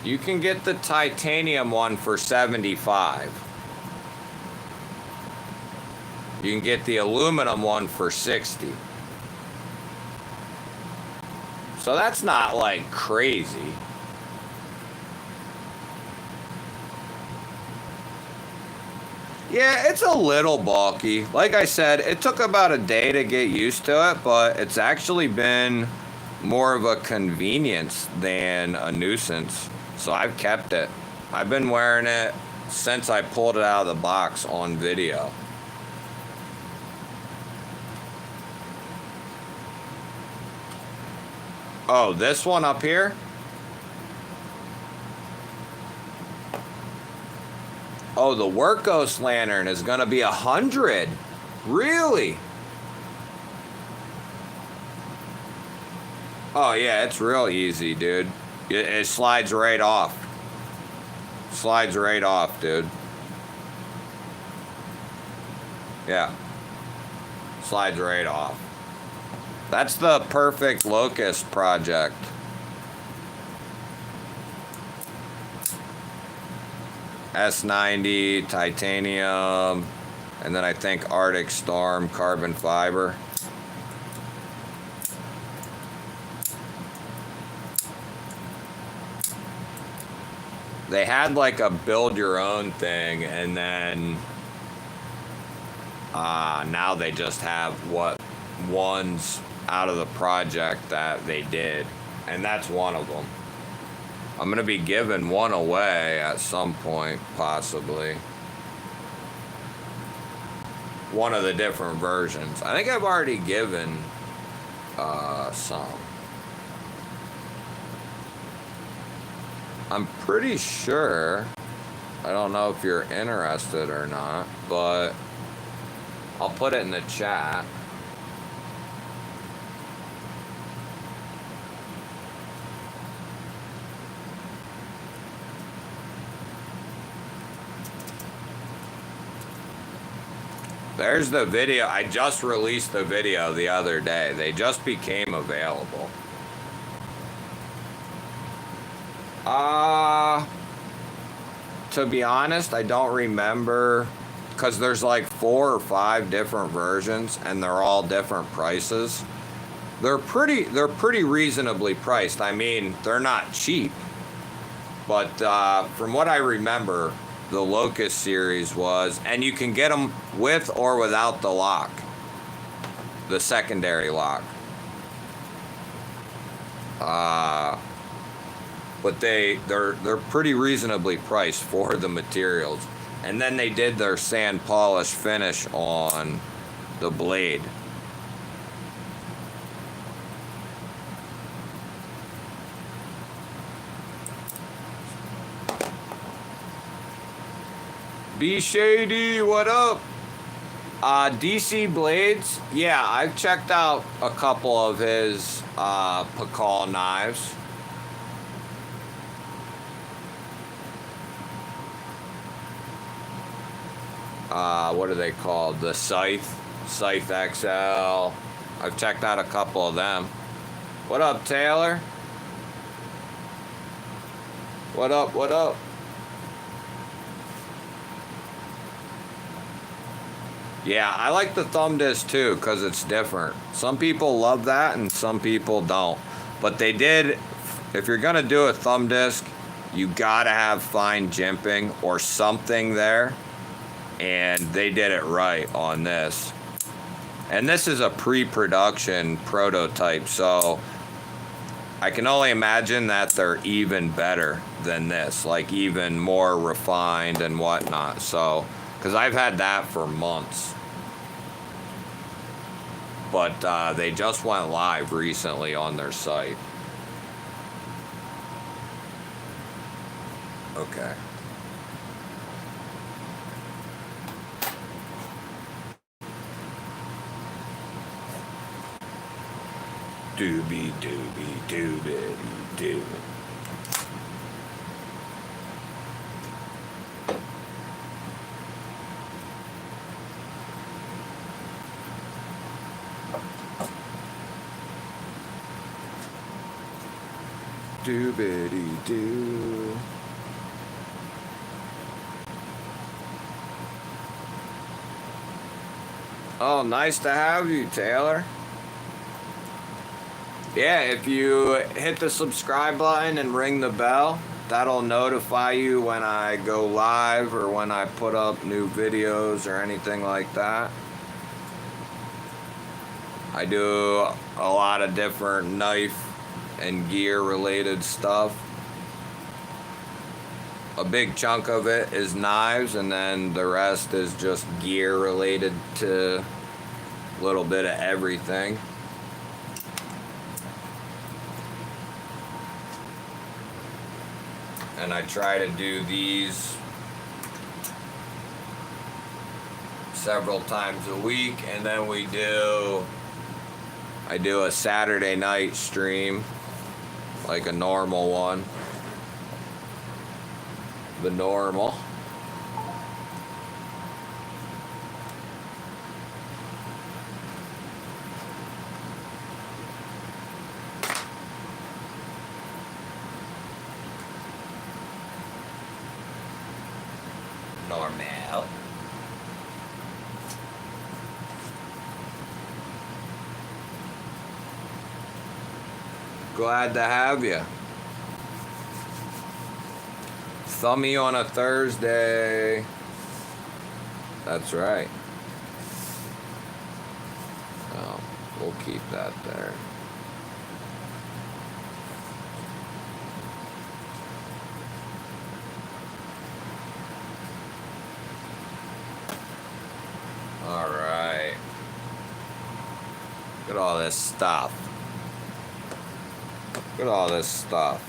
You can get the titanium one for $75. You can get the aluminum one for $60. So that's not like crazy. Yeah, it's a little bulky. Like I said, it took about a day to get used to it, but it's actually been more of a convenience than a nuisance. So I've kept it. I've been wearing it since I pulled it out of the box on video. Oh, this one up here? Oh, the Workos lantern is gonna be 100. Really? Oh yeah, it's real easy, dude. It slides right off. Slides right off, dude. Yeah. Slides right off. That's the perfect locust project. S90, titanium, and then I think Arctic Storm carbon fiber. They had like a build your own thing, and then now they just have what ones out of the project that they did, and that's one of them. I'm gonna be giving one away at some point, possibly. One of the different versions. I think I've already given some. I'm pretty sure, I don't know if you're interested or not, but I'll put it in the chat. There's the video. I just released the video the other day. They just became available. To be honest, I don't remember, because there's like 4 or 5 different versions and they're all different prices. They're pretty reasonably priced. I mean, they're not cheap, but from what I remember, the Locust series was, and you can get them with or without the lock, the secondary lock. But they're pretty reasonably priced for the materials. And then they did their sand polish finish on the blade. B Shady, what up? DC Blades, yeah, I've checked out a couple of his Pakal knives. What are they called? The Scythe XL. I've checked out a couple of them. What up, Taylor? What up, what up? Yeah, I like the thumb disc too, because it's different. Some people love that and some people don't. But they did, if you're going to do a thumb disc, you got to have fine jimping or something there. And they did it right on this. And this is a pre-production prototype, so I can only imagine that they're even better than this, like even more refined and whatnot. So, because I've had that for months. But they just went live recently on their site. Okay. Doobie doobie doobie doo. Doobie doo. Oh, nice to have you, Taylor. Yeah, if you hit the subscribe button and ring the bell, that'll notify you when I go live or when I put up new videos or anything like that. I do a lot of different knife and gear related stuff. A big chunk of it is knives, and then the rest is just gear related to a little bit of everything. And I try to do these several times a week, and then I do a Saturday night stream, like a normal one. The normal. Normal. Glad to have you. Thummy on a Thursday. That's right. Oh, we'll keep that there. All right. Look at all this stuff. Look at all this stuff.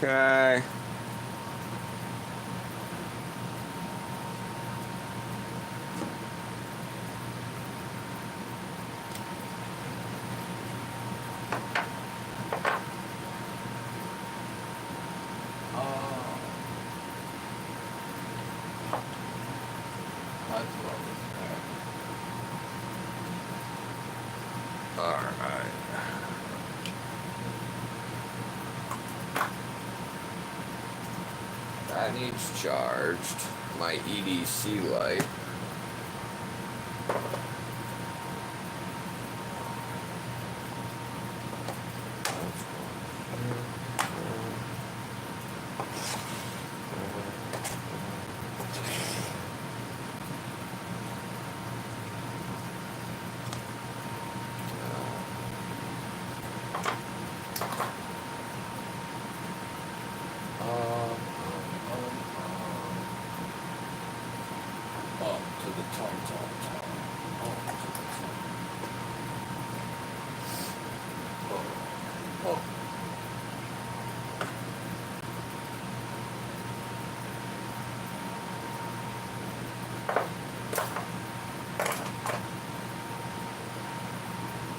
Okay. Alright. That needs charged. My EDC light.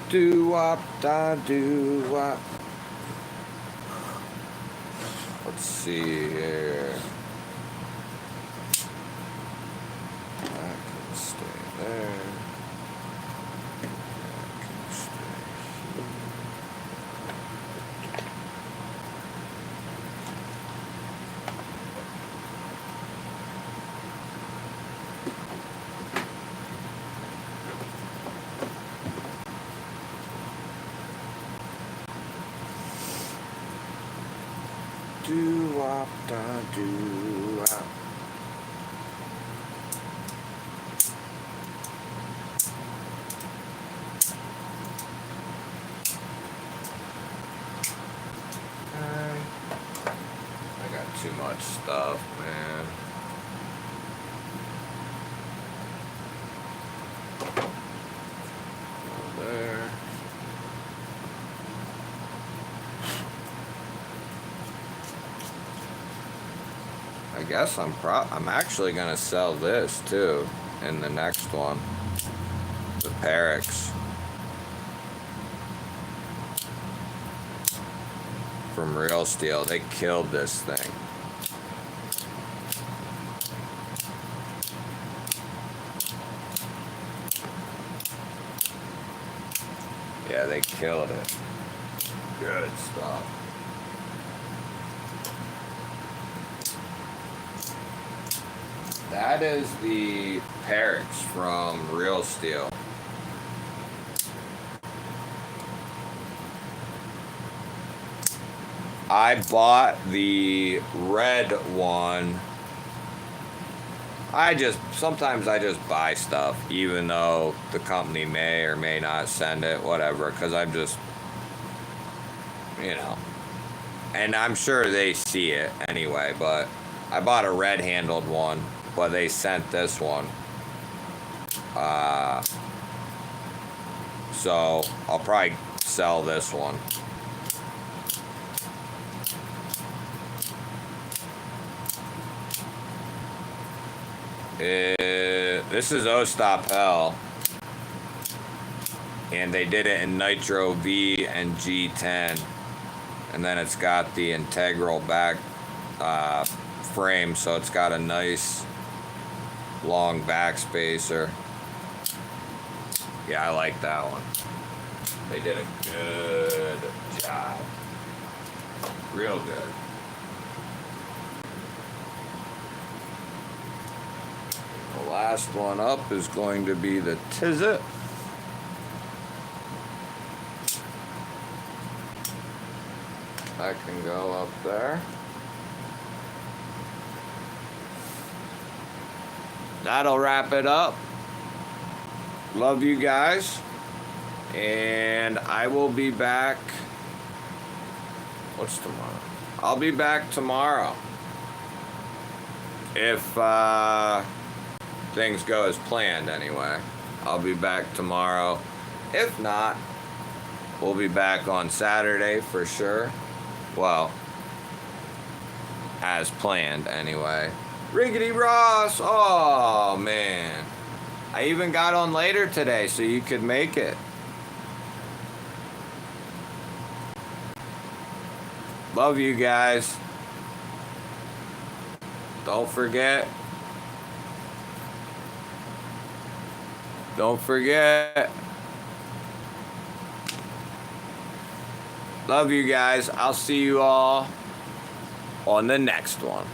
Do-wop, da do-wop. Let's see here. That can stay there. That can stay here. Do-wop, da do-wop. I got too much stuff, man. Go there. I guess I'm actually gonna sell this too in the next one. The Pyrex from Real Steel. They killed this thing. Yeah, they killed it. Good stuff. That is the Pyrex from Real Steel. I bought the red one. Sometimes I just buy stuff, even though the company may or may not send it, whatever, because I'm just, you know. And I'm sure they see it anyway, but I bought a red handled one. But they sent this one. So I'll probably sell this one. This is O-Stop Hell. And they did it in Nitro V and G10. And then it's got the integral back frame, so it's got a nice long back spacer. Yeah, I like that one. They did a good job. Real good. The last one up is going to be the Tizzit. That can go up there. That'll wrap it up. Love you guys. And I will be back. What's tomorrow? I'll be back tomorrow. If things go as planned anyway. I'll be back tomorrow. If not, we'll be back on Saturday for sure. Well, as planned anyway. Riggedy Ross! Oh man. I even got on later today so you could make it. Love you guys. Don't forget. Don't forget. Love you guys. I'll see you all on the next one.